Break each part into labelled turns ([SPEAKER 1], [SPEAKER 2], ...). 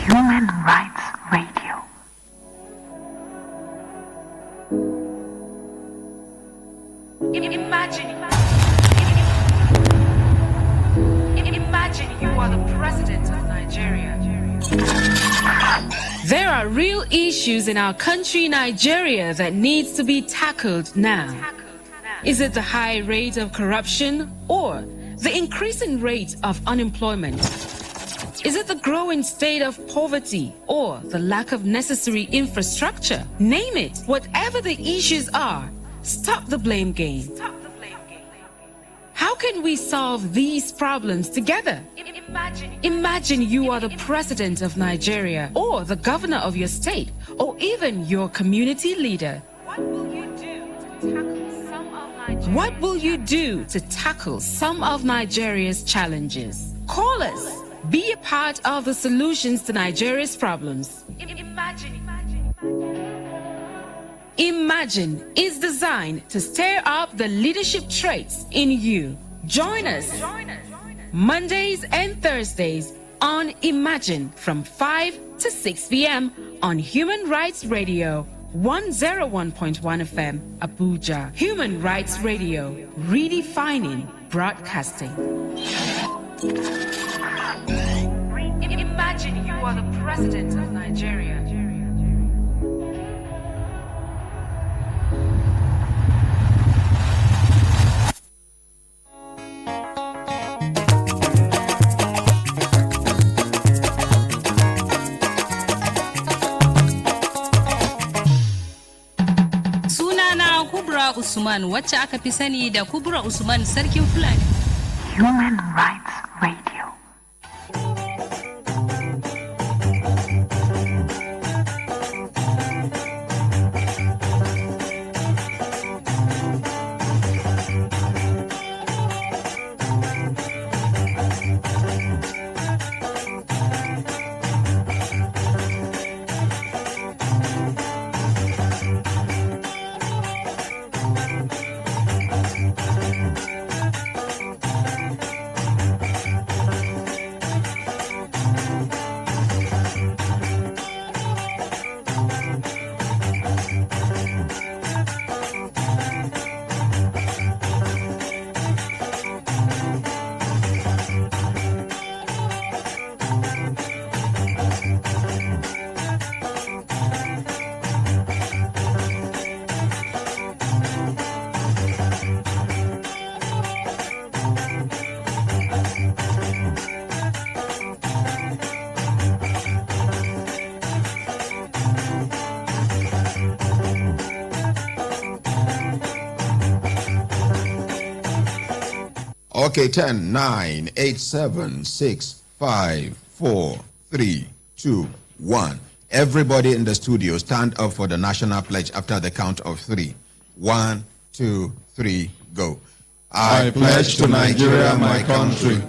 [SPEAKER 1] Human Rights Radio.
[SPEAKER 2] Imagine you are the president of Nigeria. There are real issues in our country, Nigeria, that needs to be tackled now. Is it the high rate of corruption or the increasing rate of unemployment? Is it the growing state of poverty or the lack of necessary infrastructure? Name it. Whatever the issues are, stop the blame game. How can we solve these problems together? Imagine you are the president of Nigeria or the governor of your state or even your community leader. What will you do to tackle some of Nigeria's challenges? Call us. Be a part of the solutions to Nigeria's problems. Imagine is designed to stir up the leadership traits in you. Join us Mondays and Thursdays on Imagine from 5 to 6 p.m. on Human Rights Radio, 101.1 FM, Abuja. Human Rights Radio, redefining broadcasting. Imagine you are the president of Nigeria.
[SPEAKER 3] Usman wacce aka fi sani da Kubra Usman sarkin Fulani.
[SPEAKER 1] Human Rights Radio.
[SPEAKER 4] Okay, 10, 9, 8, 7, 6, 5, 4, 3, 2, 1. Everybody in the studio, stand up for the national pledge after the count of 3. 1, 2, 3, go.
[SPEAKER 5] I pledge to Nigeria, my country,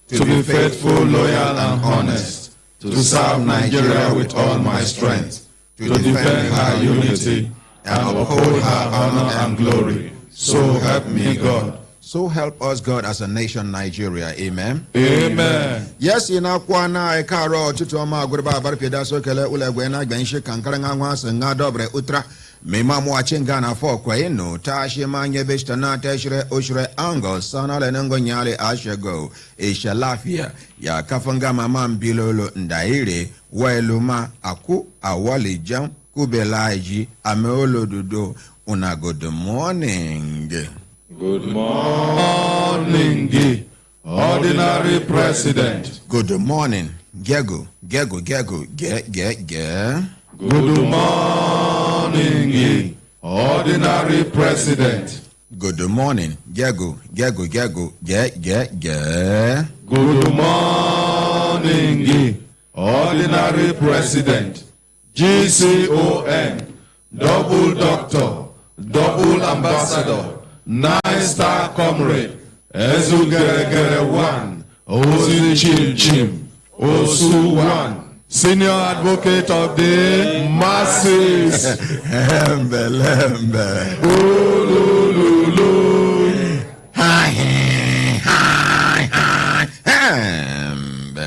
[SPEAKER 5] to be faithful, loyal, and honest, to serve Nigeria with all my strength, to defend her unity, and uphold her honor and glory. So help me God.
[SPEAKER 4] So help us God as a nation, Nigeria. Amen.
[SPEAKER 5] Amen.
[SPEAKER 4] Yes, in Aquana, a caro, Tutoma, Gurba, Barpeda, Sokele, Ulegwena, Genshe, Kankarangwas, and Nadobre, Utra, Mimam watching Ghana for Quaino, Tashi Manya Bistana, Teshre, Ushre, Ango, Sana, and Angonyale, Ashago, Isha Lafia, Ya Kafangama Mam Bilolo, Ndaire, Wailuma, Aku, Awali Jam, Kubelaji, Ameolo Dudo, Una good morning.
[SPEAKER 5] Good morning, Ordinary President.
[SPEAKER 4] Good morning, Gego. Good
[SPEAKER 5] morning, Ordinary President.
[SPEAKER 4] Good morning, Gego.
[SPEAKER 5] Good morning, Ordinary President. GCON, double doctor, double ambassador, 9-star comrade, Ezugere 1, Ozi Chim Chim, Osu 1, senior advocate of the masses.
[SPEAKER 4] Lembe.
[SPEAKER 5] Ulululu.
[SPEAKER 4] Hi.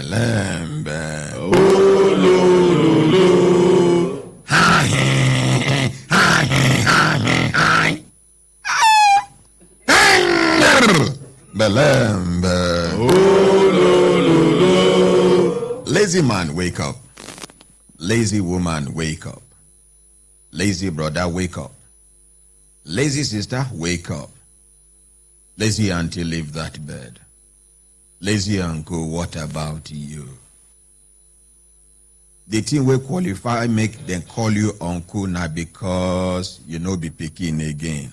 [SPEAKER 4] Lembe.
[SPEAKER 5] Ulululu.
[SPEAKER 4] man, wake up. Lazy woman, wake up. Lazy brother, wake up. Lazy sister, wake up. Lazy auntie, leave that bed. Lazy uncle, what about you? The thing we qualify make them call you uncle now because you know be picking again.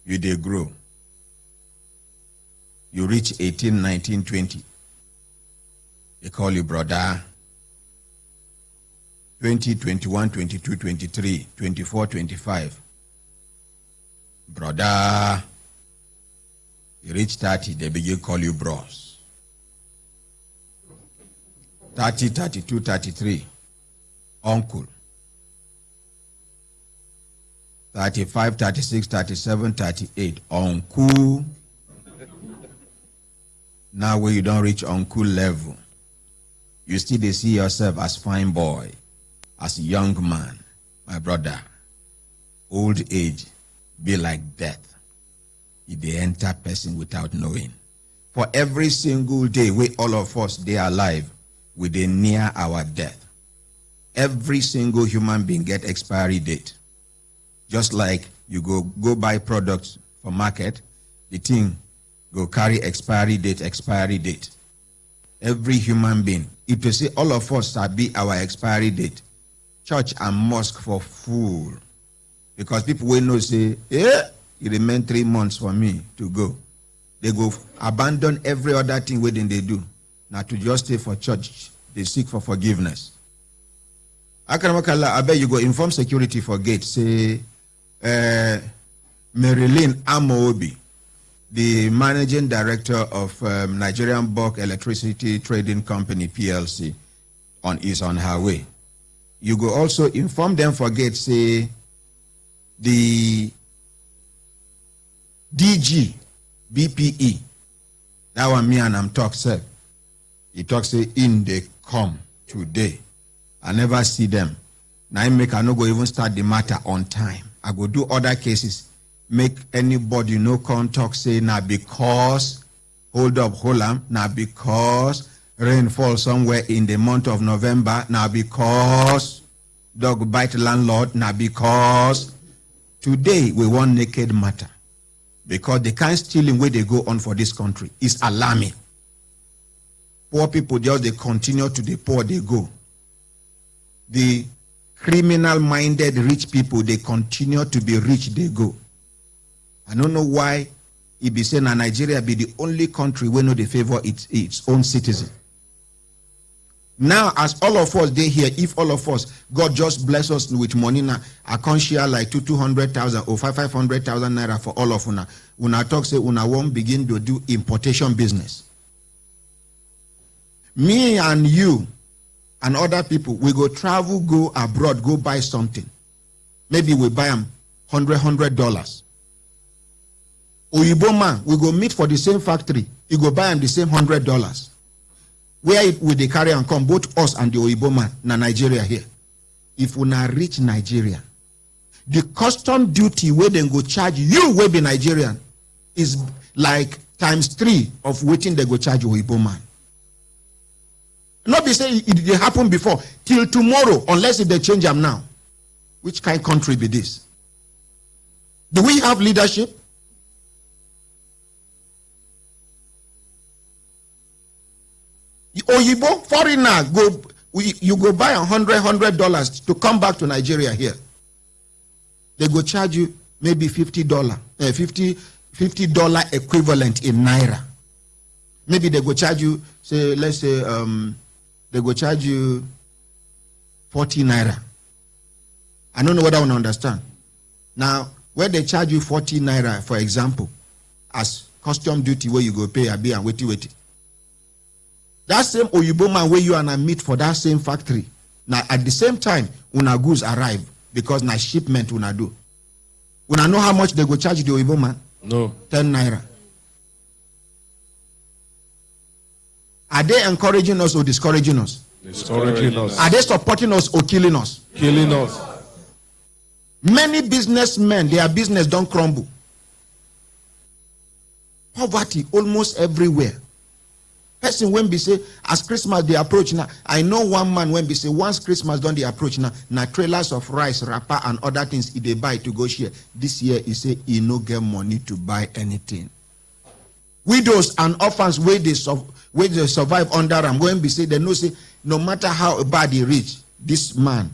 [SPEAKER 4] You dey grow. You reach 18, 19, 20. They call you brother. 20, 21, 22, 23, 24, 25. Brother. You reach 30, they begin call you bros. 30, 32, 33. Uncle. 35, 36, 37, 38. Uncle. Now when you don't reach uncle level, you still they see yourself as fine boy, as young man. My brother, old age be like death. If they enter person without knowing. For every single day we all of us they are alive, we they near our death. Every single human being get expiry date. Just like you go buy products for market, the thing go carry expiry date. Every human being. If you say all of us shall be our expiry date, church and mosque for full. Because people will know say, it remain 3 months for me to go. They go abandon every other thing within they do. Now to just stay for church, they seek for forgiveness. Akaramakala, I bet you go inform security for gate. Say, Marilyn Amobi, the managing director of Nigerian Bulk Electricity Trading Company, PLC, is on her way. You go also inform them for gate, say, the DG, BPE, that one me and I'm talk, sir. He talks, say, in they come today. I never see them. Now I make I no go even start the matter on time. I go do other cases. Make anybody no contact say now because hold am now because rain falls somewhere in the month of November now because dog bite landlord now because today we want naked matter because the kind stealing where they go on for this country is alarming. Poor people just they continue to the poor they go. The criminal-minded rich people, they continue to be rich, they go. I don't know why it be saying that Nigeria be the only country where no they favor its own citizen. Now, as all of us they here, if all of us, God just bless us with money now, I can't share like 200,000 or 500,000 naira for all of una. Una talk say una won't begin to do importation business. Me and you and other people, we go travel, go abroad, go buy something. Maybe we buy them $100. Oyibo man, we go meet for the same factory. You go buy them the same $100. Where will they carry and come, both us and the Oyibo man, na Nigeria here. If we na reach Nigeria, the custom duty where they go charge you will be Nigerian is like ×3 of waiting they go charge Oyibo man. Not be saying it happened before till tomorrow, unless if they change them now. Which kind of country be this? Do we have leadership? Oyibo foreigner you go buy $100 to come back to Nigeria here. They go charge you maybe $50, $50 equivalent in naira. Maybe they go charge you, say, let's say, they go charge you 40 naira. I don't know what I want to understand. Now, where they charge you 40 naira, for example, as custom duty where you go pay a bill and wait. That same Oyibo man where you and I meet for that same factory. Now, at the same time, una goods arrive because na shipment una do. Una know how much they go charge the Oyibo man?
[SPEAKER 5] No.
[SPEAKER 4] 10 naira. Are they encouraging us or discouraging us?
[SPEAKER 5] Discouraging us.
[SPEAKER 4] Are they supporting us or killing us?
[SPEAKER 5] Killing us.
[SPEAKER 4] Many businessmen, their business don't crumble. Poverty almost everywhere. Person when be say as Christmas they approach now. I know one man when be say once Christmas done they approach now trailers of rice, wrapper and other things they buy to go share. This year he say he no get money to buy anything. Widows and orphans where they survive under them when be say they know say no matter how bad he reach, this man,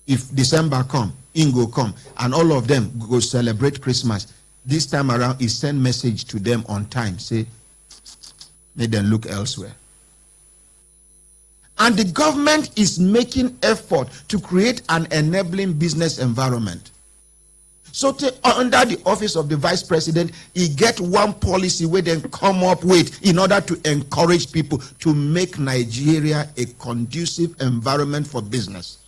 [SPEAKER 4] if December come, in go come, and all of them go celebrate Christmas. This time around, he send message to them on time, say, make them look elsewhere. And the government is making effort to create an enabling business environment. So under the office of the vice president, he get one policy where they come up with in order to encourage people to make Nigeria a conducive environment for business.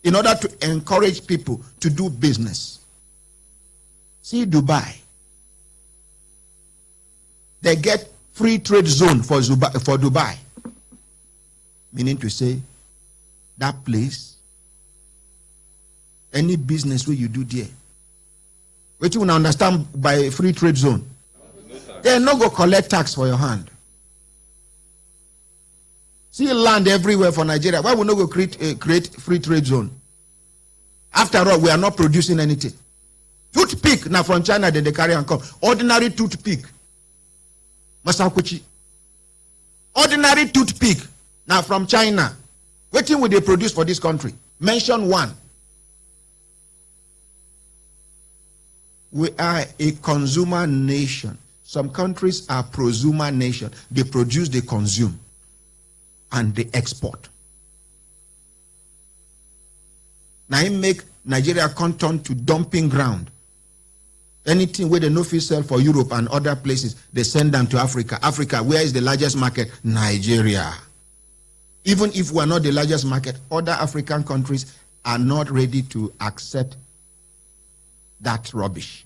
[SPEAKER 4] In order to encourage people to do business. See Dubai. They get free trade zone for Dubai. Meaning to say, that place, any business where you do there, what you want to understand by free trade zone? They're not going to collect tax for your hand. See land everywhere for Nigeria. Why would not go create free trade zone? After all, we are not producing anything. Toothpick now from China, then they carry and come. Ordinary toothpick. Masakuchi. Ordinary toothpick now from China. What thing will they produce for this country? Mention one. We are a consumer nation. Some countries are prosumer nation. They produce, they consume, and they export. Now it make Nigeria turn to dumping ground. Anything where they no fit sell for Europe and other places, they send them to Africa. Africa, where is the largest market? Nigeria. Even if we are not the largest market, other African countries are not ready to accept that rubbish.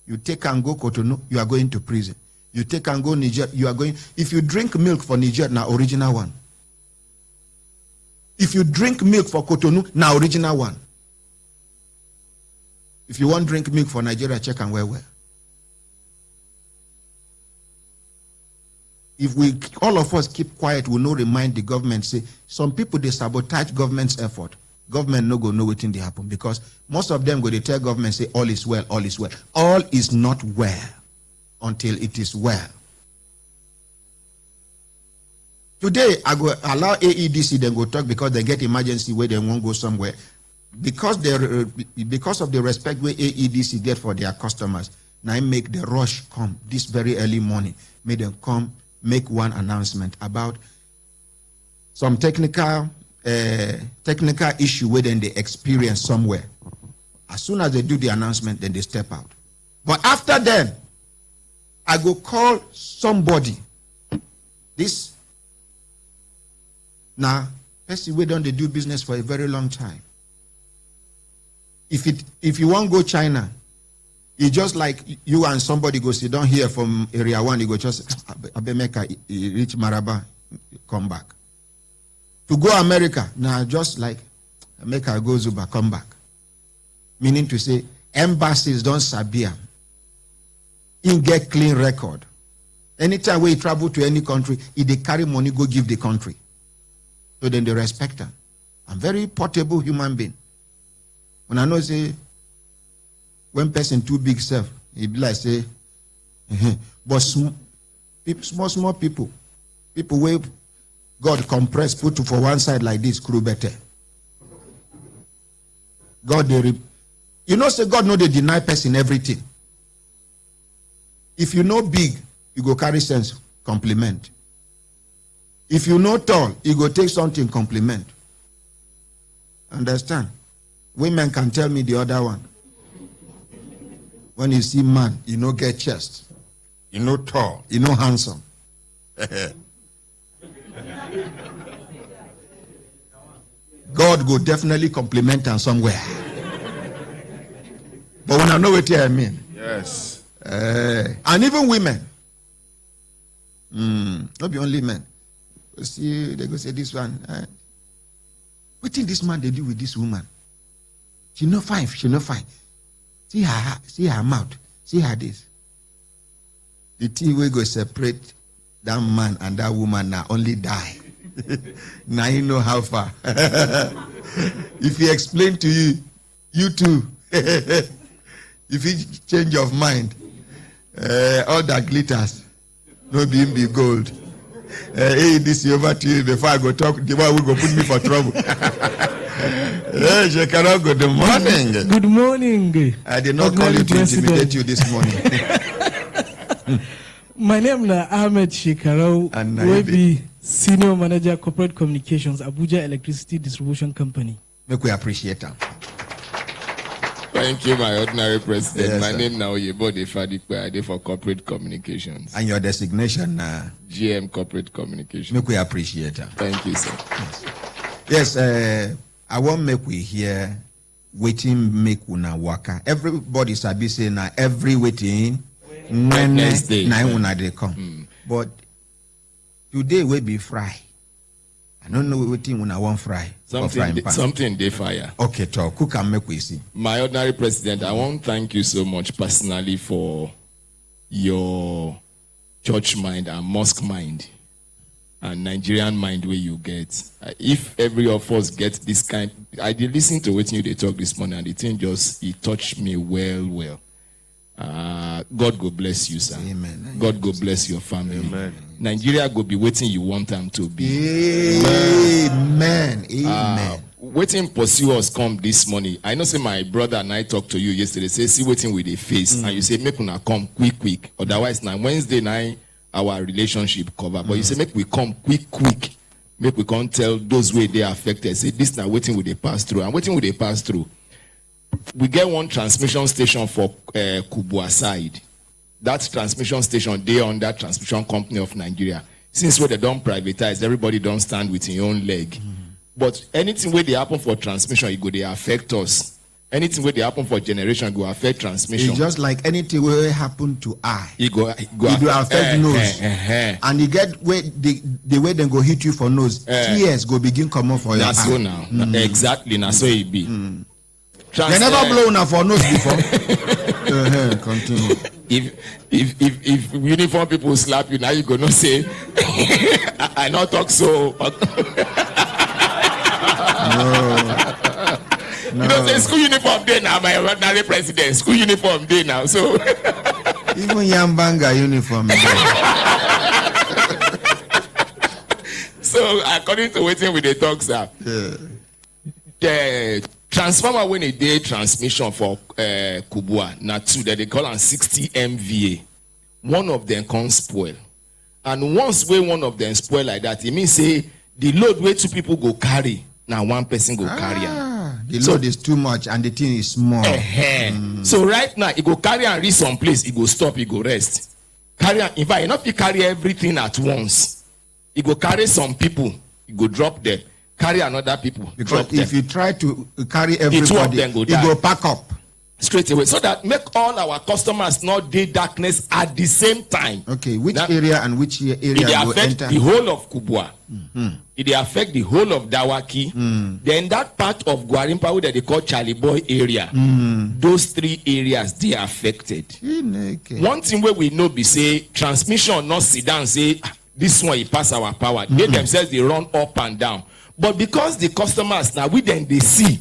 [SPEAKER 4] You take and go Cotonou, you are going to prison. You take and go Niger, you are going. If you drink milk for Niger, now original one. If you drink milk for Cotonou, now original one. If you want drink milk for Nigeria, check and where. If we all of us keep quiet, we no remind the government. Say some people they sabotage government's effort. Government no go know what thing they happen because most of them go they tell government say all is well, all is well. All is not well until it is well. Today I go allow AEDC then go talk because they get emergency where they won't go somewhere. Because of the respect where AEDC get for their customers, now I make the rush come this very early morning. Make them come make one announcement about some technical issue where then they experience somewhere. As soon as they do the announcement, then they step out. But after then, I go call somebody. This now, person where don't they do business for a very long time. If you want to go China, it's just like you and somebody go sit down here from area 1, you go just Abemeka, reach Maraba, come back. To go America, now just like America go Zuba, come back. Meaning to say, embassies don't sabia. In get clean record. Anytime we travel to any country, if they carry money, go give the country. So then they respect them. I'm very portable human being. When I know say, when person too big self, he be like say, but small people where God compress, put for one side like this, crew better. God, you know, say God know they deny person everything. If you know big, you go carry sense, compliment. If you know tall, you go take something, compliment. Understand? Women can tell me the other one. When you see man, you know get chest. You know tall. You know handsome. God go definitely compliment them somewhere. But when I know what I mean.
[SPEAKER 5] Yes.
[SPEAKER 4] And even women. Not be only men. See, they go say this one. What think this man they do with this woman? She no fine. She no fine. See her mouth. See her this. The thing will go separate that man and that woman now only die. Now you know how far. If he explain to you, you too. If he change of mind, all that glitters, no be gold. Hey, this is over to you before I go talk. The one will go put me for trouble. Hey, Shekarau, good morning.
[SPEAKER 6] Good morning.
[SPEAKER 4] I did not call you to intimidate you this morning.
[SPEAKER 6] My name is Ahmed Shekarau, will be Senior Manager Corporate Communications, Abuja Electricity Distribution Company.
[SPEAKER 4] Make we appreciate them.
[SPEAKER 5] Thank you, my ordinary president.
[SPEAKER 4] Yes,
[SPEAKER 5] my
[SPEAKER 4] sir.
[SPEAKER 5] name now Yebode Fadikwe. I did for corporate communications.
[SPEAKER 4] And your designation,
[SPEAKER 5] GM corporate communications.
[SPEAKER 4] make we appreciate them.
[SPEAKER 5] Thank you, sir.
[SPEAKER 4] Yes, I want make we hear waiting make una waka. Everybody sabi say na every waiting
[SPEAKER 5] Wednesday.
[SPEAKER 4] na una dey come. But today we be fry. I don't know waiting una want fry. or frying pan.
[SPEAKER 5] Something they fire.
[SPEAKER 4] Okay, talk. Cook and make we see.
[SPEAKER 5] My ordinary president, I want to thank you so much personally for your church mind and mosque mind and Nigerian mind where you get. If every of us get this kind, I did listen to what you they talk this morning and the thing just, it touched me well. God go bless you, sir.
[SPEAKER 4] Amen.
[SPEAKER 5] God go bless your family.
[SPEAKER 7] Amen.
[SPEAKER 5] Nigeria go be waiting you want them to be.
[SPEAKER 4] Amen. Amen.
[SPEAKER 5] Waiting pursue us come this morning. I know say my brother and I talked to you yesterday. Say see waiting with the face, and you say make una come quick. Otherwise, now Wednesday night our relationship cover. But you say make we come quick. Make we come tell those way they affected. Say this now waiting with they pass through, and waiting with they pass through. We get one transmission station for Kubwa side. That transmission station, they on that transmission company of Nigeria. Since where they don't privatize, everybody don't stand with your own leg. But anything where they happen for transmission, it go they affect us. Anything where they happen for generation, it go affect transmission.
[SPEAKER 4] It's just like anything will happen to I.
[SPEAKER 5] It go
[SPEAKER 4] It will affect nose. And you get where the way they go hit you for nose, tears go begin come off for your
[SPEAKER 5] That's so
[SPEAKER 4] eye.
[SPEAKER 5] now. Exactly, now so it be.
[SPEAKER 4] They never blown up for nose before. Continue.
[SPEAKER 5] If uniform people slap you, now you gonna say, I not talk so.
[SPEAKER 4] No.
[SPEAKER 5] You know, say school uniform day now, my ordinary president. School uniform day now, so.
[SPEAKER 4] Even Yambanga uniform.
[SPEAKER 5] So according to waiting with the talk, sir, the transformer when a day transmission for Kubwa, now two that they call on 60 MVA. One of them can spoil, and once when one of them spoil like that, it means say the load where two people go carry, now one person go carry am.
[SPEAKER 4] The load is too much and the thing is small.
[SPEAKER 5] So right now, it go carry and reach some place, it go stop, it go rest. Carry, in fact, not you carry everything at once. It go carry some people, it go drop them. Carry another people,
[SPEAKER 4] Because
[SPEAKER 5] drop
[SPEAKER 4] if
[SPEAKER 5] them.
[SPEAKER 4] you try to carry
[SPEAKER 5] Two of
[SPEAKER 4] everybody,
[SPEAKER 5] them go
[SPEAKER 4] it
[SPEAKER 5] die.
[SPEAKER 4] go pack up.
[SPEAKER 5] Straight away. So that make all our customers not day darkness at the same time.
[SPEAKER 4] Okay, which
[SPEAKER 5] Now,
[SPEAKER 4] area and which area
[SPEAKER 5] It dey
[SPEAKER 4] will
[SPEAKER 5] affect
[SPEAKER 4] enter?
[SPEAKER 5] the whole of Kubwa. It dey affect the whole of Dawaki. Then that part of Gwarimpa where they call Charlie Boy area. Those three areas they affected.
[SPEAKER 4] Okay.
[SPEAKER 5] One thing where we know be say transmission not sit down say this one it pass our power. They themselves they run up and down. But because the customers now we then they see.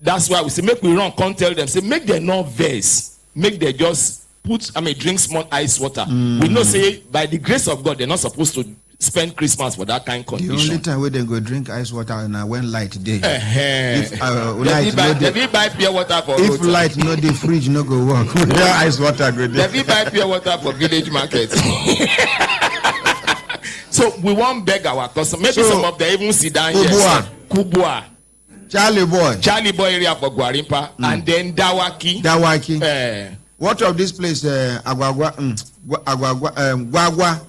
[SPEAKER 5] That's why we say make we run, can't tell them, say make them not vex, make them just drink small ice water. We know say by the grace of God they're not supposed to spend Christmas for that kind of
[SPEAKER 4] The
[SPEAKER 5] condition.
[SPEAKER 4] only time we then go drink ice water and when light day.
[SPEAKER 5] If
[SPEAKER 4] If
[SPEAKER 5] buy pure water for
[SPEAKER 4] if
[SPEAKER 5] road
[SPEAKER 4] light no the fridge no go work. Yeah, ice water go there.
[SPEAKER 5] They buy pure water for village market. So we won't beg our customers. Maybe
[SPEAKER 4] So,
[SPEAKER 5] some of them even sit down here.
[SPEAKER 4] Kubwa.
[SPEAKER 5] Kubwa.
[SPEAKER 4] Charlie boy,
[SPEAKER 5] Charlie Boy area for Gwarimpa. And then Dawaki.
[SPEAKER 4] Dawaki.
[SPEAKER 5] Eh,
[SPEAKER 4] What of this place? Agwagwa, Gwagwa.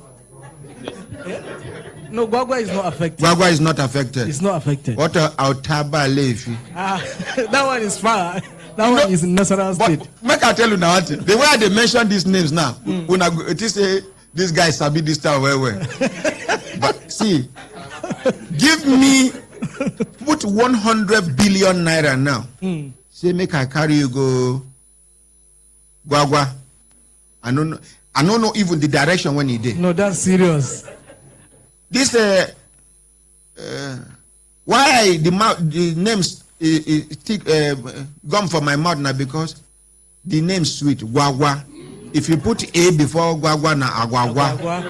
[SPEAKER 6] No, Gwagwa is not affected.
[SPEAKER 4] Gwagwa is not affected.
[SPEAKER 6] It's not affected.
[SPEAKER 4] What of Autaba Lefi?
[SPEAKER 6] That one is far. That one is in National State.
[SPEAKER 4] But make I tell you now, the way they mention these names now, when it is say this guy sabi this town well. But see, give me put 100 billion naira now. Say make I carry you go Gwagwa. I don't know. I don't know even the direction when he did.
[SPEAKER 6] No, that's serious.
[SPEAKER 4] This why the names gone for my mouth now, because the name sweet Gwagwa. If you put A before Gwagwa na Agwagwa,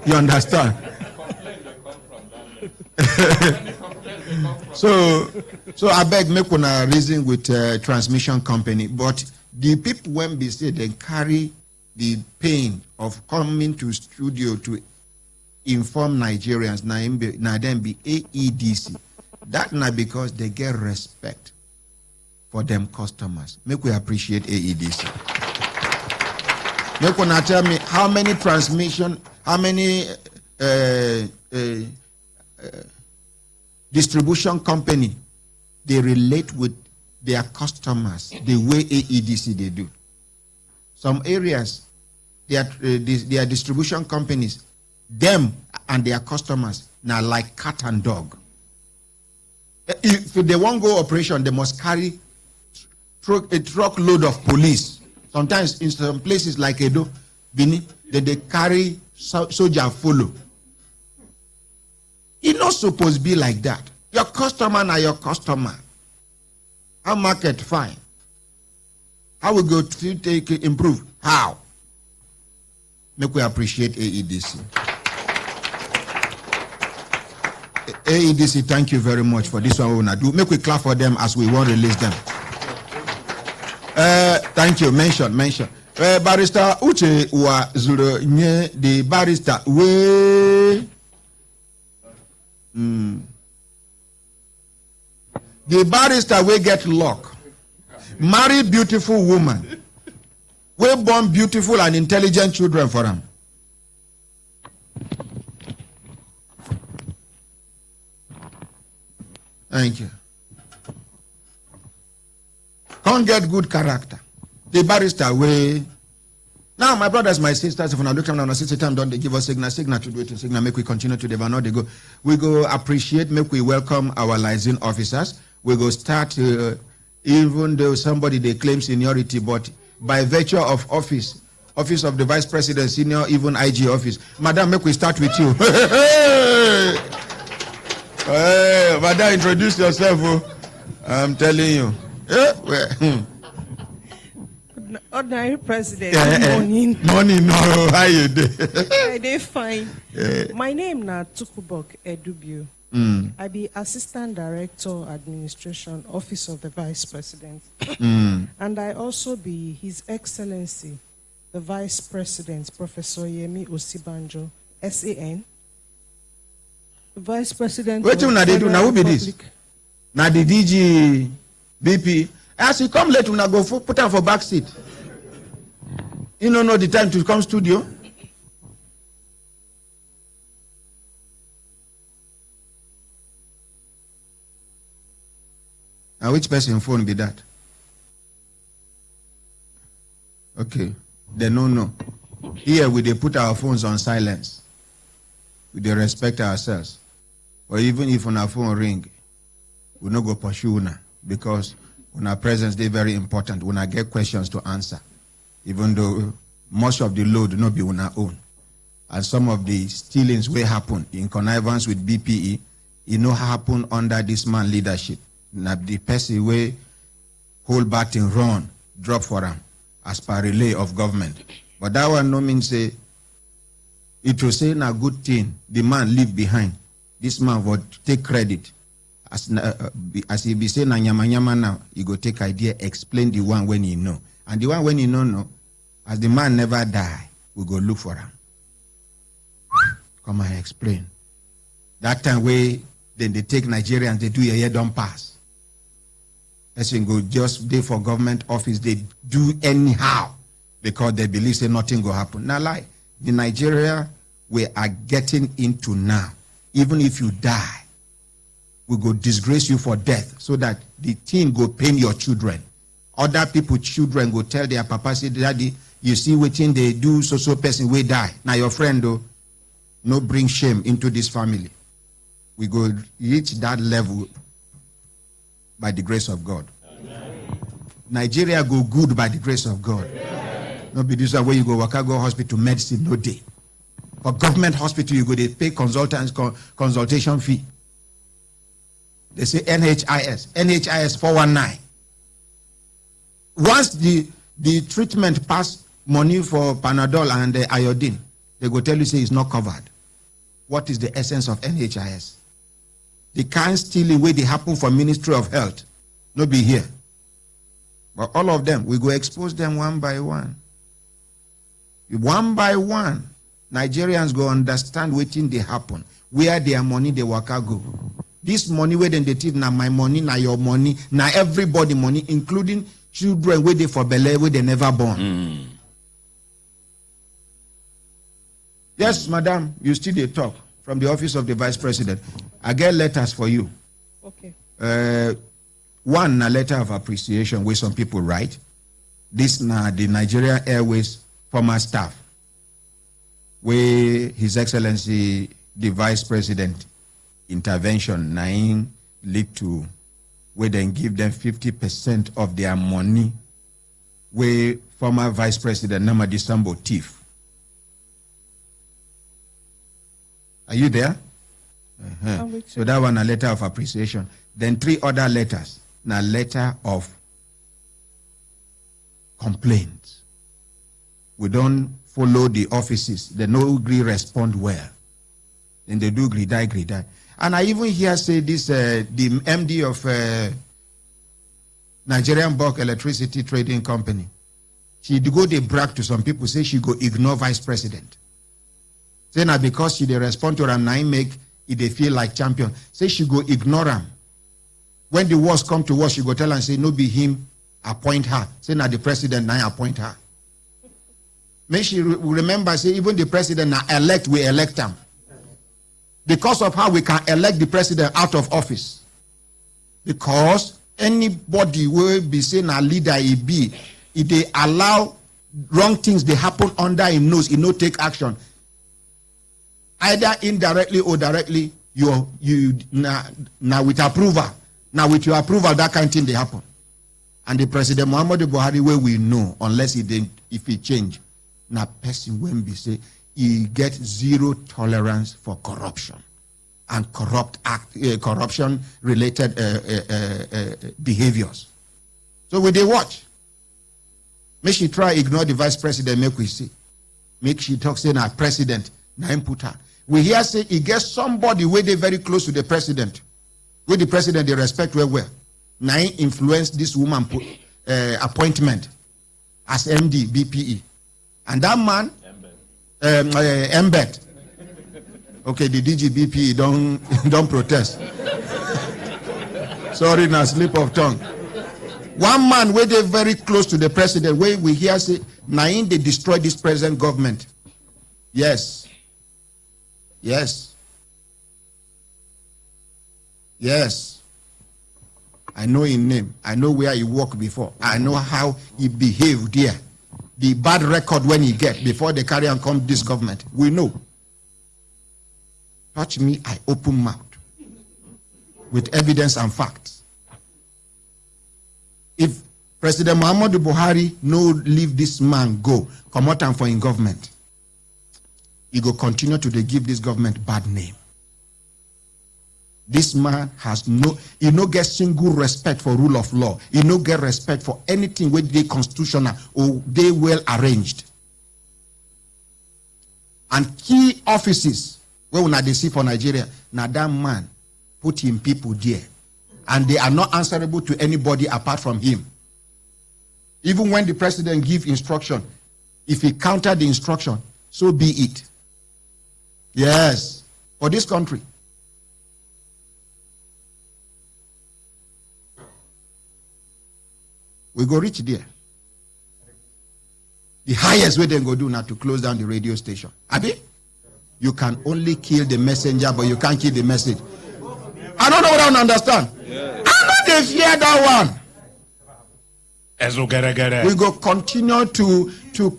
[SPEAKER 4] you understand? so I beg make una reason with transmission company, but the people when be say they carry the pain of coming to studio to inform Nigerians now then be AEDC. That not because they get respect for them customers. Make we appreciate AEDC. Make una tell me how many transmission, how many distribution company they relate with their customers the way AEDC they do. Some areas, their distribution companies, them and their customers now like cat and dog. If they won't go operation, they must carry a truckload of police. Sometimes in some places like Edo, Bini, they carry soldier follow. It's not supposed to be like that. Your customer now your customer. How market fine? How we go to take improve? How? Make we appreciate AEDC. AEDC, thank you very much for this one we wanna do. Make we clap for them as we want to release them. Thank you. Mention. Barrister Uche wa zuru nye the barrister we. The barrister will get luck. Marry beautiful woman. We born beautiful and intelligent children for them. Thank you. Can't get good character. The barrister way. Now, my brothers, my sisters, if we look at them, sit time, don't they give us signal to do it in signal, make we continue to develop. They go. We go appreciate, make we welcome our liaison officers. We go start, even though somebody they claim seniority, but by virtue of office of the vice president, senior, even IG office. Madam, make we start with you. Hey, madam, introduce yourself. I'm telling you.
[SPEAKER 7] Ordinary president. Morning.
[SPEAKER 4] Morning, no. How you doing?
[SPEAKER 7] I dey fine. My name na Tukubok Edubio. I be assistant director administration office of the vice president. And I also be His Excellency the Vice President Professor Yemi Osibanjo, SAN. Vice President.
[SPEAKER 4] What una dey do now? Who be this? Now the DG BP. As you come late, una go put her for back seat. You don't know the time to come studio. And which person phone be that? Okay, they don't know. Here we they put our phones on silence. We they respect ourselves. Or even if on our phone ring, we no go pursue una because on our presence they very important. When I get questions to answer, even though most of the load not be on our own, and some of the stealings will happen in connivance with BPE, it no happen under this man leadership. Now the person will hold back and run, drop for him as per relay of government. But that one no mean say it will say a good thing. The man leave behind. This man would take credit. As he be saying na nyama nyama now, he go take idea, explain the one when he know. And the one when he know, as the man never die, we go look for him. Come and explain. That time way, then they take Nigerians, they do a year don't pass. Let's go just day for government office, they do anyhow because they believe say nothing go happen. Now lie, the Nigeria we are getting into now, even if you die, we go disgrace you for death so that the thing go pain your children. Other people children go tell their papa, say, daddy, you see what thing they do, so person will die. Now your friend though, no bring shame into this family. We go reach that level by the grace of God. Amen. Nigeria go good by the grace of God. Amen. No be this one where you go Wakago hospital medicine no day. For government hospital you go they pay consultation fee. They say NHIS 419. Once the treatment pass money for Panadol and the iodine, they go tell you say it's not covered. What is the essence of NHIS? The kind stealing way they happen for Ministry of Health, no be here. But all of them, we go expose them one by one. One by one, Nigerians go understand wetin they happen, where their money they waka go. This money where then they thief, na my money, na your money, na everybody money, including children where they for belle, where they never born. Yes, madam, you still dey talk from the office of the vice president. I get letters for you.
[SPEAKER 7] Okay.
[SPEAKER 4] One, a letter of appreciation where some people write. This na the Nigeria Airways former staff, where His Excellency the Vice President intervention nine lead to where then give them 50% of their money, where former Vice President Namadi Sambo thief. Are you there? So that one a letter of appreciation. Then 3 other letters. Now letter of complaints. We don't follow the offices. They no agree respond well. Then they do agree die. And I even hear say this the MD of Nigerian Bulk Electricity Trading Company. She go they brag to some people, say she go ignore vice president. Say now because she they respond to her and I make it they feel like champion. Say she go ignore him. When the wars come to war, she go tell and say no be him appoint her. Say now the president now appoint her. May she remember say even the president now elect we elect him. Because of how we can elect the president out of office. Because anybody will be saying a leader he be, if they allow wrong things they happen under him nose, he no take action. Either indirectly or directly, you now with approval. Now with your approval, that kind of thing they happen. And the President Muhammadu Buhari, where we know, unless if he change, now person when be say he get zero tolerance for corruption and corruption related behaviors. So we they watch. Make she try ignore the vice president, make we see. Make she talk say na president, na him put her. We hear say he gets somebody where they very close to the president. Where the president they respect well. Now he influence this woman appointment as MD, BPE. And that man, Embed. Okay, the DGBP don't protest. Sorry, na slip of tongue. One man where they very close to the president, where we hear say, Nain they destroy this present government. Yes. I know his name. I know where he worked before. I know how he behaved there. The bad record when he get before they carry and come this government. We know. Touch me, I open mouth. With evidence and facts. If President Muhammadu Buhari no leave this man go, come out and for in government, he go continue to give this government bad name. This man has he no get single respect for rule of law. He no get respect for anything where they constitutional or they well arranged. And key offices where we they see for Nigeria, now that man put him people there. And they are not answerable to anybody apart from him. Even when the president give instruction, if he counter the instruction, so be it. Yes, for this country. We go reach there. The highest way they go do now to close down the radio station. Abi, you can only kill the messenger, but you can't kill the message. I don't know what I don't understand. Yeah. I'm not they fear that one. We go continue to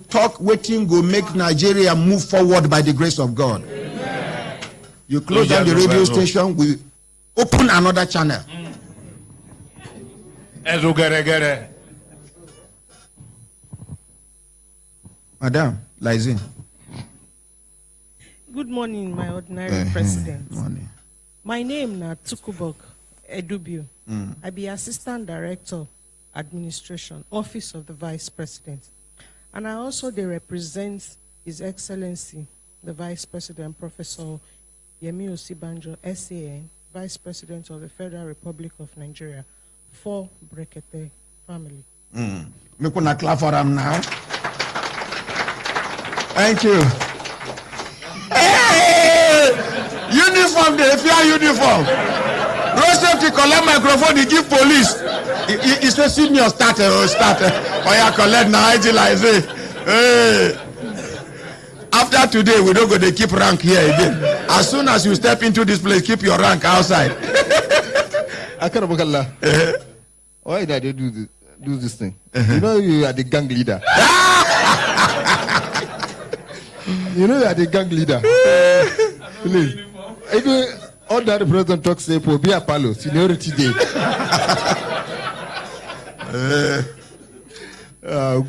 [SPEAKER 4] talk waiting go make Nigeria move forward by the grace of God. Amen. You close down the radio station, we open another channel. Madam, Lizine.
[SPEAKER 7] Good morning, my ordinary president.
[SPEAKER 4] Morning.
[SPEAKER 7] My name na Tukubok Edubio. I be Assistant Director, Administration, Office of the Vice President. And I also represent His Excellency, the Vice President, Professor Yemi Osibanjo, SAN, Vice President of the Federal Republic of Nigeria, for Brekete family.
[SPEAKER 4] Me gonna clap for him now. Thank you. Hey! Uniform, the fear uniform. Road safety collect microphone, he give police. He say senior starter. Oh yeah, collect now. Hey. After today, we don't go to keep rank here again. As soon as you step into this place, keep your rank outside.
[SPEAKER 8] Akarabakalla. Why did they do this thing? You know you are the gang leader. You know you are the gang leader. Please. Even ordinary president talks say for be a palo seniority day.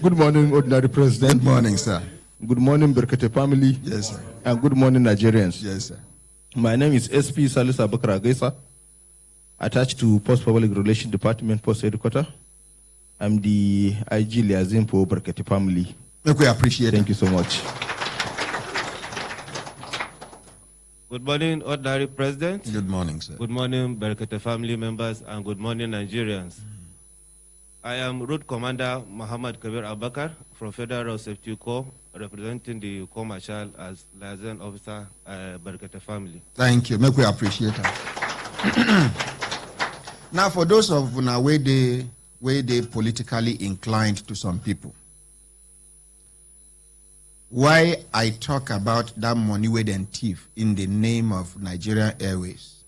[SPEAKER 8] Good morning, ordinary president.
[SPEAKER 4] Good morning, sir.
[SPEAKER 8] Good morning, Brekete family.
[SPEAKER 4] Yes, sir.
[SPEAKER 8] And good morning, Nigerians.
[SPEAKER 4] Yes, sir.
[SPEAKER 8] My name is SP Salisa Bakra Gaisa, attached to Post Public Relations Department, Post Headquarters. I'm the IG liaison for Brekete family.
[SPEAKER 4] We appreciate it.
[SPEAKER 8] Thank you so much.
[SPEAKER 9] Good morning, ordinary president.
[SPEAKER 4] Good morning, sir.
[SPEAKER 9] Good morning, Brekete family members, and good morning, Nigerians. I am Road Commander Muhammad Kabir Abakar from Federal Safety Corps, representing the Corps Marshal as liaison officer, Brekete family.
[SPEAKER 4] Thank you. We appreciate it. Now, for those of you where they politically inclined to some people, why I talk about that money with and thief in the name of Nigerian Airways?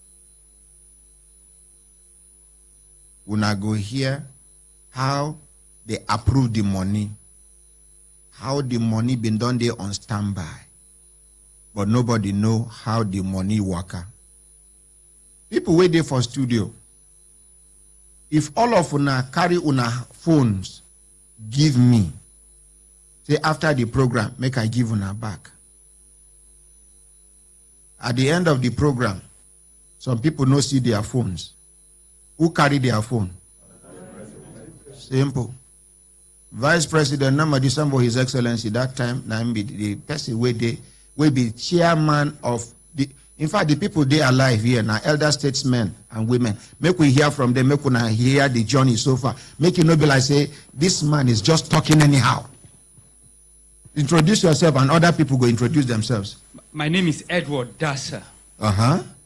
[SPEAKER 4] When I go here, how they approve the money, how the money been done there on standby, but nobody know how the money work. People wait there for studio. If all of una carry una phones, give me. Say after the program, make I give una back. At the end of the program, some people no see their phones. Who carry their phone? Simple. Vice President Namadi Sambo, His Excellency, that time, be the person will be chairman of the. In fact, the people they are alive here now, elder statesmen and women. Make we hear from them. Make we hear the journey so far. Make it not be like say this man is just talking anyhow. Introduce yourself, and other people go introduce themselves.
[SPEAKER 10] My name is Edward Dasser.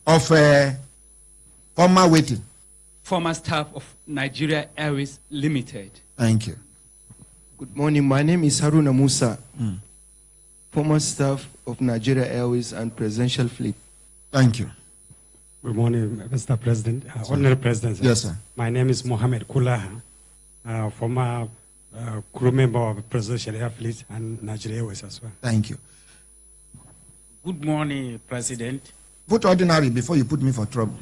[SPEAKER 4] Of former waiting.
[SPEAKER 10] Former staff of Nigeria Airways Limited.
[SPEAKER 4] Thank you.
[SPEAKER 11] Good morning. My name is Haruna Musa. Former staff of Nigeria Airways and Presidential Fleet.
[SPEAKER 4] Thank you.
[SPEAKER 12] Good morning, Mr. President. Honorary President. Sir.
[SPEAKER 4] Yes, sir.
[SPEAKER 12] My name is Mohammed Kulaha, former crew member of Presidential Air Fleet and Nigeria Airways as well.
[SPEAKER 4] Thank you.
[SPEAKER 12] Good morning, President.
[SPEAKER 4] Put ordinary before you put me for trouble.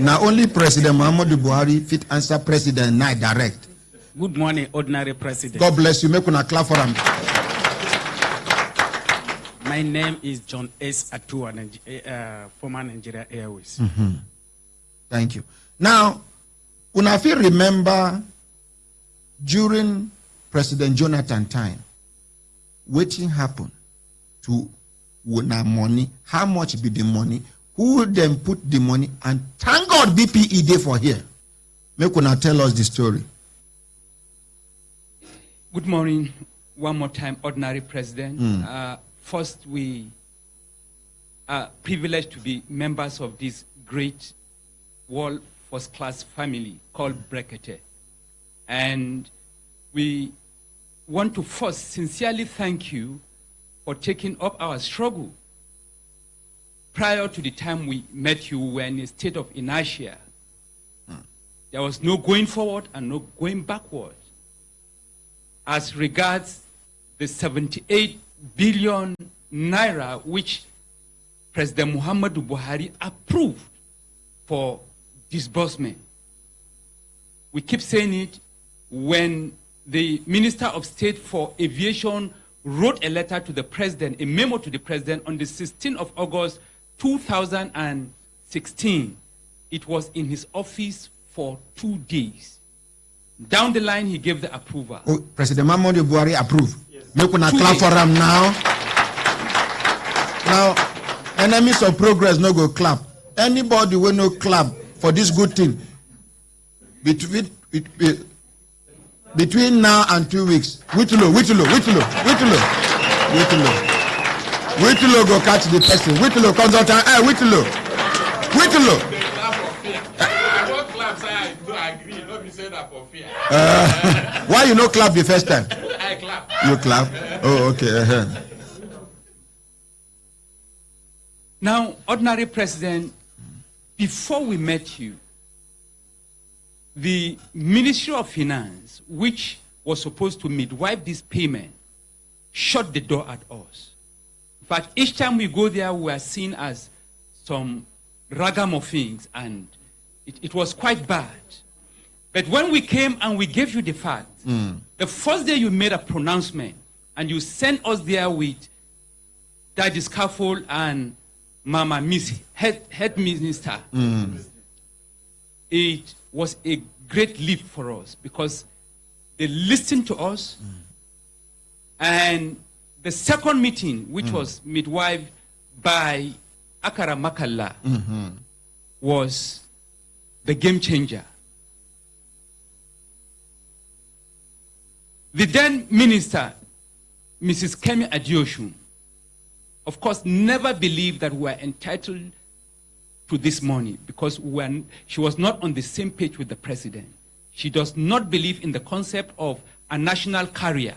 [SPEAKER 4] Now only President Muhammadu Buhari fit answer President now direct.
[SPEAKER 12] Good morning, ordinary President.
[SPEAKER 4] God bless you. Make una clap for him.
[SPEAKER 12] My name is John S. Atua, former Nigeria Airways.
[SPEAKER 4] Thank you. Now, una fit remember during President Jonathan time, wetin happen to una money, how much be the money, who then put the money, and thank God BPE day for here. Make una tell us the story.
[SPEAKER 10] Good morning, one more time, ordinary president. First, we are privileged to be members of this great world first-class family called Brekete. And we want to first sincerely thank you for taking up our struggle. Prior to the time we met you, we were in a state of inertia. There was no going forward and no going backward. As regards the 78 billion naira which President Muhammadu Buhari approved for disbursement. We keep saying it when the Minister of State for Aviation wrote a letter to the president, a memo to the president on the 16th of August 2016. It was in his office for 2 days. Down the line, he gave the approval.
[SPEAKER 4] Oh, President Muhammadu Buhari approved.
[SPEAKER 10] Yes.
[SPEAKER 4] Make una clap for him now. Now, enemies of progress no go clap. Anybody will no clap for this good thing. Between now and 2 weeks, Witulo go catch the person. Witulo consultant. Witulo. Why you no clap the first time?
[SPEAKER 10] I clap.
[SPEAKER 4] You clap? Oh, okay.
[SPEAKER 10] Now, ordinary president, before we met you, the Ministry of Finance, which was supposed to midwife this payment, shut the door at us. In fact, each time we go there, we are seen as some ragamuffins, and it was quite bad. But when we came and we gave you the facts, the first day you made a pronouncement, and you sent us there with Daddy Scaffold and Mama Miss, head minister. It was a great leap for us because they listened to us. And the second meeting, which was midwife by Akara Makalla, was the game changer. The then minister, Mrs. Kemi Adioshun, of course, never believed that we were entitled to this money because she was not on the same page with the president. She does not believe in the concept of a national carrier,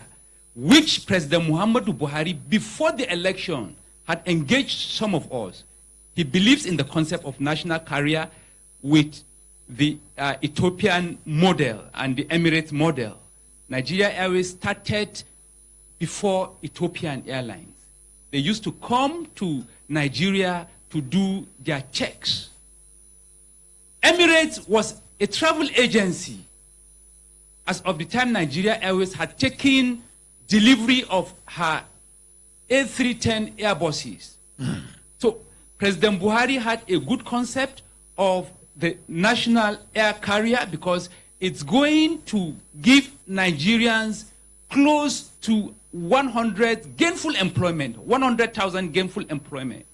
[SPEAKER 10] which President Muhammadu Buhari, before the election, had engaged some of us. He believes in the concept of national carrier with the Ethiopian model and the Emirates model. Nigeria Airways started before Ethiopian Airlines. They used to come to Nigeria to do their checks. Emirates was a travel agency. As of the time Nigeria Airways had taken delivery of her A310 Airbuses. So President Buhari had a good concept of the national air carrier because it's going to give Nigerians close to 100 gainful employment, 100,000 gainful employment.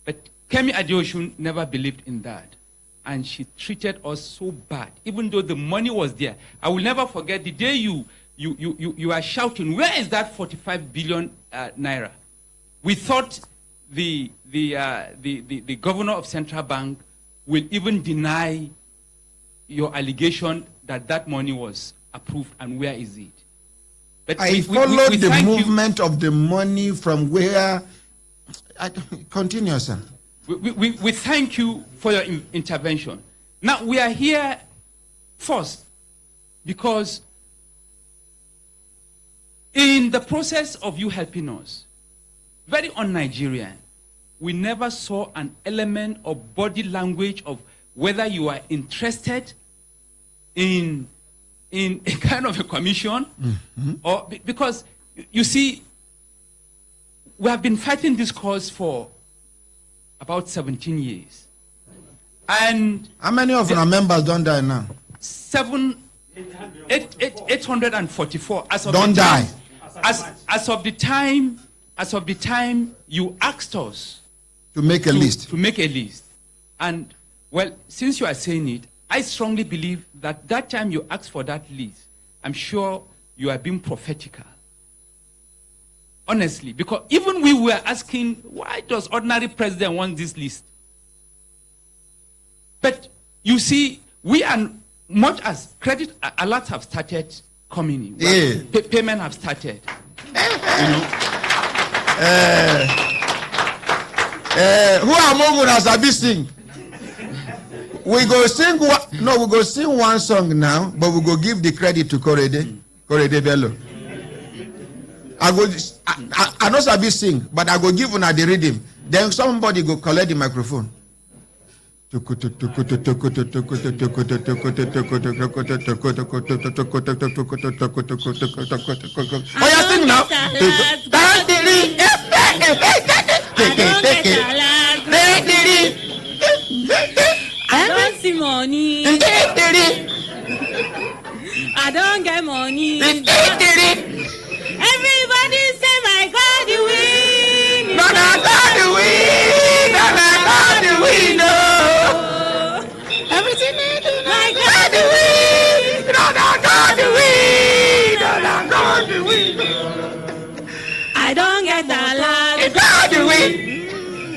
[SPEAKER 10] But Kemi Adeosun never believed in that. And she treated us so bad, even though the money was there. I will never forget the day you are shouting, where is that 45 billion naira? We thought the governor of Central Bank will even deny your allegation that that money was approved, and where is it? But
[SPEAKER 4] I followed the movement of the money from where. Continue, sir.
[SPEAKER 10] We thank you for your intervention. Now, we are here first because in the process of you helping us, very un-Nigerian, we never saw an element of body language of whether you are interested in a kind of a commission, or because you see, we have been fighting this cause for about 17 years. And
[SPEAKER 4] how many of our members don't die now?
[SPEAKER 10] 844. As of
[SPEAKER 4] don't die.
[SPEAKER 10] As of the time you asked us
[SPEAKER 4] to make a list.
[SPEAKER 10] To make a list. And well, since you are saying it, I strongly believe that that time you asked for that list, I'm sure you are being prophetical. Honestly, because even we were asking, why does ordinary president want this list? But you see, we are, much as credit alerts have started coming in, payment have started.
[SPEAKER 4] Who among us are sing? We go sing one song now, but we go give the credit to Korede Bello. I know Sabi sing, but I go give una the rhythm. Then somebody go collect the microphone. yeah, sing now.
[SPEAKER 3] I don't see money. I don't get money. Everybody say my God you win.
[SPEAKER 4] No, no, God you win. No, no, God you win. No.
[SPEAKER 3] Everything I do,
[SPEAKER 4] My God you win. No, no, God you win. No, no, God you win.
[SPEAKER 3] I don't get a lot.
[SPEAKER 4] God you win.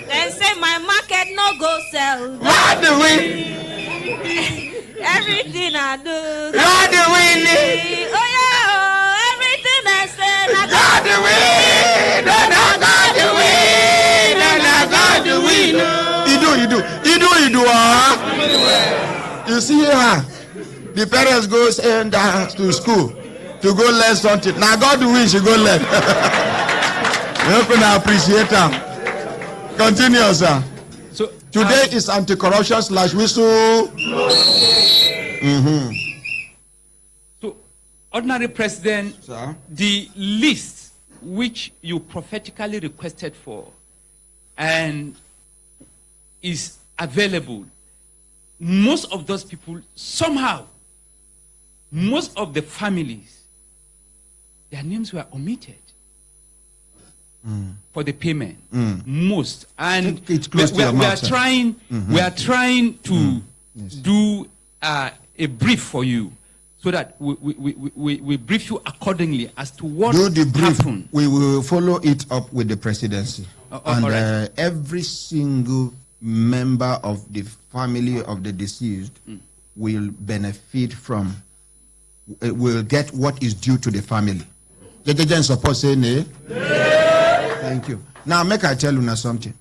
[SPEAKER 3] They say my market no go sell.
[SPEAKER 4] God you win.
[SPEAKER 3] Everything I do.
[SPEAKER 4] God you win.
[SPEAKER 3] Oh yeah, oh, everything I say.
[SPEAKER 4] God you win. No, no, God you win. No, no, God you win. You do. You see her. The parents go send her to school to go learn something. Now God will she go learn. We hope you appreciate her. Continue, sir.
[SPEAKER 10] So
[SPEAKER 4] today is anti-corruption /whistle.
[SPEAKER 10] So, Ordinary President, sir, the list which you prophetically requested for and is available, most of those people, somehow, most of the families, their names were omitted for the payment. Most. And we are trying to do a brief for you so that we brief you accordingly as to what
[SPEAKER 4] do the brief.
[SPEAKER 10] happened.
[SPEAKER 4] We will follow it up with the presidency. And
[SPEAKER 10] right.
[SPEAKER 4] Every single member of the family of the deceased will benefit from, will get what is due to the family. Support say nay? Thank you. Now make I tell you something.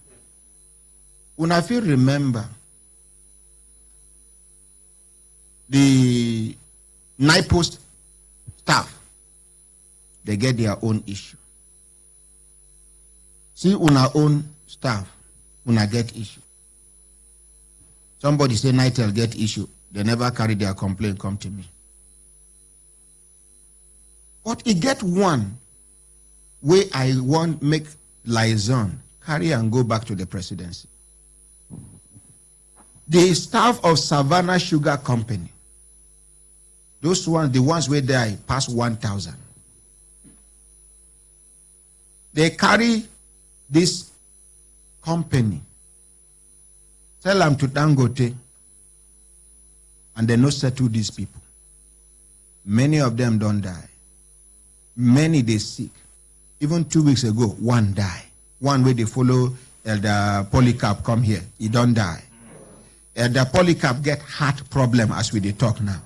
[SPEAKER 4] Una feel remember the NIPOST staff, they get their own issue. See, una own staff, una get issue. Somebody say NITEL get issue. They never carry their complaint, come to me. But it get one way I want make liaison, carry and go back to the presidency. The staff of Savannah Sugar Company, those ones, the ones where they pass 1,000. They carry this company, sell them to Dangote, and they no settle these people. Many of them don't die. Many they sick. Even 2 weeks ago, one died. One way they follow Elder Polycarp come here, he don't die. Elder Polycarp get heart problem as we dey talk now.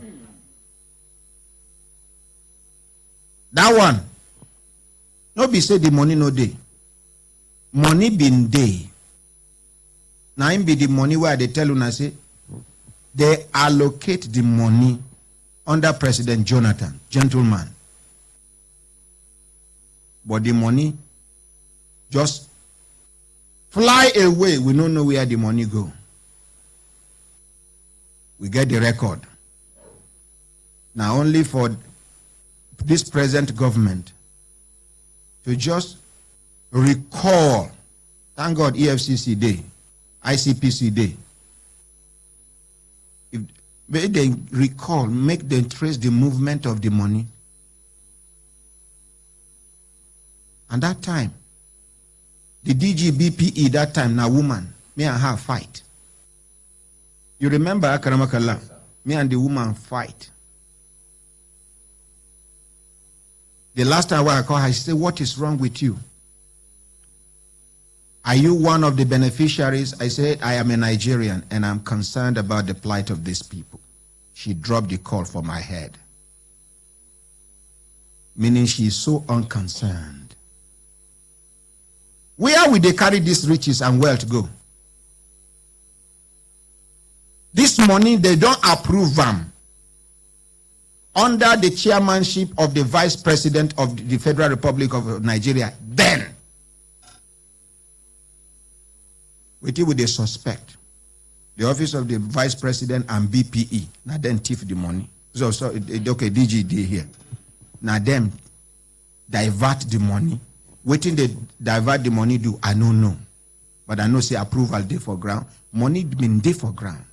[SPEAKER 4] That one, no be say the money no dey. Money been dey. Now him be the money where they tell una say they allocate the money under President Jonathan, gentleman. But the money just fly away. We don't know where the money go. We get the record. Now only for this present government to just recall, thank God EFCC day, ICPC day. If they recall, make them trace the movement of the money. And that time, the DGBPE that time, now woman, me and her fight. You remember Akaramakala? Me and the woman fight. The last time I called her, she said, what is wrong with you? Are you one of the beneficiaries? I said, I am a Nigerian and I'm concerned about the plight of these people. She dropped the call for my head. Meaning she is so unconcerned. Where will they carry these riches and wealth go? This money, they don't approve them. Under the chairmanship of the Vice President of the Federal Republic of Nigeria, then. With you with the suspect. the office of the vice president and BPE. Now then thief the money. So okay, DG here. Now them divert the money. Waiting they divert the money do, I don't know. But I know say approval day for ground. Money been day for ground.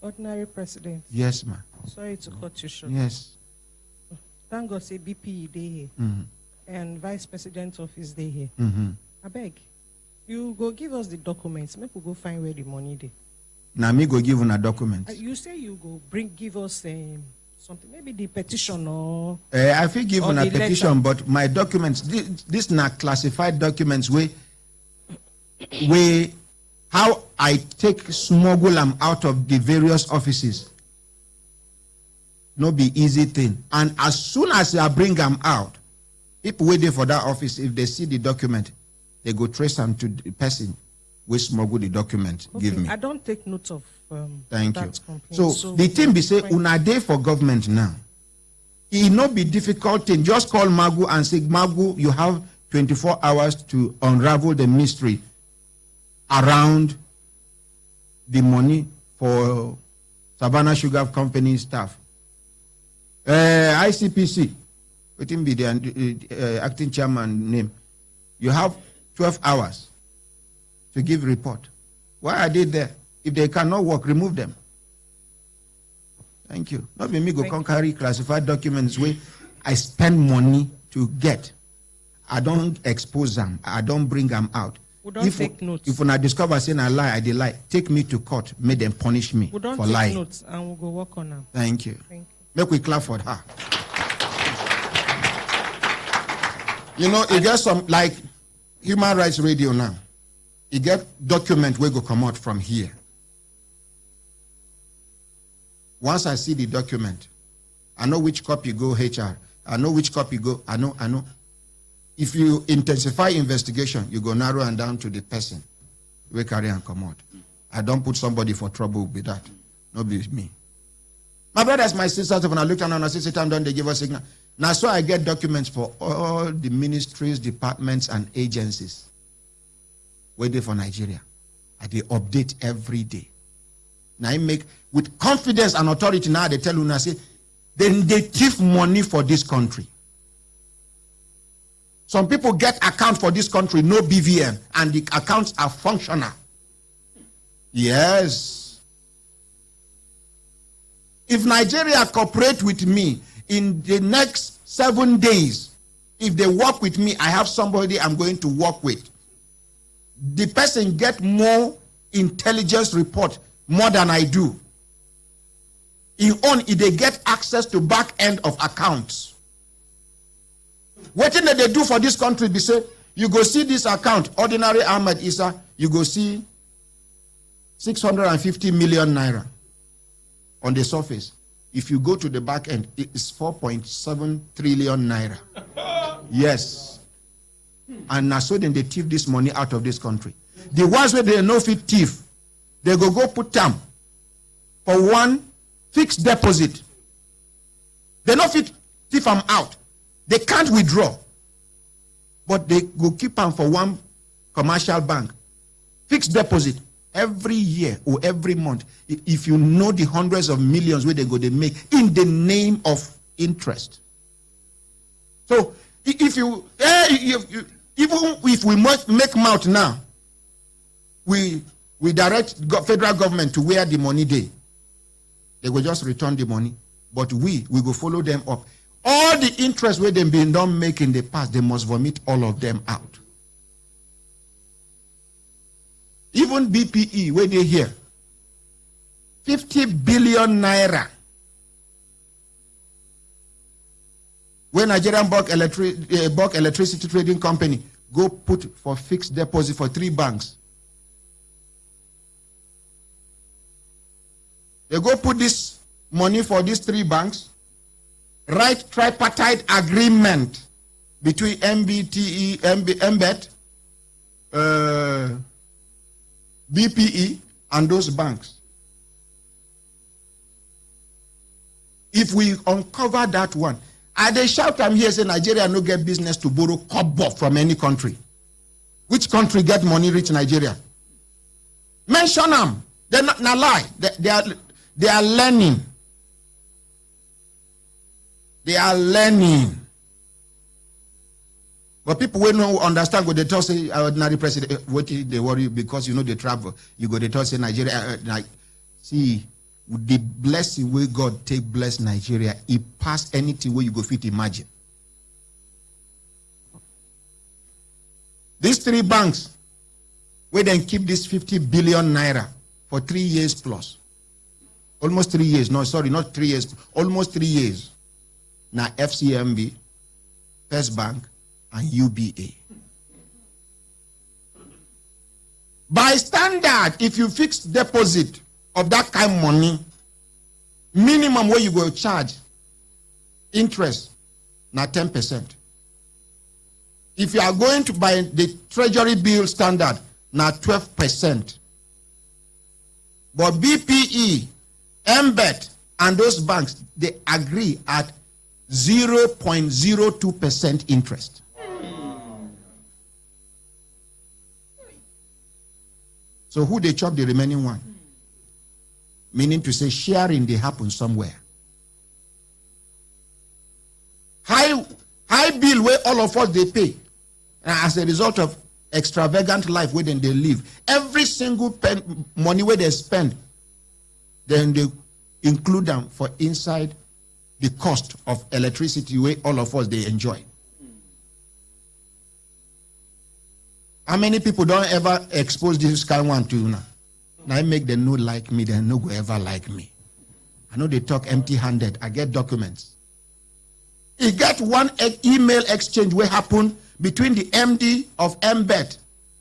[SPEAKER 7] Ordinary President.
[SPEAKER 4] Yes, ma'am.
[SPEAKER 7] Sorry to cut you short.
[SPEAKER 4] Yes.
[SPEAKER 7] Thank God say BPE day here. And Vice President Office day here. I beg. You go give us the documents. Make we go find where the money dey.
[SPEAKER 4] Now me go give una documents.
[SPEAKER 7] You say you go give us something, maybe the petition or.
[SPEAKER 4] I feel give una petition,
[SPEAKER 7] letter.
[SPEAKER 4] but my documents, this not classified documents. Where how I smuggle them out of the various offices. No be easy thing. And as soon as I bring them out, people waiting for that office, if they see the document, they go trace them to the person who smuggle the document.
[SPEAKER 7] Okay,
[SPEAKER 4] Give me.
[SPEAKER 7] I don't take note of.
[SPEAKER 4] Thank you.
[SPEAKER 7] that complaint.
[SPEAKER 4] So the thing be say, una day for government now. It not be difficult thing. Just call Magu and say, Magu, you have 24 hours to unravel the mystery around the money for Savannah Sugar Company staff. ICPC, let him be the acting chairman name. You have 12 hours to give report. Why are they there? If they cannot work, remove them. Thank you. Not me go carry classified documents where I spend money to get. I don't expose them. I don't bring them out.
[SPEAKER 7] We don't take notes.
[SPEAKER 4] If when I discover saying I lie, take me to court, make them punish me
[SPEAKER 7] We don't
[SPEAKER 4] for
[SPEAKER 7] take
[SPEAKER 4] lying.
[SPEAKER 7] notes and we'll go work on them.
[SPEAKER 4] Thank you.
[SPEAKER 7] Thank you.
[SPEAKER 4] Make we clap for her. You know, it gets some, like Human Rights Radio now. It get document where go come out from here. Once I see the document, I know which copy go HR. I know which copy go, I know. If you intensify investigation, you go narrow and down to the person. We carry and come out. I don't put somebody for trouble with that. Not be me. My brothers, my sisters, when I look down and I see Satan done, they give us signal. Now, so I get documents for all the ministries, departments, and agencies waiting for Nigeria. And they update every day. Now, I make, with confidence and authority, now they tell you, now say, then they thief money for this country. Some people get account for this country, no BVN, and the accounts are functional. Yes. If Nigeria cooperate with me in the next 7 days, if they work with me, I have somebody I'm going to work with. The person get more intelligence report more than I do. If they get access to back end of accounts. What thing that they do for this country, they say, you go see this account, ordinary Ahmed Issa, you go see 650 million naira on the surface. If you go to the back end, it is 4.7 trillion naira. Yes. And now so then they thief this money out of this country. The ones where they no fit thief, they go put them for one fixed deposit. They no fit thief them out. They can't withdraw. But they go keep them for one commercial bank. Fixed deposit. Every year or every month, if you know the hundreds of millions where they make in the name of interest. So if you even if we must make mouth now, we direct federal government to where the money they will just return the money, but we go follow them up. All the interest where they been done make in the past, they must vomit all of them out. Even BPE, where they here, 50 billion naira. When Nigerian bulk electricity trading company go put for fixed deposit for 3 banks. They go put this money for these 3 banks, write tripartite agreement between MBTE, MBET, BPE, and those banks. If we uncover that one, and they shout I'm here say Nigeria no get business to borrow kobo from any country. Which country get money reach Nigeria? mention them. They're not lie. They are learning. They are learning. But people will not understand what they talk say ordinary president. What they worry because they travel. You go they talk say Nigeria. See, with the blessing where God take bless Nigeria, it pass anything where you go fit imagine. These 3 banks, where then keep this 50 billion naira for 3 years plus. Almost 3 years. No, sorry, not 3 years. Almost 3 years. Now FCMB, First Bank, and UBA. By standard, if you fix deposit of that kind of money, minimum where you go charge interest, now 10%. If you are going to buy the treasury bill standard, now 12%. But BPE, MBET, and those banks, they agree at 0.02% interest. So who they chop the remaining one? Meaning to say sharing they happen somewhere. High bill where all of us they pay. As a result of extravagant life where then they live. Every single money where they spend, then they include them for inside the cost of electricity where all of us they enjoy. How many people don't ever expose this kind one to you now? Now I make them no like me, they no go ever like me. I know they talk empty-handed. I get documents. You get one email exchange where happen between the MD of MBET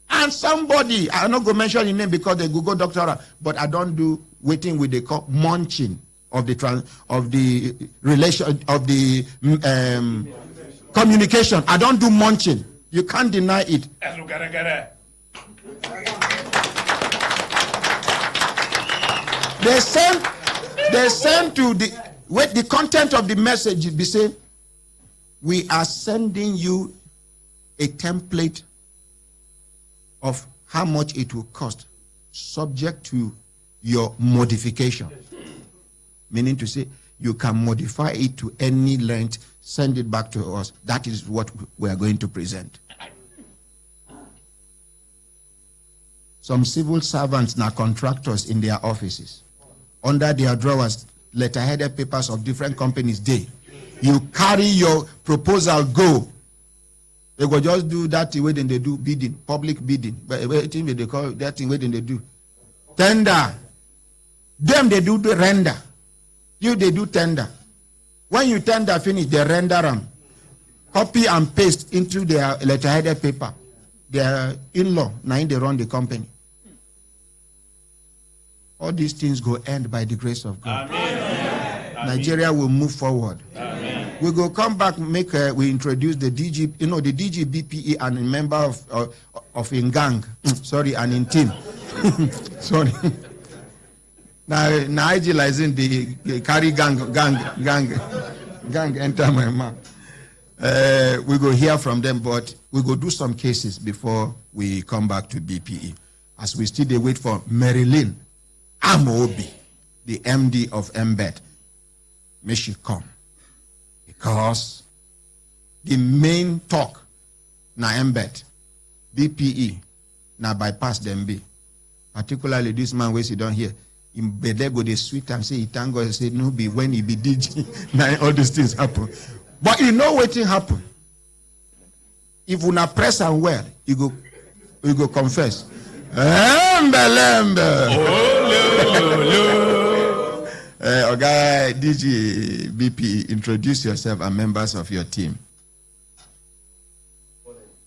[SPEAKER 4] and somebody. I'm not going to mention his name because they Google doctoral, but I don't do waiting with the munching of the relation of the communication. I don't do munching. You can't deny it. They send to the content of the message be saying, we are sending you a template of how much it will cost, subject to your modification. Meaning to say, you can modify it to any length, send it back to us. That is what we are going to present. Some civil servants now contractors in their offices. Under their drawers, letterheaded papers of different companies day. You carry your proposal, go. They will just do that way then they do bidding, public bidding. But they call that thing way then they do. Tender. Them they do the render. You they do tender. When you tender finish, they render them. Copy and paste into their letterheaded paper. Their in-law, now they run the company. All these things go end by the grace of God. Amen. Nigeria will move forward. Amen. We go come back, we introduce the DG, the DG BPE and a member of in gang. Sorry, and in team. Sorry. Now idealizing the carry gang enter my mouth. We go hear from them, but we go do some cases before we come back to BPE. As we still wait for Marilyn Amobi, the MD of MBET. May she come. Because the main talk na MBET, BPE, na bypass them be. Particularly this man where sit down here. In Bedego, they sweet and say, thank God, say, no, be when he be DG. Now all these things happen. But you know what thing happen. If you not press and well, you go confess. Okay, DG BP, introduce yourself and members of your team.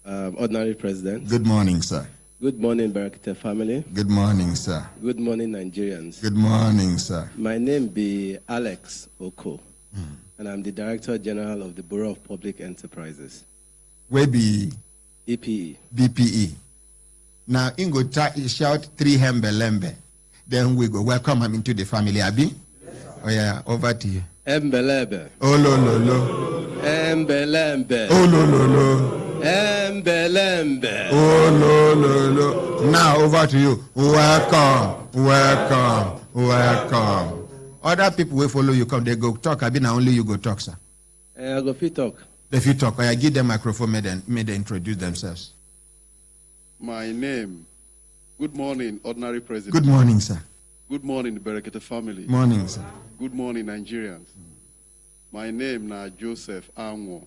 [SPEAKER 13] Ordinary President.
[SPEAKER 4] Good morning, sir.
[SPEAKER 13] Good morning, Brekete family.
[SPEAKER 4] Good morning, sir.
[SPEAKER 13] Good morning, Nigerians.
[SPEAKER 4] Good morning, sir.
[SPEAKER 13] My name be Alex Oko, and I'm the Director General of the Bureau of Public Enterprises.
[SPEAKER 4] Where be?
[SPEAKER 13] EPE.
[SPEAKER 4] BPE. Now, Ingo shout 3 hembe. Then we go welcome him into the family, Abi. Yes, oh yeah, over to you.
[SPEAKER 13] Embelebe.
[SPEAKER 4] Oh lo lo lo.
[SPEAKER 13] Embelembe.
[SPEAKER 4] Oh lo lo lo.
[SPEAKER 13] Embelembe.
[SPEAKER 4] Oh, no. Now over to you. Welcome. Other people will follow you. Come, they go talk. I mean, only you go talk, sir.
[SPEAKER 13] I go fit talk.
[SPEAKER 4] If you talk, I give them microphone, may they introduce themselves.
[SPEAKER 14] My name. Good morning, Ordinary President.
[SPEAKER 4] Good morning, sir.
[SPEAKER 14] Good morning, Brekete family.
[SPEAKER 4] Morning, sir.
[SPEAKER 14] Good morning, Nigerians. My name na Joseph Anwo.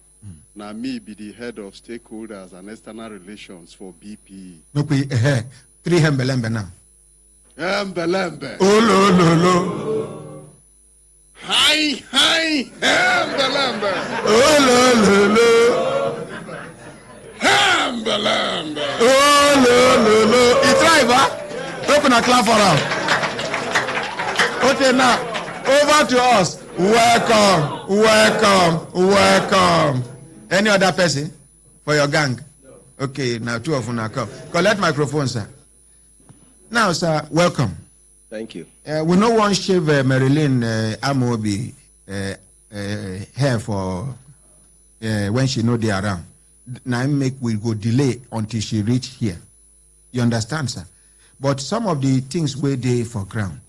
[SPEAKER 14] Na me be the head of stakeholders and external relations for BPE.
[SPEAKER 4] No, 3 Hembelembe now.
[SPEAKER 14] Hembelembe.
[SPEAKER 4] Oh, no.
[SPEAKER 14] Hi, Hembelembe.
[SPEAKER 4] Oh, no.
[SPEAKER 14] Hembelembe.
[SPEAKER 4] Oh, no. It's right, huh? Open a clap for him. Okay, now, over to us. Welcome. Any other person for your gang? Okay, now 2 of them now come. Collect microphone, sir. Now, sir, welcome.
[SPEAKER 13] Thank you.
[SPEAKER 4] We no one shave Marilyn Amobi hair for when she know they are around. Now we go delay until she reach here. You understand, sir? But some of the things where they for ground.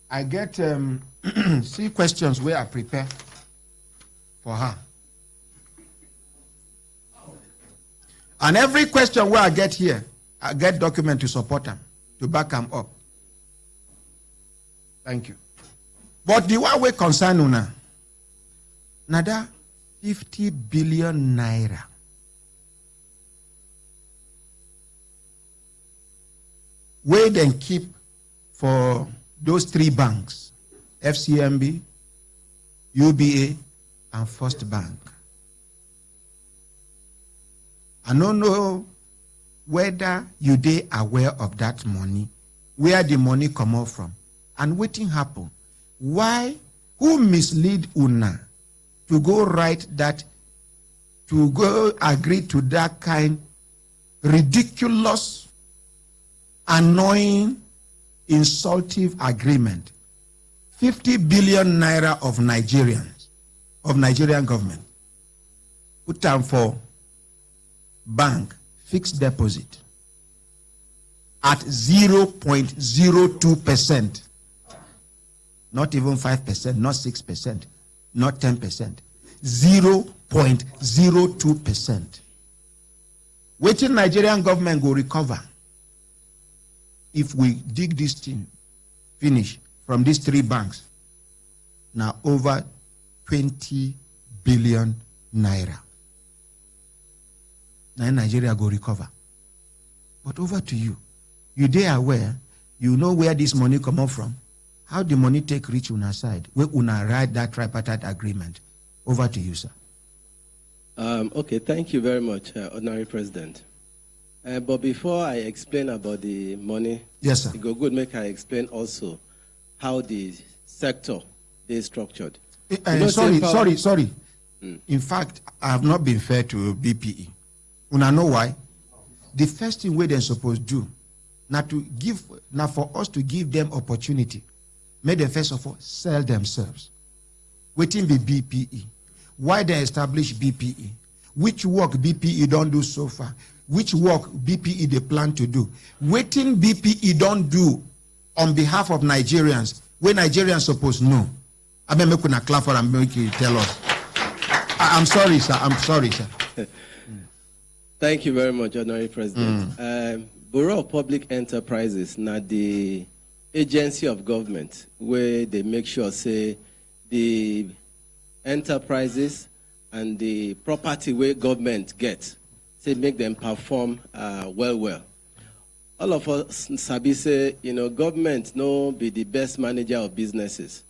[SPEAKER 4] I get 3 questions where I prepare for her. And every question where I get here, I get document to support them, to back them up. Thank you. But the one we concern una, nada 50 billion naira. Where then keep for those 3 banks, FCMB, UBA, and First Bank. I don't know whether you dey aware of that money, where the money come out from, and wetin happen. Why? Who mislead una to go write that, to go agree to that kind ridiculous, annoying, insultive agreement? 50 billion naira of Nigerians, of Nigerian government, put down for bank fixed deposit at 0.02%, not even 5%, not 6%, not 10%, 0.02%. Waiting Nigerian government go recover if we dig this thing finish from these 3 banks. Now over 20 billion naira. Now Nigeria go recover. But over to you. You dey aware, you know where this money come up from, how the money take reach una side, where una write that tripartite agreement. Over to you, sir.
[SPEAKER 13] Okay, thank you very much, Ordinary President. But before I explain about the money,
[SPEAKER 4] yes, sir.
[SPEAKER 13] It go good make I explain also how the sector is structured.
[SPEAKER 4] Sorry. In fact, I have not been fair to BPE. Una know why? The first thing we then supposed to do, now for us to give them opportunity, make them first of all sell themselves. Waiting be BPE. Why they establish BPE? Which work BPE don't do so far? Which work BPE they plan to do? Waiting BPE don't do on behalf of Nigerians, where Nigerians supposed to know. I mean, make una clap for and make you tell us. I'm sorry, sir.
[SPEAKER 13] Thank you very much, Honorary President. Bureau of Public Enterprises, now the agency of government where they make sure, say, the enterprises and the property where government gets, say, make them perform well. All of us sabi say, government no be the best manager of businesses.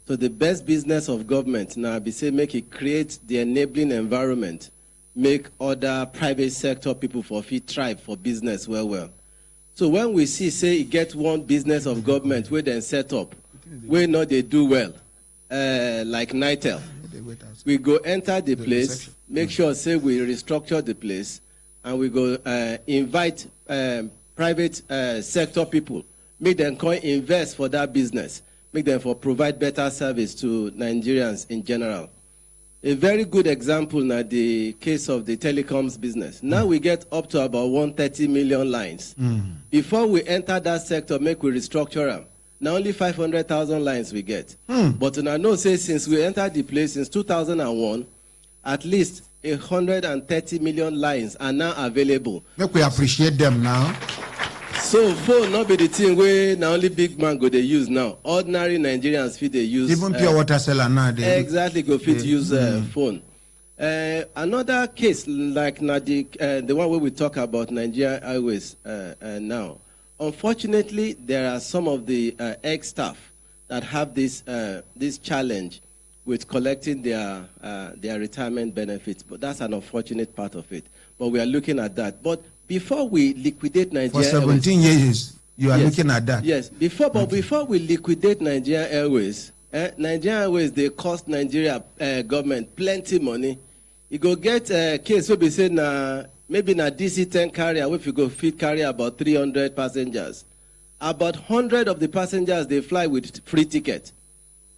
[SPEAKER 13] So the best business of government now be say, make it create the enabling environment, make other private sector people for fit thrive for business well. So when we see, say, it get one business of government where then set up, where not they do well, like Nitel, we go enter the place, make sure, say, we restructure the place, and we go invite private sector people, make them come invest for that business, make them for provide better service to Nigerians in general. A very good example now the case of the telecoms business. Now we get up to about 130 million lines. Before we enter that sector, make we restructure them. Now only 500,000 lines we get. But I know say since we entered the place since 2001, at least 130 million lines are now available.
[SPEAKER 4] Make we appreciate them now.
[SPEAKER 13] So phone not be the thing where now only big man go they use now. Ordinary Nigerians fit they use.
[SPEAKER 4] Even pure water seller now.
[SPEAKER 13] Exactly, go fit use phone. Another case like the one where we talk about Nigeria Airways now. Unfortunately, there are some of the ex-staff that have this challenge with collecting their retirement benefits, but that's an unfortunate part of it. But we are looking at that. But before we liquidate Nigeria
[SPEAKER 4] for 17 years, you are looking at that.
[SPEAKER 13] Yes, before we liquidate Nigeria Airways, Nigeria Airways they cost Nigeria government plenty money. You go get a case where we say maybe na DC-10 carrier, if you go fit carry about 300 passengers. About 100 of the passengers they fly with free ticket.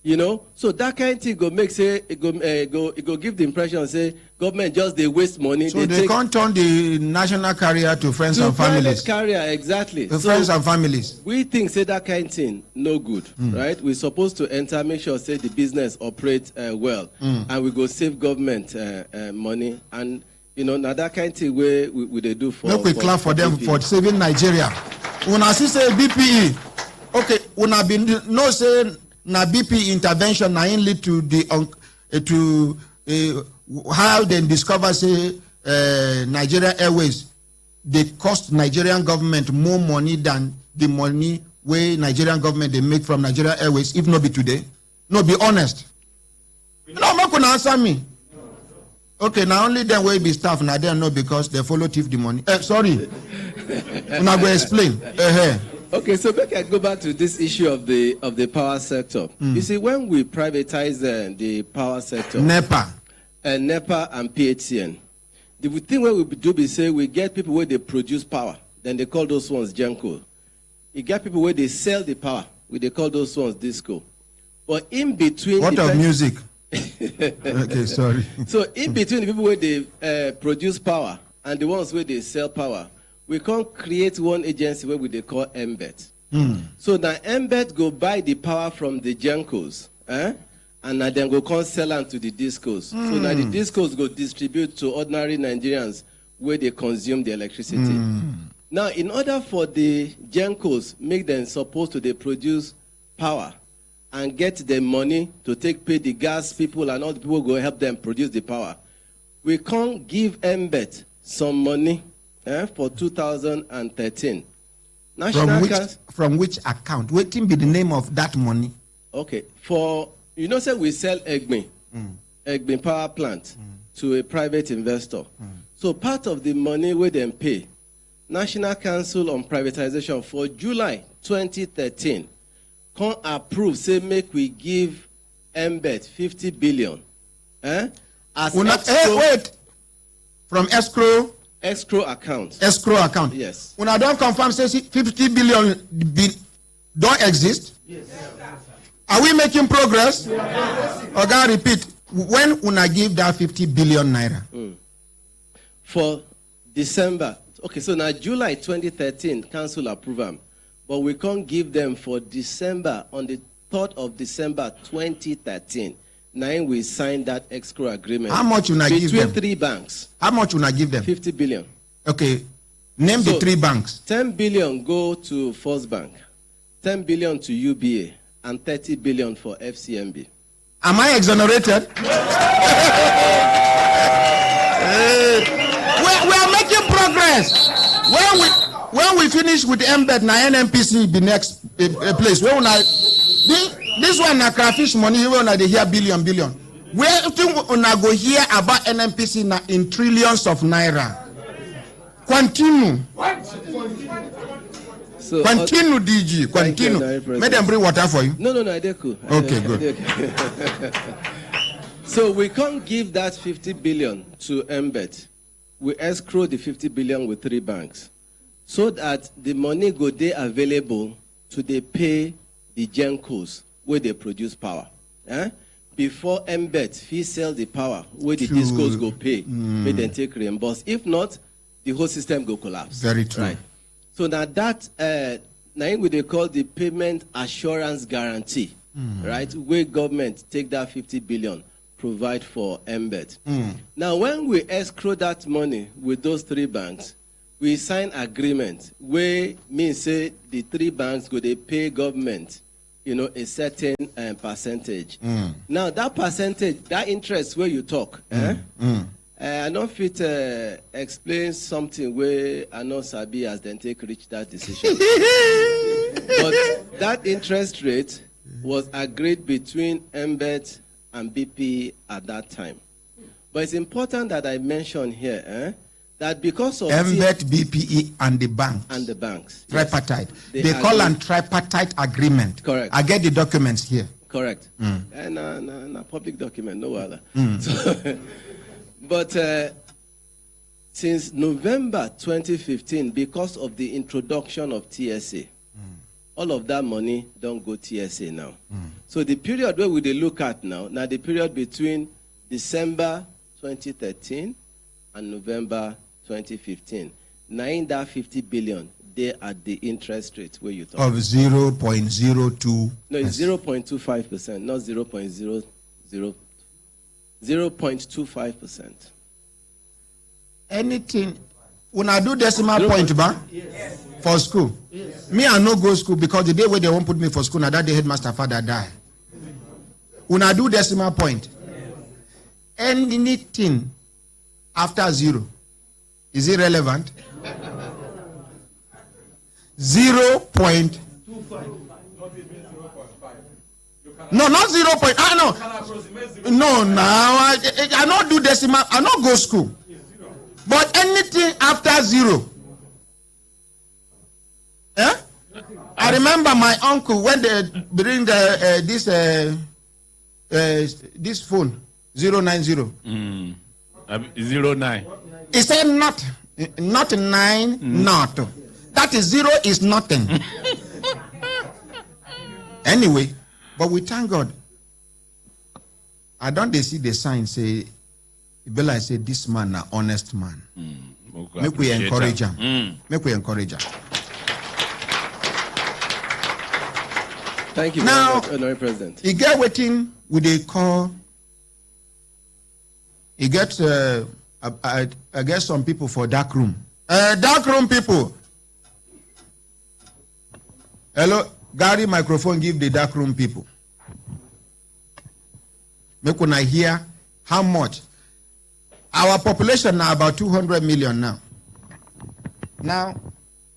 [SPEAKER 13] You know, so that kind of thing go make say it go give the impression say government just they waste money.
[SPEAKER 4] So they can't turn the national carrier to friends and families.
[SPEAKER 13] Carrier, exactly.
[SPEAKER 4] To friends and families.
[SPEAKER 13] We think say that kind of thing no good, right? We're supposed to enter, make sure say the business operates well, and we go save government money, and you know now that kind of thing where we they do for.
[SPEAKER 4] Make we clap for them for saving Nigeria. Una see say BPE, okay, una been no say. Na BP intervention na lead to the how they discover say Nigeria Airways they cost Nigerian government more money than the money where Nigerian government they make from Nigeria Airways. If not be today, no be honest. No, make una answer me. Okay, now only then will be staff now then no because they follow thief the money. Sorry, una go explain.
[SPEAKER 13] Okay, so we can go back to this issue of the power sector. You see, when we privatize the power sector, NEPA and PHCN, the thing where we do is say we get people where they produce power, then they call those ones Genco. You get people where they sell the power, they call those ones Disco. But in between,
[SPEAKER 4] what of music? Okay, sorry.
[SPEAKER 13] So in between the people where they produce power and the ones where they sell power, we can't create one agency where they call Embed. So now Embed go buy the power from the Gencos, and now then go come sell them to the Discos. So now the Discos go distribute to ordinary Nigerians where they consume the electricity. Now, in order for the Gencos make them supposed to they produce power and get the money to pay the gas people and all the people go help them produce the power, we can't give Embed some money. For 2013.
[SPEAKER 4] From which account? What will be the name of that money?
[SPEAKER 13] Okay. Say we sell Egbin power plant to a private investor. So part of the money we then pay, National Council on Privatization for July 2013 can approve, say make we give Embed 50 billion.
[SPEAKER 4] Wait. From
[SPEAKER 13] escrow account.
[SPEAKER 4] Escrow account.
[SPEAKER 13] Yes.
[SPEAKER 4] When I don't confirm, say 50 billion don't exist. Yes. Are we making progress? Yes. Okay, repeat. When una give that 50 billion naira?
[SPEAKER 13] For December. Okay, so now July 2013, council approve them. But we can't give them for December, on the 3rd of December 2013. Now we signed that escrow agreement.
[SPEAKER 4] How much will I give them?
[SPEAKER 13] Between 3 banks.
[SPEAKER 4] How much will I give them?
[SPEAKER 13] 50 billion.
[SPEAKER 4] Okay. Name the 3 banks.
[SPEAKER 13] 10 billion go to First Bank, 10 billion to UBA, and 30 billion for FCMB.
[SPEAKER 4] Am I exonerated? We are making progress. When we finish with Embed, now NNPC be next place. This one na crayfish money, when they hear billion. Where think una go hear about NNPC na in trillions of naira. Continue. So, continue, DG. Continue. May them bring water for you.
[SPEAKER 13] No, they're cool.
[SPEAKER 4] Okay, good.
[SPEAKER 13] So we can't give that 50 billion to Embed. We escrow the 50 billion with 3 banks, so that the money go there available to they pay the Gencos where they produce power. before MBET fee sell the power where the discos go pay, make them take reimburse. If not, the whole system go collapse.
[SPEAKER 4] Very true.
[SPEAKER 13] Right. So now that now what they call the payment assurance guarantee, right? Where government take that 50 billion, provide for MBET. Now when we escrow that money with those 3 banks, we sign agreement where means say the 3 banks go they pay government, a certain percentage. Now that percentage, that interest where you talk, I don't fit explain something where I know Sabi as then take reach that decision. But that interest rate was agreed between MBET and BP at that time. But it's important that I mention here that because of
[SPEAKER 4] MBET, BPE, and the banks.
[SPEAKER 13] And the banks.
[SPEAKER 4] Tripartite. They call an tripartite agreement.
[SPEAKER 13] Correct.
[SPEAKER 4] I get the documents here.
[SPEAKER 13] Correct. And a public document, no other. So, but since November 2015, because of the introduction of TSA, all of that money don't go TSA now. So the period where we look at now the period between December 2013 and November 2015. Now in that 50 billion, they at the interest rate where you talk
[SPEAKER 4] of 0.02.
[SPEAKER 13] No, it's 0.25%, not 0.25%.
[SPEAKER 4] Anything when I do decimal point, ba? Yes. For school. Yes. Me, I no go school because the day where they won't put me for school, now that the headmaster father die. When I do decimal point, anything after 0, is it relevant? 0.25. No, not 0. No, I not do decimal. I not go school. But anything after 0. I remember my uncle when they bring this phone 090.
[SPEAKER 5] 09.
[SPEAKER 4] He said not 9, not. That is 0 is nothing. Anyway, but we thank God. I don't see the sign say, Bella say this man an honest man. Make we encourage him. Make we encourage him.
[SPEAKER 13] Thank you
[SPEAKER 4] now,
[SPEAKER 13] very much, Honorary President.
[SPEAKER 4] He get waiting with a call. He gets I guess some people for dark room. Dark room people. Hello, Gary, microphone give the dark room people. Make when I hear how much. Our population now about 200 million now. Now,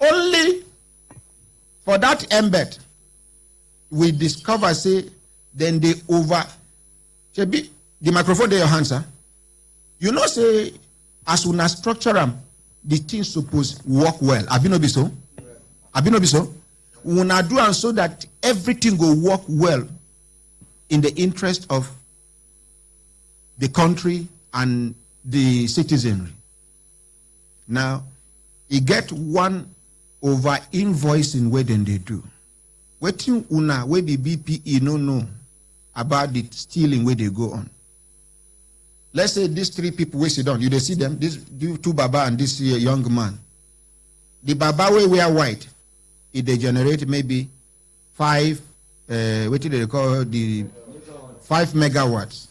[SPEAKER 4] only for that MBET, we discover, say, then they over. The microphone in your hands, sir. You know, say, as soon as structure them, the things supposed work well. Have you not be so? Have you not be so? When I do and so that everything will work well in the interest of the country and the citizenry. Now, you get one over invoicing where then they do. Waiting una where the BPE no know about the stealing where they go on. Let's say these 3 people we sit down, you they see them, these 2 Baba and this young man. The Baba we wear white, it they generate maybe 5 what do they call the 5 megawatts.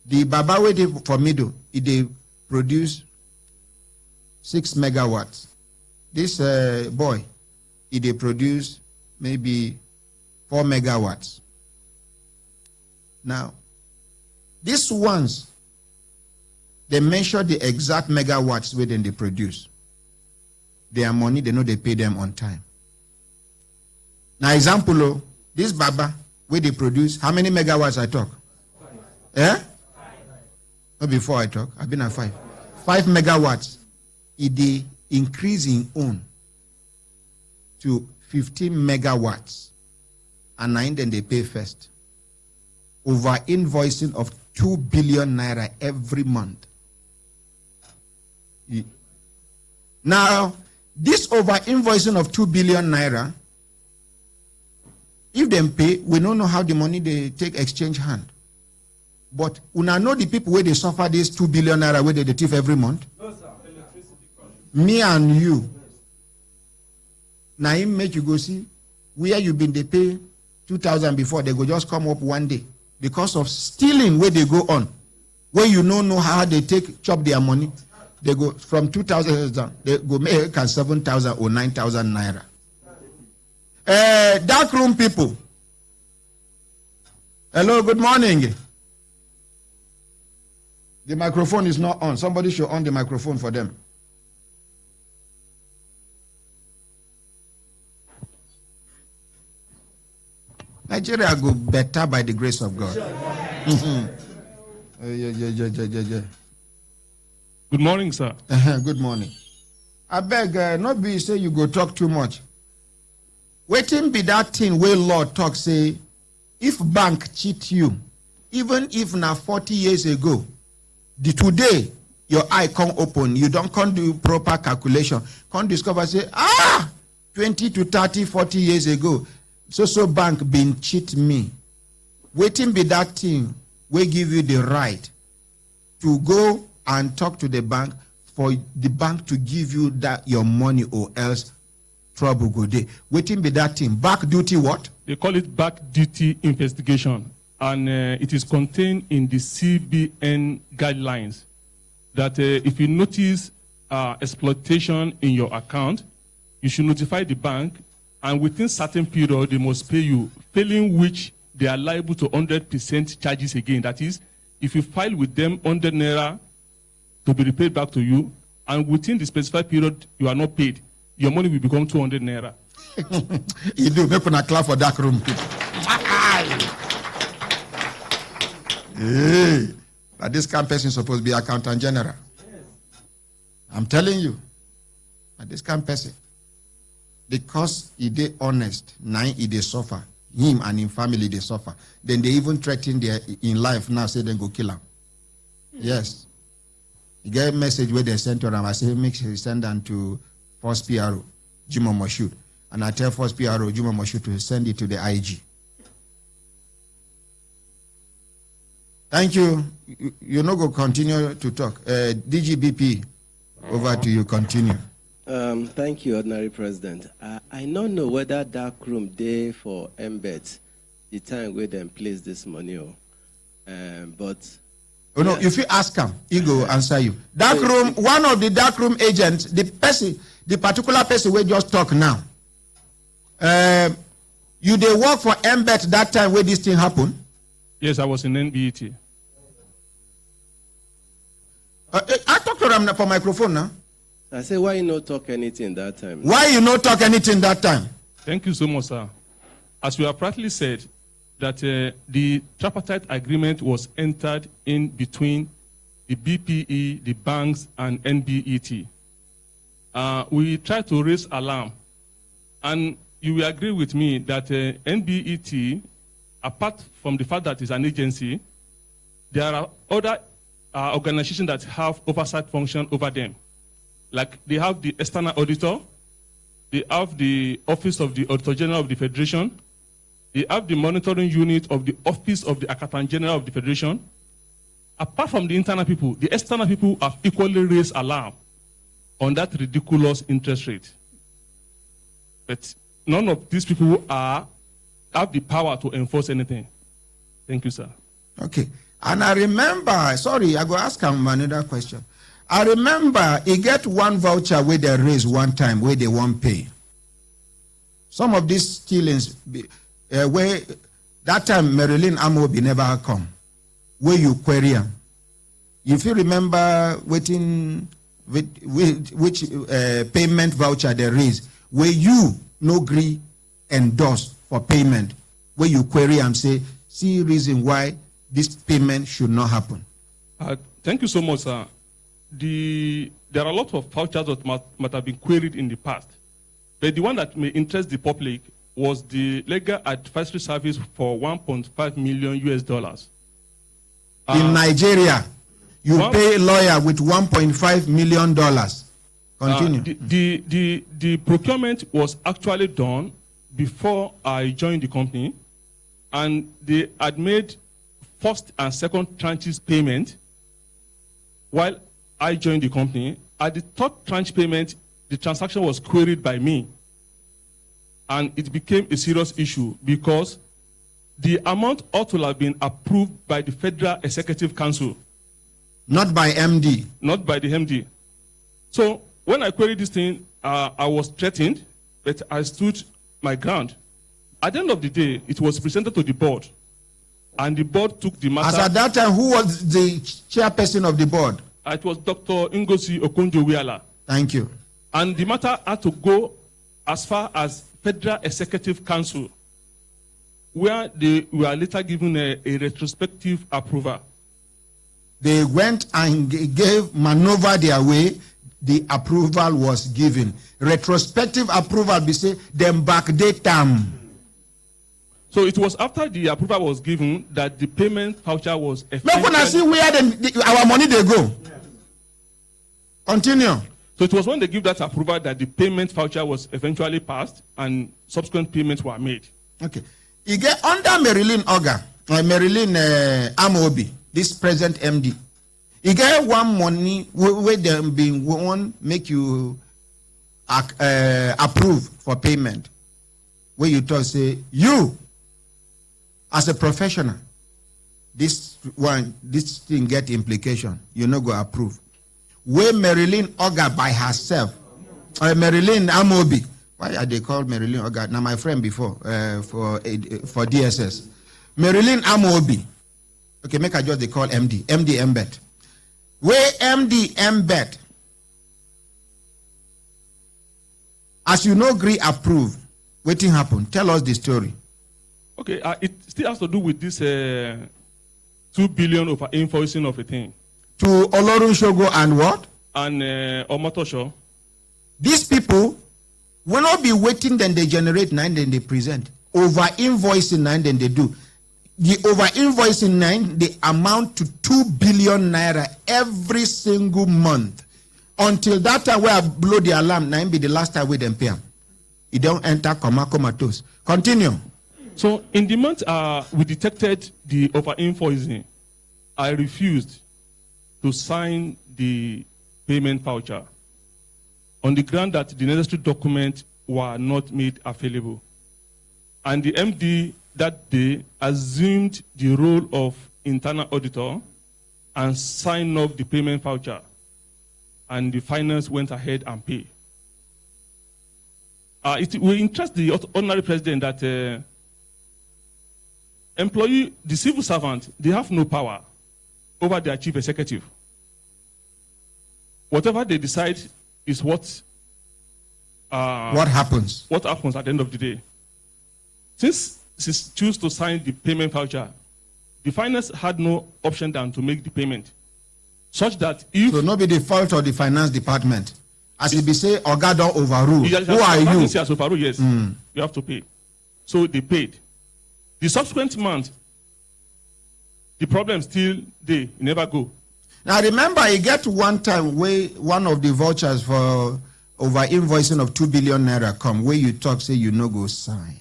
[SPEAKER 4] The Baba we they for middle, it they produce 6 megawatts. This boy, it they produce maybe 4 megawatts. Now, these ones, they measure the exact megawatts where then they produce. Their money, they know they pay them on time. Now, example, this Baba, where they produce, how many megawatts I talk? 5. Not before I talk, I've been at 5. 5 megawatts, it increase in own to 15 megawatts. And then they pay first. Over invoicing of 2 billion naira every month. Now, this over invoicing of 2 billion naira, if they pay, we don't know how the money they take exchange hand. But una know the people where they suffer this 2 billion naira where they thief every month?
[SPEAKER 5] No, sir.
[SPEAKER 4] Me and you. Now him make you go see where you been they pay 2,000 before, they go just come up one day because of stealing where they go on. Where you don't know how they chop their money, they go from 2,000, they go make 7,000 or 9,000 naira. Dark room people. Hello, good morning. The microphone is not on. Somebody should on the microphone for them. Nigeria go better by the grace of God.
[SPEAKER 15] Good morning, sir.
[SPEAKER 4] Good morning. I beg, not be say you go talk too much. Waiting be that thing where Lord talk say, if bank cheat you, even if na 40 years ago, today your eye come open, you don't come do proper calculation, come discover say, 20 to 30, 40 years ago, so bank been cheat me. Waiting be that thing will give you the right to go and talk to the bank for the bank to give you that your money, or else trouble go there. Waiting be that thing. Back duty what?
[SPEAKER 15] They call it back duty investigation. And it is contained in the CBN guidelines that if you notice exploitation in your account, you should notify the bank, and within certain period, they must pay you, failing which they are liable to 100% charges again. That is, if you file with them 100 naira to be repaid back to you, and within the specified period you are not paid, your money will become 200 naira.
[SPEAKER 4] You do make a clap for dark room people. Hey, but this kind of person is supposed to be accountant general. I'm telling you, but this kind of person, because he did honest, now he they suffer. Him and his family they suffer. Then they even threaten their in life now, say they go kill him. Yes. You get a message where they sent to him. I say make sure you send them to First PRO, Jimo Moshood. And I tell First PRO, Jimo Moshood, to send it to the IG. Thank you. You no go continue to talk. DGBP, over to you. Continue.
[SPEAKER 13] Thank you, Ordinary President. I don't know whether dark room day for embed the time where them place this money, but.
[SPEAKER 4] Oh no! If you ask him, he go answer you. Dark room. One of the dark room agents, the person, the particular person we just talk now. You they work for embed that time where this thing happened?
[SPEAKER 15] Yes, I was in NBET.
[SPEAKER 4] I talk to them for microphone now.
[SPEAKER 13] I say, why you not talk anything that time?
[SPEAKER 4] Why you not talk anything that time?
[SPEAKER 15] Thank you so much, sir. As you have rightly said, that the tripartite agreement was entered in between the BPE, the banks, and NBET. We tried to raise alarm, and you will agree with me that NBET, apart from the fact that it's an agency, there are other organizations that have oversight function over them. Like they have the external auditor, they have the Office of the Auditor General of the Federation, they have the monitoring unit of the Office of the Accountant General of the Federation. Apart from the internal people, the external people have equally raised alarm on that ridiculous interest rate. But none of these people have the power to enforce anything. Thank you, sir.
[SPEAKER 4] Okay. And I remember, sorry, I go ask him another question. I remember he get one voucher where they raise one time where they won't pay. Some of these stealings, where that time Marilyn Amobi never come, where you query him. If you remember waiting which payment voucher they raise, where you no agree endorse for payment, where you query and say, see reason why this payment should not happen.
[SPEAKER 15] Thank you so much, sir. There are a lot of vouchers that might have been queried in the past. But the one that may interest the public was the legal advisory service for $1.5 million US.
[SPEAKER 4] In Nigeria, you pay a lawyer with $1.5 million. Continue.
[SPEAKER 15] The procurement was actually done before I joined the company, and they had made first and second tranches payment while I joined the company. At the third tranche payment, the transaction was queried by me. And it became a serious issue because the amount ought to have been approved by the Federal Executive Council.
[SPEAKER 4] Not by MD.
[SPEAKER 15] Not by the MD. So when I queried this thing, I was threatened, but I stood my ground. At the end of the day, it was presented to the board. And the board took the matter.
[SPEAKER 4] As at that time, who was the chairperson of the board?
[SPEAKER 15] It was Dr. Ngozi Okonjo-Iweala.
[SPEAKER 4] Thank you.
[SPEAKER 15] And the matter had to go as far as Federal Executive Council, where they were later given a retrospective approval.
[SPEAKER 4] They went and maneuvered their way. The approval was given. Retrospective approval, we say, then backdate them.
[SPEAKER 15] So it was after the approval was given that the payment voucher was
[SPEAKER 4] effective. Look, when I see where our money they go. Continue.
[SPEAKER 15] So it was when they give that approval that the payment voucher was eventually passed and subsequent payments were made.
[SPEAKER 4] Okay. You get under Marilyn Amobi, this present MD. You get one money where them being one make you approve for payment. Where you talk say you as a professional, this thing get implication. You no go approve. Where Marilyn Oga by herself, Marilyn Amobi. Why are they called Marilyn Oga? Now my friend before for DSS. Marilyn Amobi. Okay, make a just they call MD. MD Mbet. Where MD Mbet. As you know, agree approve. Waiting happen. Tell us the story.
[SPEAKER 15] Okay, it still has to do with this 2 billion over invoicing of a thing.
[SPEAKER 4] To Olorunshogo and what?
[SPEAKER 15] And Omotosho.
[SPEAKER 4] These people will not be waiting, then they generate 9, then they present. Over invoicing 9, then they do. The over invoicing 9, they amount to 2 billion naira every single month. Until that time where I blow the alarm, 9 be the last time we them pay them. It don't enter comatose. Continue.
[SPEAKER 15] So in the month we detected the over invoicing, I refused to sign the payment voucher on the ground that the necessary documents were not made available. And the MD that day assumed the role of internal auditor and signed off the payment voucher. And the finance went ahead and paid. It will interest the ordinary president that the civil servant, they have no power over their chief executive. Whatever they decide is what
[SPEAKER 4] happens.
[SPEAKER 15] What happens at the end of the day. Since she choose to sign the payment voucher, the finance had no option than to make the payment. Such that if...
[SPEAKER 4] So not be the fault of the finance department. As it be say, Oga don't overrule. Who are you?
[SPEAKER 15] As overrule, yes. You have to pay. So they paid. The subsequent month, the problem still there. You never go.
[SPEAKER 4] Now remember, you get one time where one of the vouchers for over invoicing of 2 billion naira come, where you talk, say you no go sign.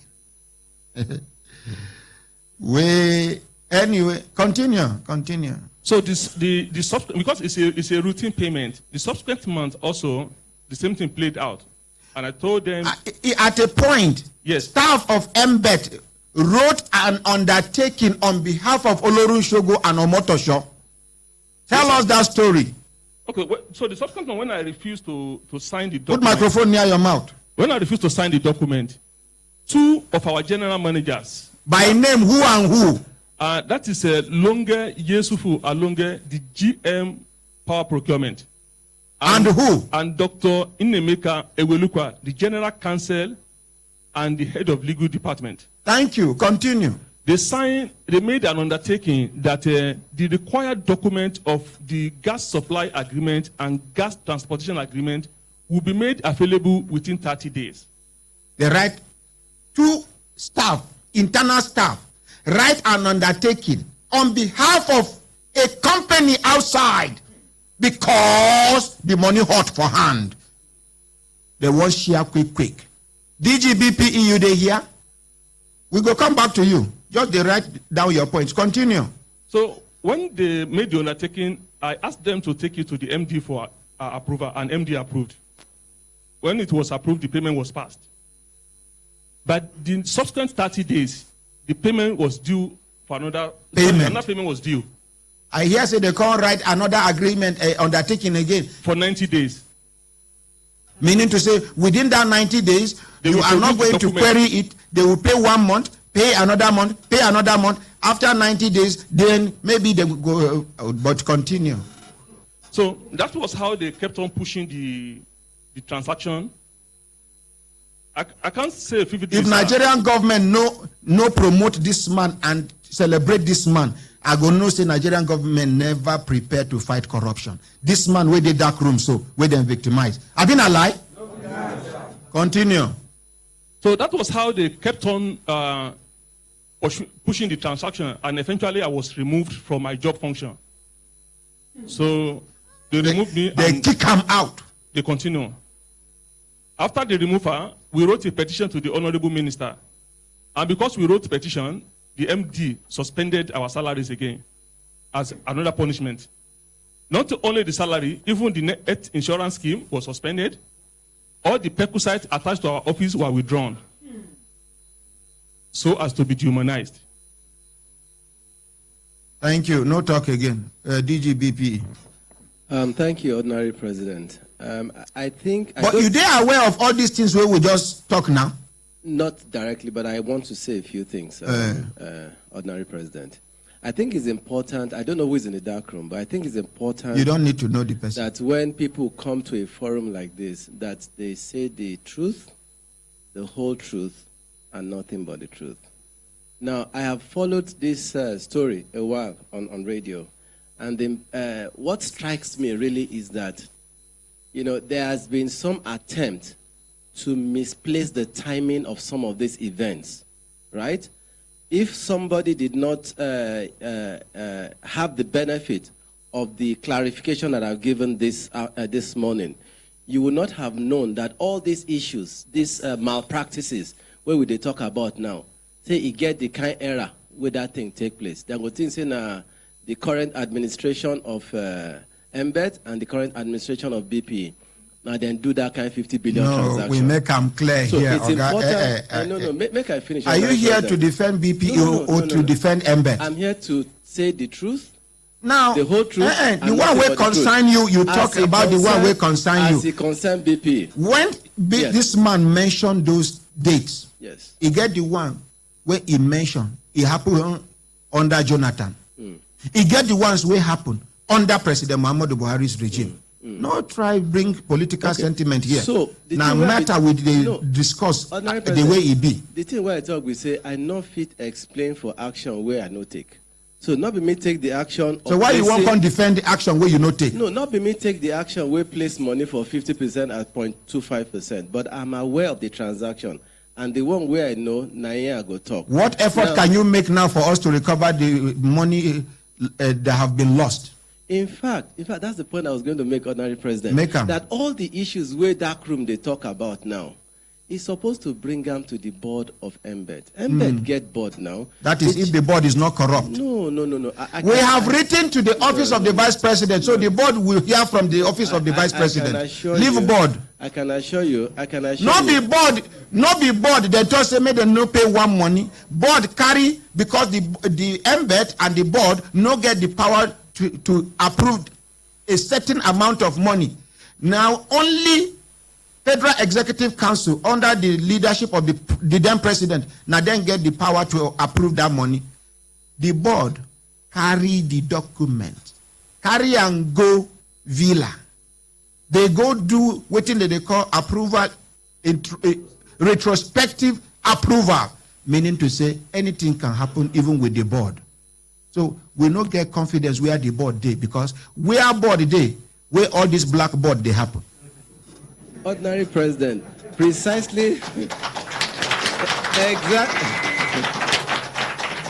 [SPEAKER 4] Anyway, continue.
[SPEAKER 15] So the because it's a routine payment, the subsequent month also the same thing played out, and I told them
[SPEAKER 4] at a point,
[SPEAKER 15] yes,
[SPEAKER 4] staff of MBET wrote an undertaking on behalf of Olorunshogo and Omotosho. Tell us that story.
[SPEAKER 15] Okay, so the subsequent one, when I refused to sign the
[SPEAKER 4] document,
[SPEAKER 15] put
[SPEAKER 4] microphone near your mouth.
[SPEAKER 15] When I refused to sign the document, 2 of our general managers,
[SPEAKER 4] by name, who and who?
[SPEAKER 15] That is Longe Yesufu Alonge, the GM Power Procurement.
[SPEAKER 4] And who?
[SPEAKER 15] And Dr. Inemeka Ewelukwa, the General Counsel and the Head of Legal Department.
[SPEAKER 4] Thank you. Continue.
[SPEAKER 15] They made an undertaking that the required document of the gas supply agreement and gas transportation agreement will be made available within 30 days.
[SPEAKER 4] They write 2 staff, internal staff, write an undertaking on behalf of a company outside because the money hot for hand. They want share quick. DGBPE, you they here? We go come back to you. Just they write down your points. Continue.
[SPEAKER 15] So when they made the undertaking, I asked them to take it to the MD for approval, and MD approved. When it was approved, the payment was passed. But the subsequent 30 days, the payment was due for another payment. Another payment was due.
[SPEAKER 4] I hear say they can't write another agreement undertaking again.
[SPEAKER 15] For 90 days.
[SPEAKER 4] Meaning to say, within that 90 days, you are not going to query it. They will pay 1 month, pay another month, pay another month. After 90 days, then maybe they will go, but continue.
[SPEAKER 15] So that was how they kept on pushing the transaction. I can't say 50 days.
[SPEAKER 4] If Nigerian government no promote this man and celebrate this man, I go no say Nigerian government never prepared to fight corruption. This man where they dark room, so where they victimized. Have been a lie? No. Continue.
[SPEAKER 15] So that was how they kept on pushing the transaction, and eventually I was removed from my job function. So they removed me.
[SPEAKER 4] They kick him out.
[SPEAKER 15] They continue. After the removal, we wrote a petition to the Honorable Minister. And because we wrote the petition, the MD suspended our salaries again as another punishment. Not only the salary, even the health insurance scheme was suspended. All the perquisites attached to our office were withdrawn so as to be dehumanized.
[SPEAKER 4] Thank you. No talk again. DGBP.
[SPEAKER 13] Thank you, Ordinary President. I think...
[SPEAKER 4] But you they are aware of all these things where we just talk now?
[SPEAKER 13] Not directly, but I want to say a few things, Ordinary President. I think it's important, I don't know who is in the dark room, but I think it's important...
[SPEAKER 4] You don't need to know the person.
[SPEAKER 13] ...that when people come to a forum like this, that they say the truth, the whole truth, and nothing but the truth. Now, I have followed this story a while on radio, and what strikes me really is that, you know, there has been some attempt to misplace the timing of some of these events, right? If somebody did not have the benefit of the clarification that I've given this morning, you would not have known that all these issues, these malpractices, where would they talk about now? Say you get the kind error where that thing take place. There were things in the current administration of Embed and the current administration of BP. Now then do that kind of 50 billion transaction.
[SPEAKER 4] We make them clear
[SPEAKER 13] so
[SPEAKER 4] here.
[SPEAKER 13] It's important. No, make I finish.
[SPEAKER 4] Are you here to defend BP or to defend Embed?
[SPEAKER 13] I'm here to say the truth.
[SPEAKER 4] Now,
[SPEAKER 13] the whole truth.
[SPEAKER 4] The one way concern you, you talk about the one way concern you.
[SPEAKER 13] As it concern BP.
[SPEAKER 4] When this man mentioned those dates,
[SPEAKER 13] yes,
[SPEAKER 4] he get the one where he mentioned it happened under Jonathan. He get the ones where happened under President Muhammadu Buhari's regime. No try bring political sentiment here.
[SPEAKER 13] So
[SPEAKER 4] now matter with the discuss the way it be.
[SPEAKER 13] The thing where I talk, we say I not fit explain for action where I no take. So not be me take the action.
[SPEAKER 4] So why you won't defend the action where you no take?
[SPEAKER 13] No, not be me take the action where place money for 50% at 0.25%. But I'm aware of the transaction. And the one where I know, I go talk.
[SPEAKER 4] What effort can you make now for us to recover the money that have been lost?
[SPEAKER 13] In fact, that's the point I was going to make, Ordinary President.
[SPEAKER 4] Make them.
[SPEAKER 13] That all the issues where dark room they talk about now is supposed to bring them to the board of Embed. Embed get board now.
[SPEAKER 4] That is if the board is not corrupt.
[SPEAKER 13] No.
[SPEAKER 4] We have written to the office of the vice president, so the board will hear from the office of the vice president. Leave board.
[SPEAKER 13] I can assure you.
[SPEAKER 4] Not be board. They just say make them no pay one money. Board carry because the Embed and the board no get the power to approve a certain amount of money. Now only Federal Executive Council under the leadership of the then president now then get the power to approve that money. The board carry the document, carry and go villa. They go do what they call approval, retrospective approval, meaning to say anything can happen even with the board. So we not get confidence where the board day because where board day, where all this black board they happen.
[SPEAKER 13] Ordinary President, precisely,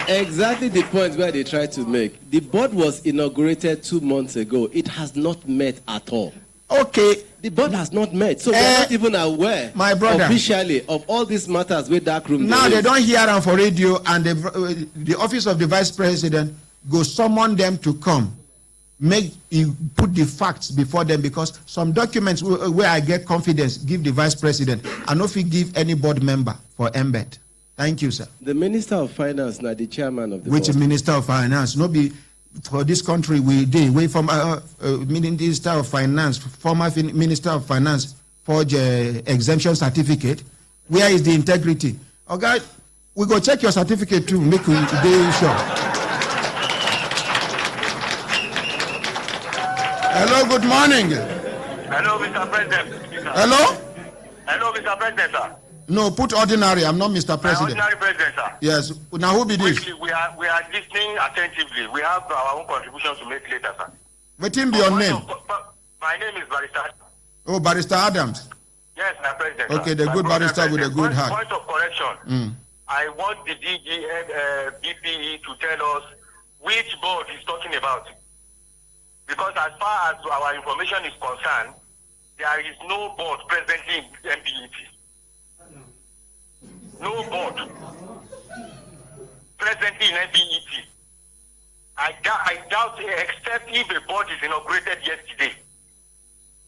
[SPEAKER 13] exactly the point where they tried to make. The board was inaugurated 2 months ago. It has not met at all.
[SPEAKER 4] Okay.
[SPEAKER 13] The board has not met. So they're not even aware,
[SPEAKER 4] my brother,
[SPEAKER 13] officially of all these matters with dark room.
[SPEAKER 4] Now they don't hear them for radio and the office of the vice president go summon them to come. Make you put the facts before them, because some documents where I get confidence, give the vice president. I know if you give any board member for embed. Thank you, sir.
[SPEAKER 13] The Minister of Finance, not the chairman of the
[SPEAKER 4] Which
[SPEAKER 13] board.
[SPEAKER 4] Minister of Finance? No be for this country we did. We from Minister of Finance, former Minister of Finance, forge exemption certificate. Where is the integrity? Okay, we go check your certificate too. Make we be sure. Hello, good morning.
[SPEAKER 16] Hello, Mr. President.
[SPEAKER 4] Hello?
[SPEAKER 16] Hello, Mr. President, sir.
[SPEAKER 4] No, put ordinary. I'm not Mr. President.
[SPEAKER 16] Ordinary President, sir.
[SPEAKER 4] Yes. Now who be this?
[SPEAKER 16] Quickly, we are listening attentively. We have our own contributions to make later, sir.
[SPEAKER 4] What be your name?
[SPEAKER 16] My name is Barrister.
[SPEAKER 4] Oh, Barrister Adams.
[SPEAKER 16] Yes, Mr. President.
[SPEAKER 4] Okay, the good barrister with a good heart.
[SPEAKER 16] Point of correction. I want the DG BPE to tell us which board he's talking about. Because as far as our information is concerned, there is no board presently in MBET. No board presently in MBET. I doubt, except if a board is inaugurated yesterday.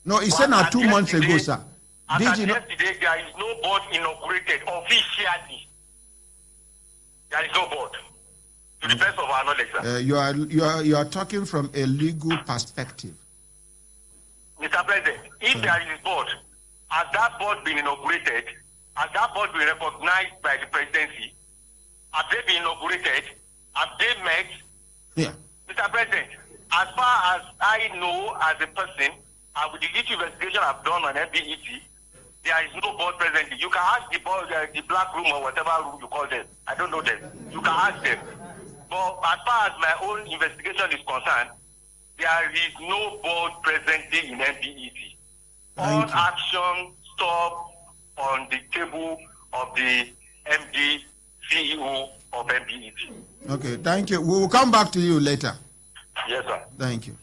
[SPEAKER 4] No, he said now 2 months ago, sir.
[SPEAKER 16] As of yesterday, there is no board inaugurated officially. There is no board. To the best of our knowledge, sir.
[SPEAKER 4] You are talking from a legal perspective.
[SPEAKER 16] Mr. President, if there is a board, has that board been inaugurated? Has that board been recognized by the presidency? Have they been inaugurated? Have they met?
[SPEAKER 4] Yeah.
[SPEAKER 16] Mr. President, as far as I know as a person, and with the little investigation I've done on MBET, there is no board presently. You can ask the board, the black room or whatever room you call them. I don't know them. You can ask them. But as far as my own investigation is concerned, there is no board presently in MBET. All action stop on the table of the MD CEO of MBET.
[SPEAKER 4] Okay, thank you. We will come back to you later.
[SPEAKER 16] Yes, sir.
[SPEAKER 4] Thank you.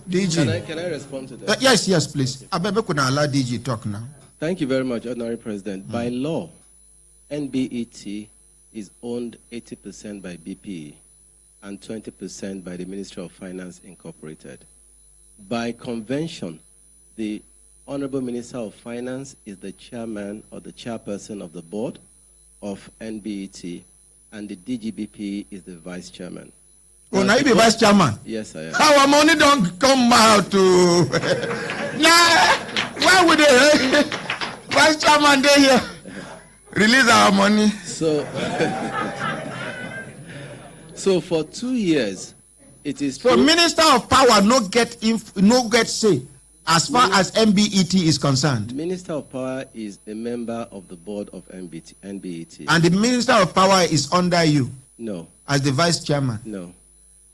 [SPEAKER 4] DG.
[SPEAKER 13] Can I respond to that?
[SPEAKER 4] Yes, please. Abebe kuna allow DG talk now.
[SPEAKER 13] Thank you very much, Honorary President. By law, NBET is owned 80% by BPE and 20% by the Ministry of Finance Incorporated. By convention, the Honorable Minister of Finance is the chairman or the chairperson of the board of NBET, and the DGBP is the vice chairman.
[SPEAKER 4] Oh, now you be vice chairman?
[SPEAKER 13] Yes, I am.
[SPEAKER 4] Our money don't come out to... Nah, why would they... Vice chairman they here? Release our money.
[SPEAKER 13] So for 2 years, it is...
[SPEAKER 4] So Minister of Power no get say as far as MBET is concerned.
[SPEAKER 13] Minister of Power is a member of the board of NBET.
[SPEAKER 4] And the Minister of Power is under you?
[SPEAKER 13] No.
[SPEAKER 4] As the vice chairman?
[SPEAKER 13] No.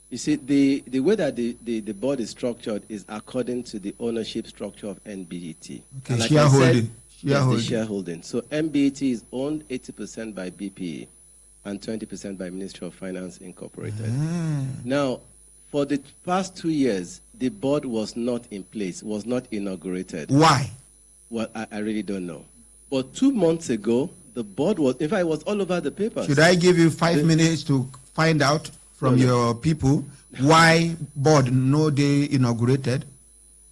[SPEAKER 13] You see, the way that the board is structured is according to the ownership structure of NBET.
[SPEAKER 4] Okay,
[SPEAKER 13] like
[SPEAKER 4] shareholding.
[SPEAKER 13] The shareholding. So MBET is owned 80% by BPE and 20% by Ministry of Finance Incorporated. Now, for the past 2 years, the board was not in place, was not inaugurated.
[SPEAKER 4] Why?
[SPEAKER 13] Well, I really don't know. But 2 months ago, the board was, in fact, it was all over the papers.
[SPEAKER 4] Should I give you 5 minutes to find out from your people why board no day inaugurated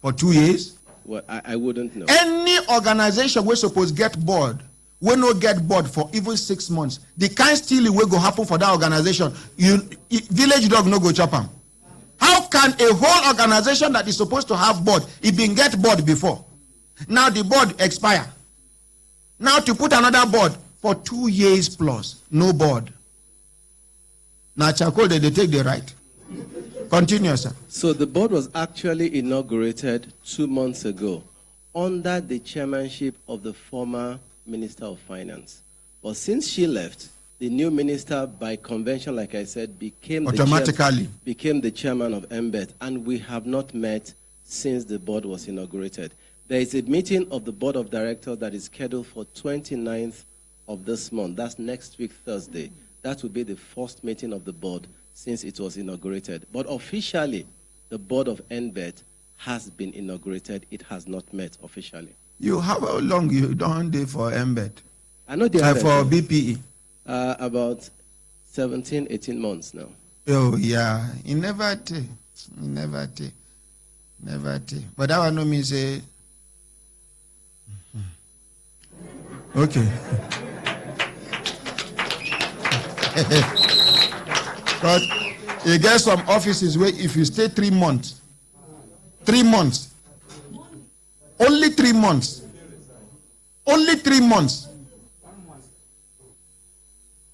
[SPEAKER 4] for 2 years?
[SPEAKER 13] Well, I wouldn't know.
[SPEAKER 4] Any organization we're supposed get board, we no get board for even 6 months. The kind stealing will go happen for that organization. Village dog no go chop them. How can a whole organization that is supposed to have board, it been get board before? Now the board expire. Now to put another board for 2 years plus, no board. Now charcoal they take the right. Continue, sir.
[SPEAKER 13] So the board was actually inaugurated 2 months ago under the chairmanship of the former Minister of Finance. But since she left, the new minister, by convention, like I said, became the chairman of MBET, and we have not met since the board was inaugurated. There is a meeting of the board of directors that is scheduled for 29th of this month. That's next week, Thursday. That will be the first meeting of the board since it was inaugurated. But officially, the board of MBET has been inaugurated. It has not met officially.
[SPEAKER 4] You have how long you done there for MBET?
[SPEAKER 13] I know they
[SPEAKER 4] for BPE.
[SPEAKER 13] About 17, 18 months now.
[SPEAKER 4] Oh yeah, he never take. But that one no mean say. Okay. Because you get some offices where if you stay 3 months, only 3 months.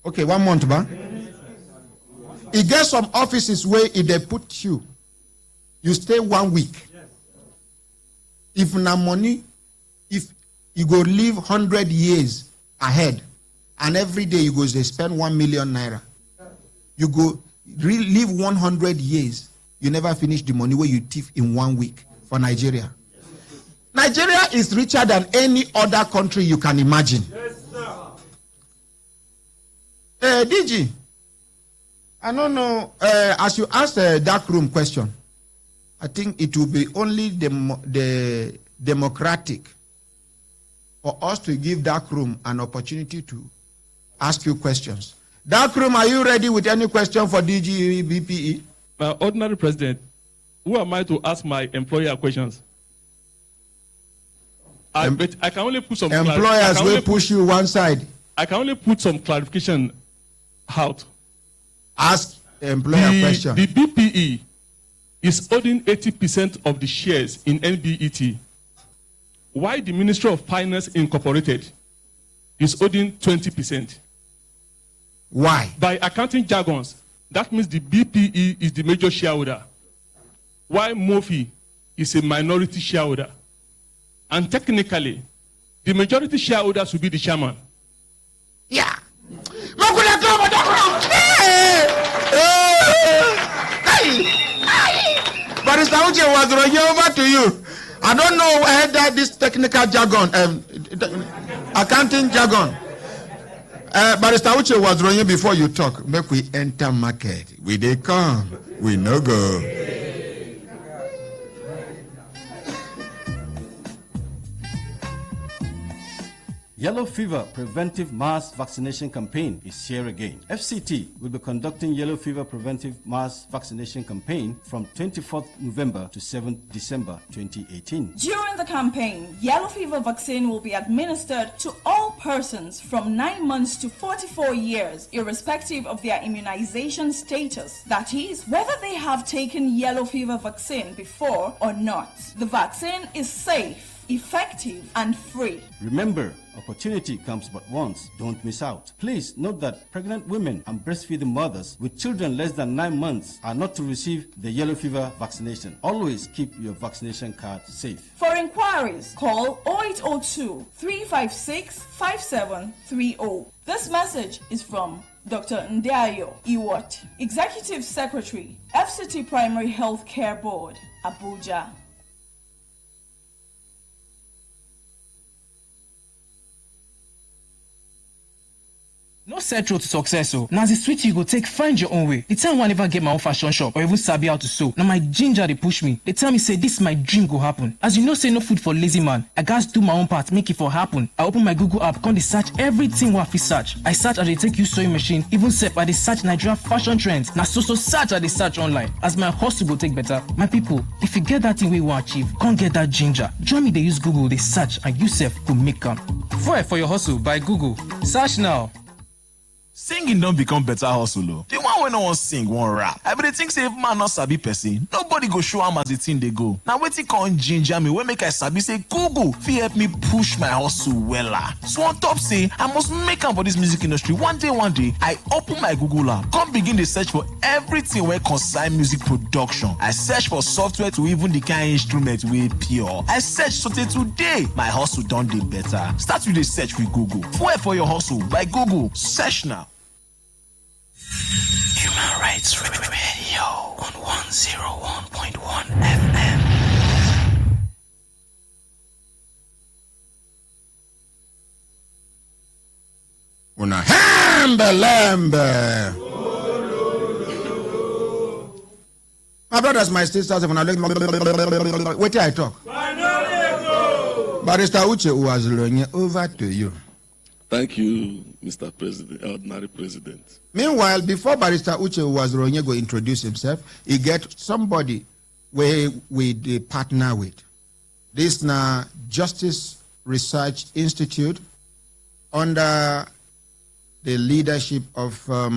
[SPEAKER 4] Okay, 1 month, ba? You get some offices where if they put you stay 1 week. If na money, if you go live 100 years ahead, and every day you go spend 1 million naira, you go live 100 years, you never finish the money where you thief in 1 week for Nigeria. Nigeria is richer than any other country you can imagine. DG, I don't know, as you asked the dark room question, I think it will be only the democratic for us to give dark room an opportunity to ask you questions. Dark room, are you ready with any question for DG BPE?
[SPEAKER 15] Ordinary President, who am I to ask my employer questions? I can only put some
[SPEAKER 4] employers will push you one side.
[SPEAKER 15] I can only put some clarification out.
[SPEAKER 4] Ask the employer question.
[SPEAKER 15] The BPE is holding 80% of the shares in NBET. Why the Ministry of Finance Incorporated is holding 20%?
[SPEAKER 4] Why?
[SPEAKER 15] By accounting jargons, that means the BPE is the major shareholder, while Mofi is a minority shareholder. And technically, the majority shareholders will be the chairman.
[SPEAKER 4] Yeah. But it's was over to you. I don't know whether this technical jargon, accounting jargon. Barrister Uche was running before you talk. Make we enter market. We they come. We no go.
[SPEAKER 17] Yellow fever preventive mass vaccination campaign is here again. FCT will be conducting yellow fever preventive mass vaccination campaign from 24th November to 7th December 2018.
[SPEAKER 18] During the campaign, yellow fever vaccine will be administered to all persons from 9 months to 44 years, irrespective of their immunization status. That is, whether they have taken yellow fever vaccine before or not. The vaccine is safe, effective, and free.
[SPEAKER 17] Remember, opportunity comes but once. Don't miss out. Please note that pregnant women and breastfeeding mothers with children less than 9 months are not to receive the yellow fever vaccination. Always keep your vaccination card safe.
[SPEAKER 18] For inquiries, call 0802 356 5730. This message is from Dr. Ndiayo Iwot, Executive Secretary, FCT Primary Health Care Board, Abuja.
[SPEAKER 19] No set road to success, so now the switch you go take, find your own way. The time I never get my own fashion shop or even sabi how to sew. Now my ginger they push me. They tell me say this my dream go happen. As you know, say no food for lazy man. I gotta do my own part, make it for happen. I open my Google app, come they search everything what I search. I search and they take you sewing machine. Even step I they search Nigeria fashion trends. Now so search and they search online. As my hustle go take better. My people, if you get that thing we want achieve, can't get that ginger. Join me they use Google, they search and yourself go make them. Fuel for your hustle by Google. Search now.
[SPEAKER 20] Singing don't become better hustle. The one when no one sing, one rap. I bet think say if man not sabi person, nobody go show him as the thing they go. Now waiting can ginger me when make I sabi say Google fi help me push my hustle wella. So on top say I must make am for this music industry. One day I open my Google app, come begin the search for everything where concern music production. I search for software to even the kind instrument way pure. I search so today my hustle done dey better. Start with the search with Google. Fuel for your hustle by Google. Search now.
[SPEAKER 21] Human Rights Radio on 101.1 FM.
[SPEAKER 4] Una lambe. My brothers, my sisters, when I look, wait till I talk. Barrister Uche was learning over to you.
[SPEAKER 14] Thank you, Mr. President, Ordinary President.
[SPEAKER 4] Meanwhile, before Barrister Uche Uwazuronyego introduce himself, he get somebody where we partner with. This now Justice Research Institute under the leadership of a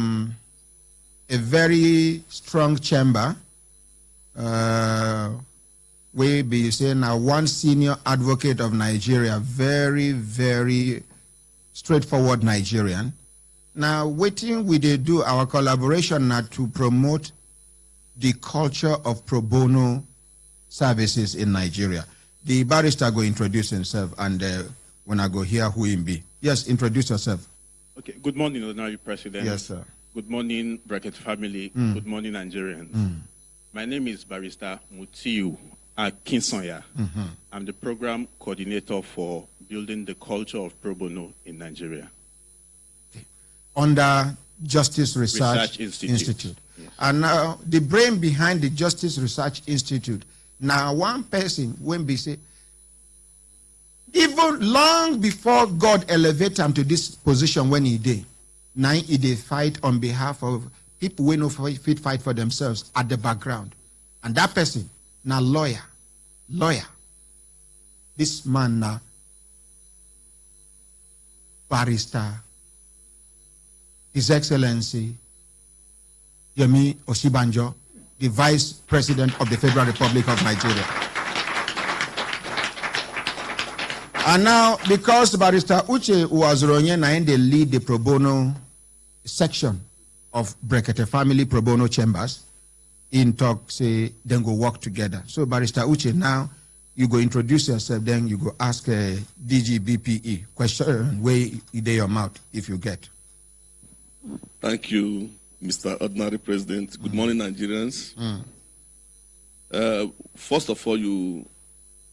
[SPEAKER 4] very strong chamber. We be saying now one senior advocate of Nigeria, very, very straightforward Nigerian. Now, waiting we they do our collaboration now to promote the culture of pro bono services in Nigeria. The barrister go introduce himself, and when I go hear who him be. Yes, introduce yourself.
[SPEAKER 2] Okay. Good morning, Honorary President.
[SPEAKER 4] Yes, sir.
[SPEAKER 2] Good morning, Brekete family.
[SPEAKER 4] Mm.
[SPEAKER 2] Good morning, Nigerians.
[SPEAKER 4] Mm.
[SPEAKER 2] My name is Barrister Mutiu Akinsonya.
[SPEAKER 4] Mhm.
[SPEAKER 2] I'm the program coordinator for building the culture of pro bono in Nigeria.
[SPEAKER 4] Under Justice Research Institute.
[SPEAKER 2] Yes.
[SPEAKER 4] And now the brain behind the Justice Research Institute. Now one person when be say, even long before God elevated him to this position when he did, now he did fight on behalf of people who know fit fight for themselves at the background. And that person, now lawyer. This man now, Barrister, His Excellency Yemi Osibanjo, the Vice President of the Federal Republic of Nigeria. And now, because Barrister Uche Uwazuronyego they lead the pro bono section of Brekete family pro bono chambers, in talk say then go work together. So Barrister Uche, now you go introduce yourself, then you go ask DGBPE question where you your mouth if you get.
[SPEAKER 14] Thank you, Mr. Ordinary President. Good morning, Nigerians. First of all, you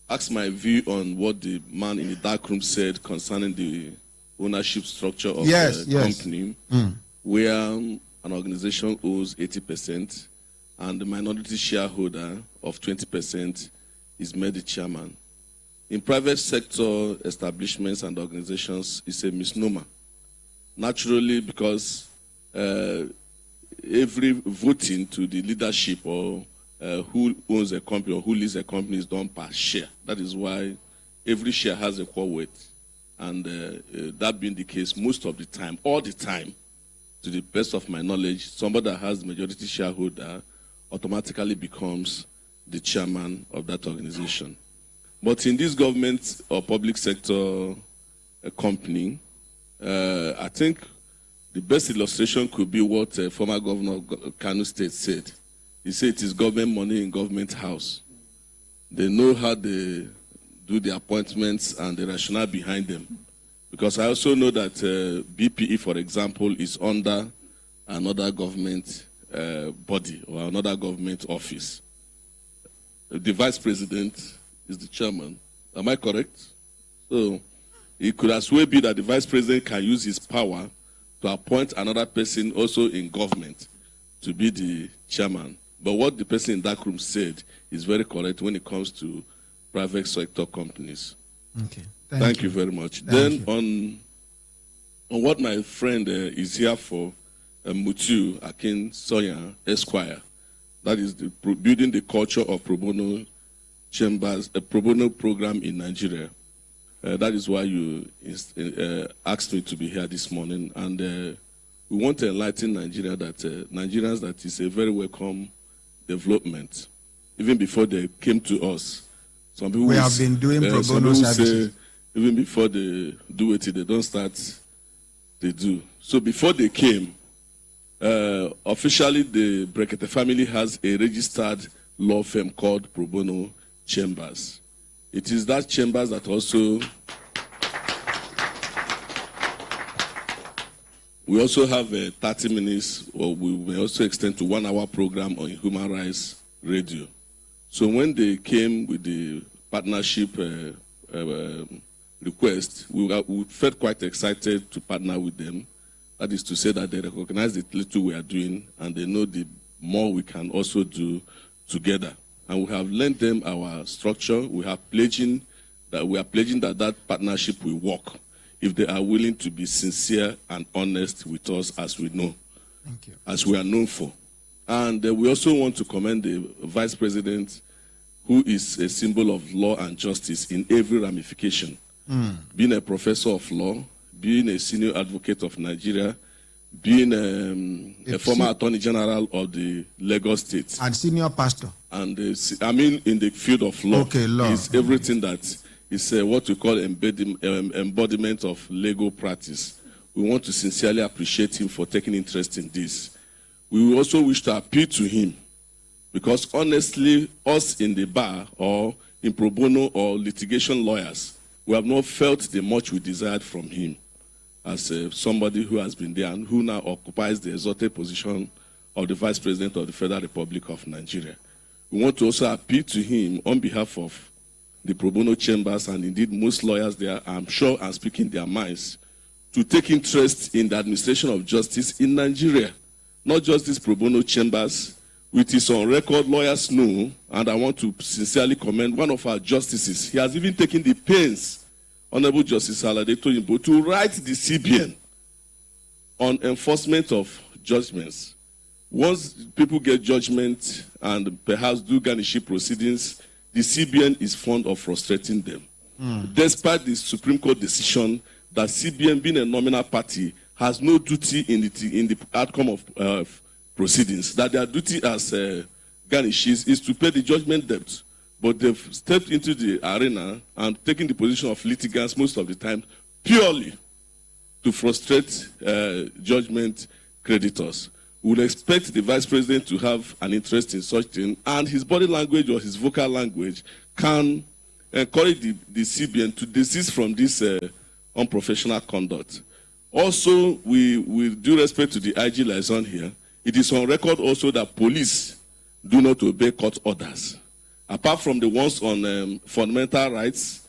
[SPEAKER 14] asked my view on what the man in the dark room said concerning the ownership structure of the company, where an organization owes 80% and the minority shareholder of 20% is made the chairman. In private sector establishments and organizations, it's a misnomer. Naturally, because every voting to the leadership or who owns a company or who leads a company is done per share. That is why every share has a equal weight. And that being the case, most of the time, all the time, to the best of my knowledge, somebody that has the majority shareholder automatically becomes the chairman of that organization. But in this government or public sector company, I think the best illustration could be what former governor of Kano State said. He said it is government money in government house. They know how they do the appointments and the rationale behind them. Because I also know that BPE, for example, is under another government body or another government office. The vice president is the chairman. Am I correct? So it could as well be that the vice president can use his power to appoint another person also in government to be the chairman. But what the person in that room said is very correct when it comes to private sector companies.
[SPEAKER 4] Okay.
[SPEAKER 14] Thank you very much. Then on what my friend is here for, Mutiu Akinsonya Esquire, that is building the culture of pro bono chambers, a pro bono program in Nigeria. That is why you asked me to be here this morning. And we want to enlighten Nigeria that Nigerians that is a very welcome development. Even before they came to us, some people
[SPEAKER 4] have been doing pro bono services.
[SPEAKER 14] Say, even before they do it, they don't start, they do. So before they came, officially the Brekete family has a registered law firm called Pro Bono Chambers. It is that chambers that also, we also have 30 minutes, or we may also extend to 1 hour program on human rights radio. So when they came with the partnership request, we felt quite excited to partner with them. That is to say that they recognize the little we are doing and they know the more we can also do together. And we have lent them our structure. We are pledging that that partnership will work. if they are willing to be sincere and honest with us as we know,
[SPEAKER 4] Thank you.
[SPEAKER 14] as we are known for. And we also want to commend the Vice President, who is a symbol of law and justice in every ramification. Being a professor of law, being a senior advocate of Nigeria, being a former Attorney General of the Lagos State.
[SPEAKER 4] And senior pastor.
[SPEAKER 14] And I mean, in the field of law,
[SPEAKER 4] Okay, law.
[SPEAKER 14] is everything that is what we call embodiment of legal practice. We want to sincerely appreciate him for taking interest in this. We also wish to appeal to him because honestly, us in the bar or in pro bono or litigation lawyers, we have not felt the much we desired from him as somebody who has been there and who now occupies the exalted position of the Vice President of the Federal Republic of Nigeria. We want to also appeal to him on behalf of the pro bono chambers and indeed most lawyers there, I'm sure, are speaking their minds, to take interest in the administration of justice in Nigeria. Not just these pro bono chambers, with his on record, lawyers know, and I want to sincerely commend one of our justices. He has even taken the pains, Honorable Justice Alade Toyinbo, to write the CBN on enforcement of judgments. Once people get judgment and perhaps do garniship proceedings, the CBN is fond of frustrating them. Despite the Supreme Court decision that CBN, being a nominal party, has no duty in the outcome of proceedings, that their duty as garnishes is to pay the judgment debt. But they've stepped into the arena and taken the position of litigants most of the time purely to frustrate judgment creditors. We would expect the Vice President to have an interest in such thing, and his body language or his vocal language can encourage the CBN to desist from this unprofessional conduct. Also, with due respect to the IG liaison here, it is on record also that police do not obey court orders. Apart from the ones on fundamental rights,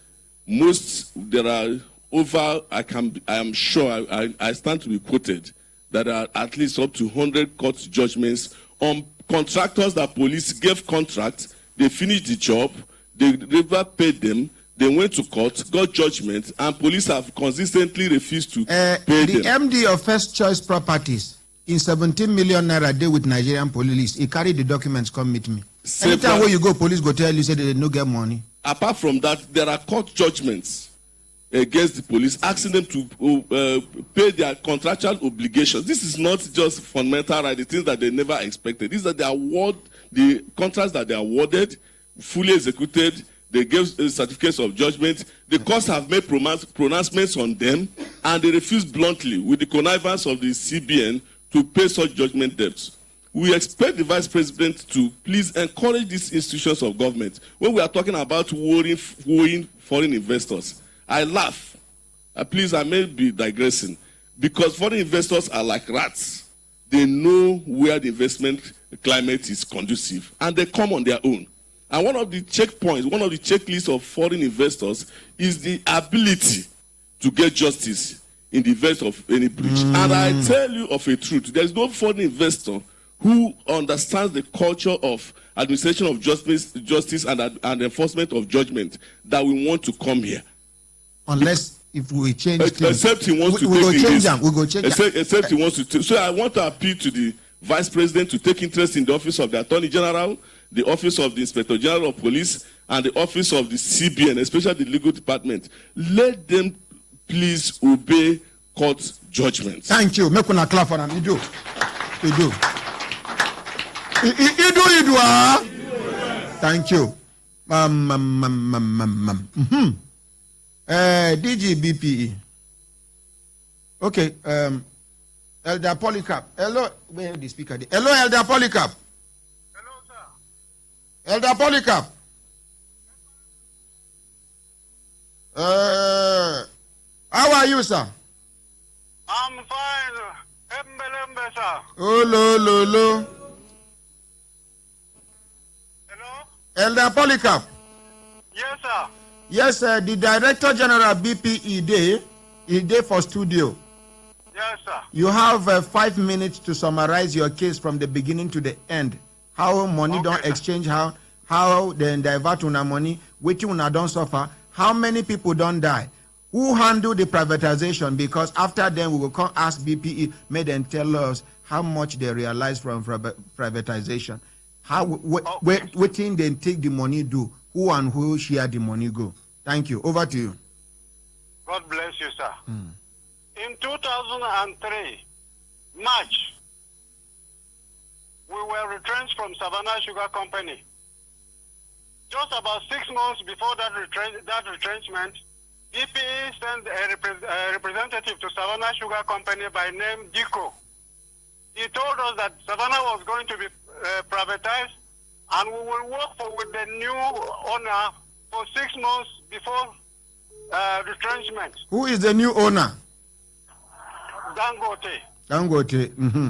[SPEAKER 14] there are over, I am sure, I stand to be quoted, that are at least up to 100 court judgments on contractors that police gave contracts, they finished the job, they never paid them, they went to court, got judgment, and police have consistently refused to pay them.
[SPEAKER 4] The MD of First Choice Properties, in 17 million naira day with Nigerian police, he carried the documents, come meet me. Anytime where you go, police go tell you, say they no get money.
[SPEAKER 14] Apart from that, there are court judgments against the police, asking them to pay their contractual obligations. This is not just fundamental right, the things that they never expected. These are the contracts that they awarded, fully executed. They gave certificates of judgment. The courts have made pronouncements on them, and they refused bluntly, with the connivance of the CBN, to pay such judgment debts. We expect the Vice President to please encourage these institutions of government. When we are talking about wooing foreign investors, I laugh. Please, I may be digressing. Because foreign investors are like rats. They know where the investment climate is conducive, and they come on their own. And one of the checkpoints, one of the checklists of foreign investors is the ability to get justice in the event of any breach. And I tell you of a truth, there's no foreign investor who understands the culture of administration of justice and enforcement of judgment that we want to come here.
[SPEAKER 4] Unless if we change things.
[SPEAKER 14] Except he wants to
[SPEAKER 4] we
[SPEAKER 14] take
[SPEAKER 4] go change them. We go change them.
[SPEAKER 14] Except he wants to. So I want to appeal to the Vice President to take interest in the office of the Attorney General, the office of the Inspector General of Police, and the office of the CBN, especially the legal department. Let them please obey court judgments.
[SPEAKER 4] Thank you. Make una clap for them. You do. You do. You do. Thank you. DG BPE. Okay. Elder Polycarp. Hello. Where the speaker? Hello, Elder Polycarp. Hello, sir. Elder Polycarp. How are you, sir?
[SPEAKER 16] I'm fine. Embelembe, sir.
[SPEAKER 4] Oh, lo.
[SPEAKER 16] Hello?
[SPEAKER 4] Elder Polycarp.
[SPEAKER 16] Yes, sir.
[SPEAKER 4] Yes, sir. The Director General BPE day for studio.
[SPEAKER 16] Yes, sir.
[SPEAKER 4] You have 5 minutes to summarize your case from the beginning to the end. How money don't exchange, how then divert una money, which una don't suffer, how many people don't die. Who handled the privatization? Because after then we will come ask BPE, may them tell us how much they realized from privatization. How waiting they take the money do? Who and who share the money go? Thank you. Over to you.
[SPEAKER 1] God bless you, sir. In 2003, March, we were retrenched from Savannah Sugar Company. Just about 6 months before that retrenchment, BPE sent a representative to Savannah Sugar Company by name Dico. He told us that Savannah was going to be privatized and we will work with the new owner for 6 months before retrenchment.
[SPEAKER 4] Who is the new owner?
[SPEAKER 1] Dangote.
[SPEAKER 4] Dangote. Mm-hmm.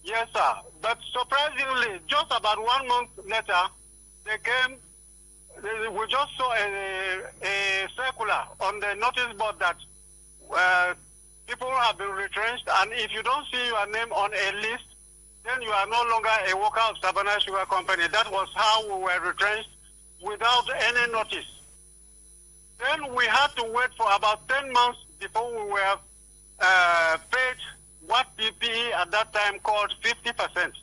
[SPEAKER 1] Yes, sir. But surprisingly, just about 1 month later, they came. We just saw a circular on the notice board that people have been retrenched, and if you don't see your name on a list, then you are no longer a worker of Savannah Sugar Company. That was how we were retrenched without any notice. Then we had to wait for about 10 months before we were paid what BPE at that time called 50%.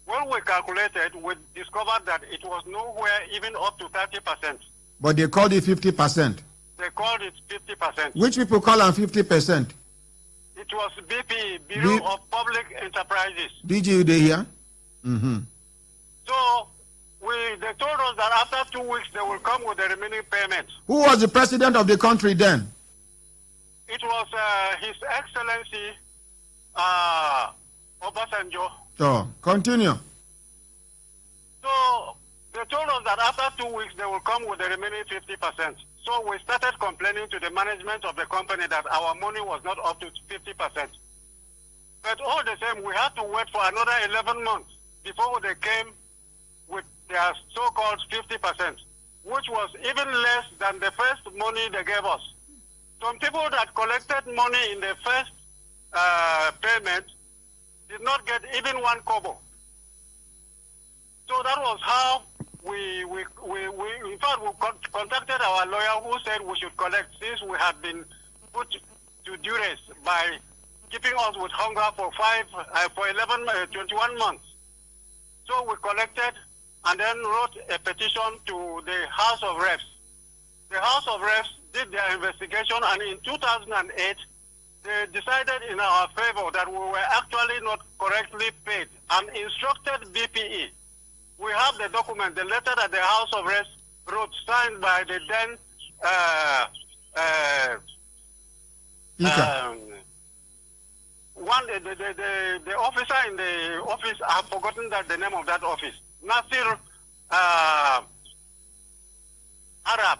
[SPEAKER 1] When we calculated, we discovered that it was nowhere even up to 30%.
[SPEAKER 4] But they called it 50%.
[SPEAKER 1] They called it 50%.
[SPEAKER 4] Which people call on 50%?
[SPEAKER 1] It was BPE, Bureau of Public Enterprises.
[SPEAKER 4] DG, they here? Mm-hmm.
[SPEAKER 1] So they told us that after 2 weeks they will come with the remaining payment.
[SPEAKER 4] Who was the president of the country then?
[SPEAKER 1] It was His Excellency Obasanjo.
[SPEAKER 4] So, continue.
[SPEAKER 1] So they told us that after 2 weeks they will come with the remaining 50%. So we started complaining to the management of the company that our money was not up to 50%. But all the same, we had to wait for another 11 months before they came with their so-called 50%, which was even less than the first money they gave us. Some people that collected money in the first payment did not get even 1 kobo. So that was how we in fact we contacted our lawyer, who said we should collect, since we had been put to duress by keeping us with hunger for 21 months. So we collected and then wrote a petition to the House of Reps. The House of Reps did their investigation, and in 2008 they decided in our favor that we were actually not correctly paid and instructed BPE. We have the document, the letter that the House of Reps wrote, signed by the then the officer in the office. I've forgotten the name of that office. Nasir Arab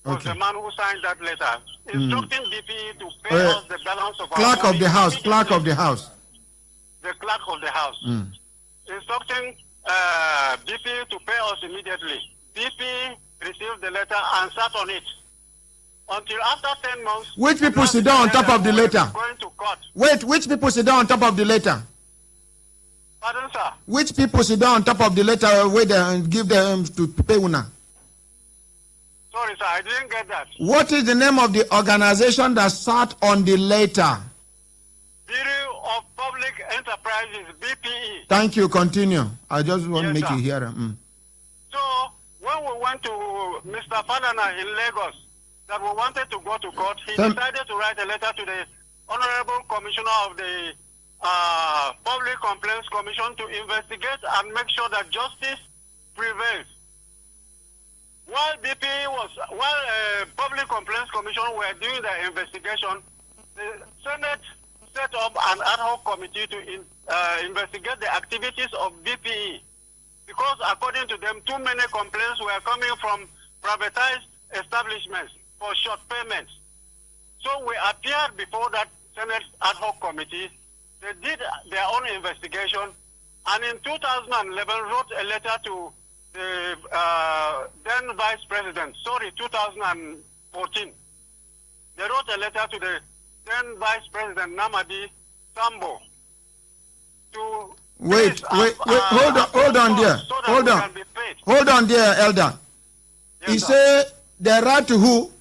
[SPEAKER 1] was the man who signed that letter, instructing BPE to pay us the balance of our
[SPEAKER 4] Clerk
[SPEAKER 1] money.
[SPEAKER 4] of the House. Clerk of the House.
[SPEAKER 1] The clerk of the House. Instructing BP to pay us immediately. BP received the letter and sat on it until after 10 months.
[SPEAKER 4] Which people sit down on top of the letter?
[SPEAKER 1] Going to court.
[SPEAKER 4] Wait, which people sit down on top of the letter?
[SPEAKER 1] Pardon, sir?
[SPEAKER 4] Which people sit down on top of the letter wait and give them to pay una?
[SPEAKER 1] Sorry, sir, I didn't get that.
[SPEAKER 4] What is the name of the organization that sat on the letter?
[SPEAKER 1] Bureau of Public Enterprises, BPE.
[SPEAKER 4] Thank you. Continue. I just want to make
[SPEAKER 1] sir.
[SPEAKER 4] you hear.
[SPEAKER 1] So when we went to Mr. Falana in Lagos, that we wanted to go to court, he decided to write a letter to the Honorable Commissioner of the Public Complaints Commission to investigate and make sure that justice prevails. While Public Complaints Commission were doing their investigation, the Senate set up an ad hoc committee to investigate the activities of BPE, because according to them, too many complaints were coming from privatized establishments for short payments. So we appeared before that Senate ad hoc committee. They did their own investigation, and in 2011 wrote a letter to the then Vice President, 2014. They wrote a letter to the then Vice President Namadi Sambo to
[SPEAKER 4] Wait, hold on there, Elder.
[SPEAKER 1] Yes,
[SPEAKER 4] he said they wrote to who?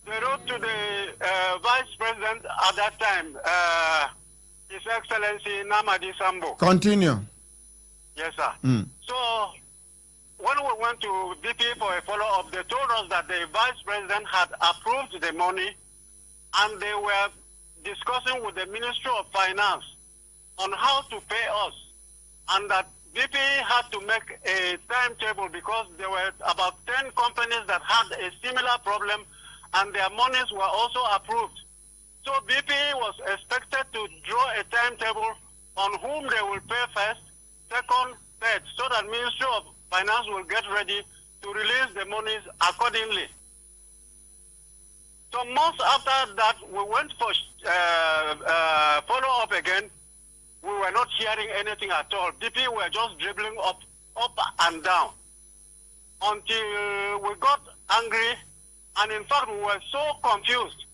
[SPEAKER 1] They wrote to the Vice President at that time, His Excellency Namadi Sambo.
[SPEAKER 4] Continue.
[SPEAKER 1] Yes, sir.
[SPEAKER 4] Mm.
[SPEAKER 1] So, when we went to BP for a follow-up, they told us that the Vice President had approved the money and they were discussing with the Ministry of Finance on how to pay us, and that BP had to make a timetable because there were about 10 companies that had a similar problem and their monies were also approved. So BP was expected to draw a timetable on whom they will pay first, second, third, so that Ministry of Finance will get ready to release the monies accordingly. So months after that, we went for follow-up again. We were not hearing anything at all. BP were just dribbling up and down until we got angry, and in fact we were so confused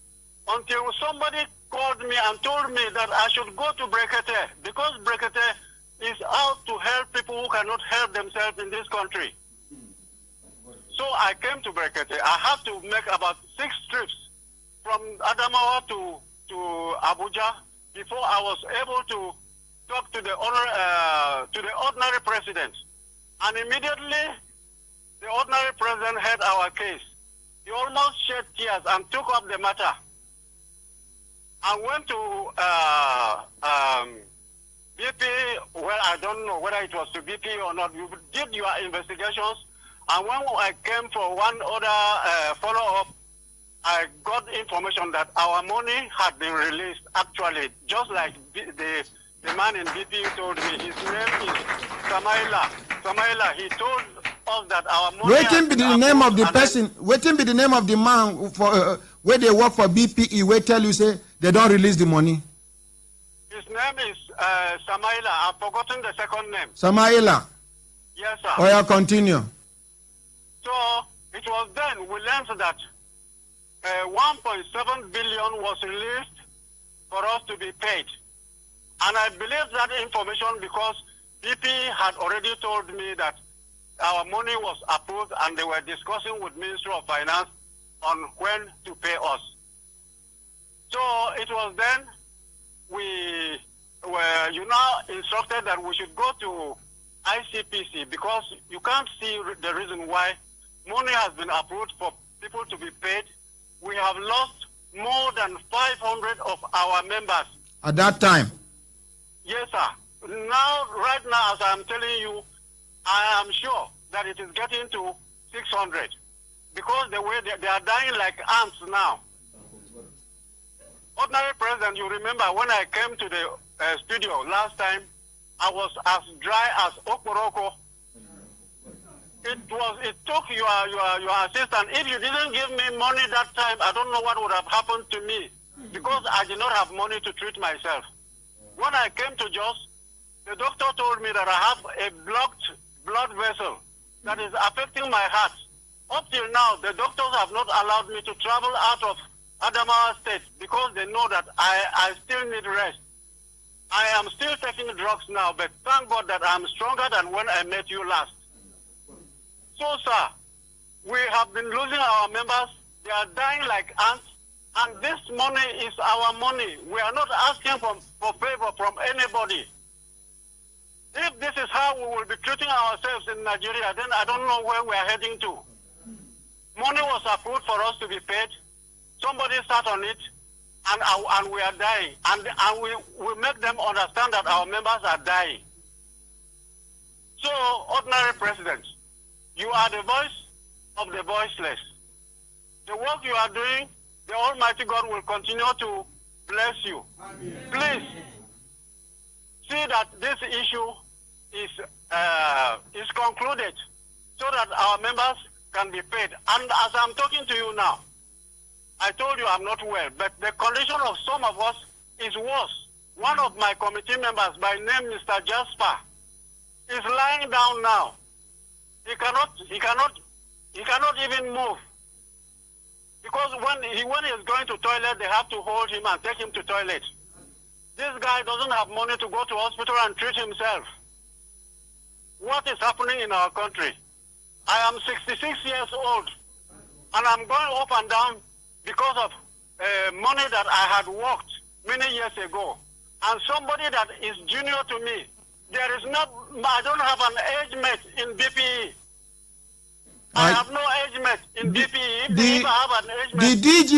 [SPEAKER 1] until somebody called me and told me that I should go to Brekete because Brekete is out to help people who cannot help themselves in this country. So I came to Brekete. I had to make about 6 trips from Adamawa to Abuja before I was able to talk to the ordinary president. And immediately, the ordinary president heard our case. He almost shed tears and took up the matter. I went to BP, well, I don't know whether it was to BP or not. You did your investigations, and when I came for one other follow-up, I got information that our money had been released, actually, just like the man in BP told me. His name is Samaila. Samaila, he told us that our money...
[SPEAKER 4] Waiting be the name of the person, waiting be the name of the man for where they work for BPE, where tell you say they don't release the money.
[SPEAKER 1] His name is Samaila. I've forgotten the second name.
[SPEAKER 4] Samaila.
[SPEAKER 1] Yes, sir.
[SPEAKER 4] Oh, yeah, continue.
[SPEAKER 1] So it was then we learned that 1.7 billion was released for us to be paid. And I believe that information because BP had already told me that our money was approved and they were discussing with Ministry of Finance on when to pay us. So it was then we were instructed that we should go to ICPC because you can't see the reason why money has been approved for people to be paid. We have lost more than 500 of our members.
[SPEAKER 4] At that time?
[SPEAKER 1] Yes, sir. Now, right now, as I'm telling you, I am sure that it is getting to 600 because the way they are dying like ants now. Ordinary President, you remember when I came to the studio last time, I was as dry as Okoroko. It took your assistant. If you didn't give me money that time, I don't know what would have happened to me because I did not have money to treat myself. When I came to Jos, the doctor told me that I have a blocked blood vessel that is affecting my heart. Up till now, the doctors have not allowed me to travel out of Adamawa State because they know that I still need rest. I am still taking drugs now, but thank God that I'm stronger than when I met you last. So, sir, we have been losing our members. They are dying like ants. And this money is our money. We are not asking for favor from anybody. If this is how we will be treating ourselves in Nigeria, then I don't know where we are heading to. Money was approved for us to be paid. Somebody sat on it, and we are dying. And we make them understand that our members are dying. So, ordinary president, you are the voice of the voiceless. The work you are doing, the Almighty God will continue to bless you. Please see that this issue is concluded so that our members can be paid. And as I'm talking to you now, I told you I'm not well, but the condition of some of us is worse. One of my committee members by name Mr. Jasper is lying down now. He cannot even move. Because when he is going to toilet, they have to hold him and take him to toilet. This guy doesn't have money to go to hospital and treat himself. What is happening in our country? I am 66 years old, and I'm going up and down because of money that I had worked many years ago, and somebody that is junior to me, I don't have an age mate in BPE. I have no age mate in BPE. If I have an age mate,
[SPEAKER 4] the DG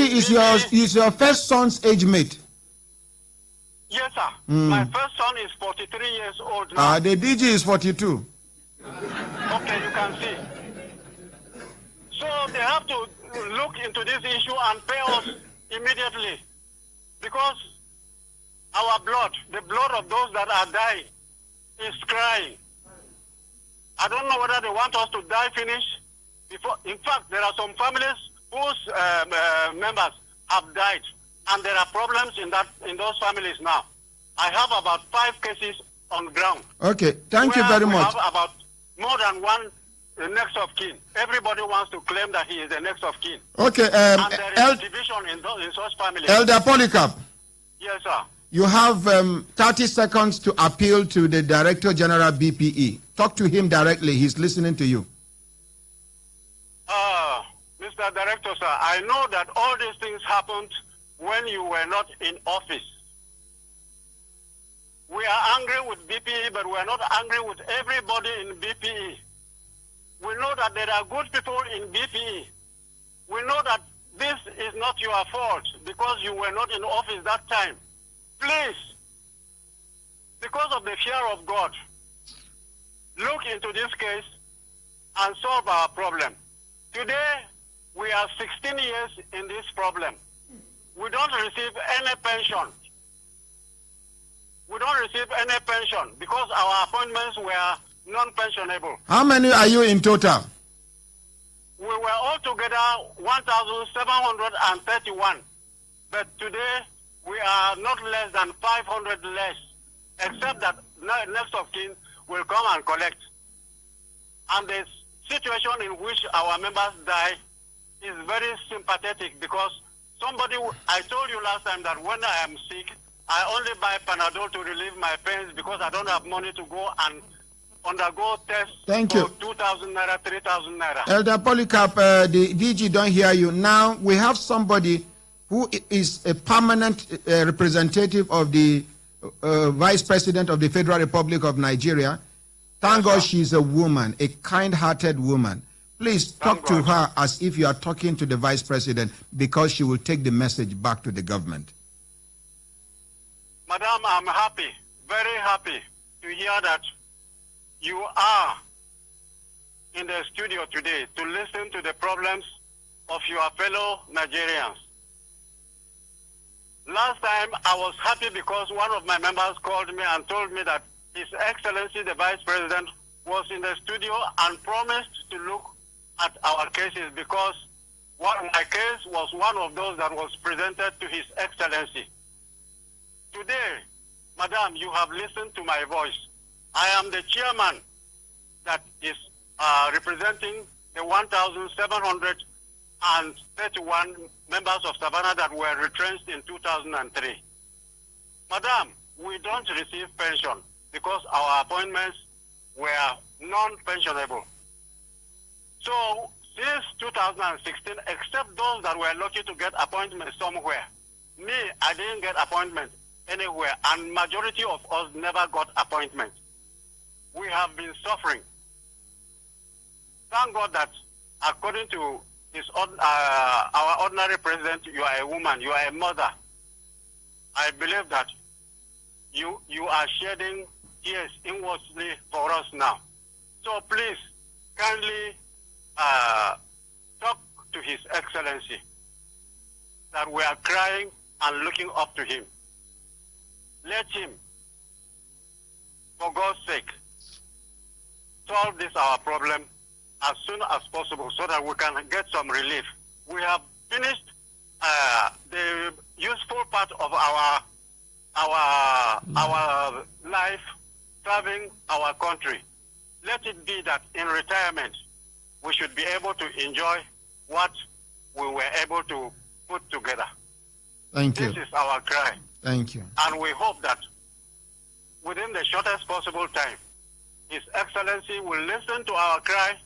[SPEAKER 4] is your first son's age mate.
[SPEAKER 1] Yes, sir. My first son is 43 years old now.
[SPEAKER 4] The DG is 42.
[SPEAKER 1] Okay, you can see. So they have to look into this issue and pay us immediately, because our blood, the blood of those that are dying, is crying. I don't know whether they want us to die finish. In fact, there are some families whose members have died, and there are problems in those families now. I have about 5 cases on ground.
[SPEAKER 4] Okay, thank you very much.
[SPEAKER 1] We have about more than one next of kin. Everybody wants to claim that he is the next of kin.
[SPEAKER 4] Okay,
[SPEAKER 1] and there is division in such families.
[SPEAKER 4] Elder Polycarp.
[SPEAKER 1] Yes, sir.
[SPEAKER 4] You have 30 seconds to appeal to the Director General BPE. Talk to him directly. He's listening to you.
[SPEAKER 1] Mr. Director, sir, I know that all these things happened when you were not in office. We are angry with BPE, but we are not angry with everybody in BPE. We know that there are good people in BPE. We know that this is not your fault because you were not in office that time. Please, because of the fear of God, look into this case and solve our problem. Today, we are 16 years in this problem. We don't receive any pension. We don't receive any pension because our appointments were non-pensionable.
[SPEAKER 4] How many are you in total?
[SPEAKER 1] We were all together 1,731. But today, we are not less than 500 less, except that next of kin will come and collect. And the situation in which our members die is very sympathetic because I told you last time that when I am sick, I only buy Panadol to relieve my pains because I don't have money to go and undergo tests for 2,000 naira, 3,000 naira.
[SPEAKER 4] Elder Polycarp, the DG don't hear you. Now we have somebody who is a permanent representative of the Vice President of the Federal Republic of Nigeria. Thank God she's a woman, a kind-hearted woman. Please talk to her as if you are talking to the Vice President because she will take the message back to the government.
[SPEAKER 1] Madam, I'm happy, very happy to hear that you are in the studio today to listen to the problems of your fellow Nigerians. Last time I was happy because one of my members called me and told me that His Excellency the Vice President was in the studio and promised to look at our cases because my case was one of those that was presented to His Excellency. Today, Madam, you have listened to my voice. I am the chairman that is representing the 1,731 members of Savannah that were retrenched in 2003. Madam, we don't receive pension because our appointments were non-pensionable. So, since 2016, except those that were lucky to get appointments somewhere, me, I didn't get appointment anywhere, and majority of us never got appointment. We have been suffering. Thank God that according to our ordinary president, you are a woman, you are a mother. I believe that you are shedding tears inwardly for us now. So please, kindly talk to His Excellency that we are crying and looking up to him. Let him, for God's sake, solve this our problem as soon as possible so that we can get some relief. We have finished the useful part of our life serving our country. Let it be that in retirement we should be able to enjoy what we were able to put together.
[SPEAKER 4] Thank you.
[SPEAKER 1] This is our cry.
[SPEAKER 4] Thank you.
[SPEAKER 1] And we hope that within the shortest possible time, His Excellency will listen to our cry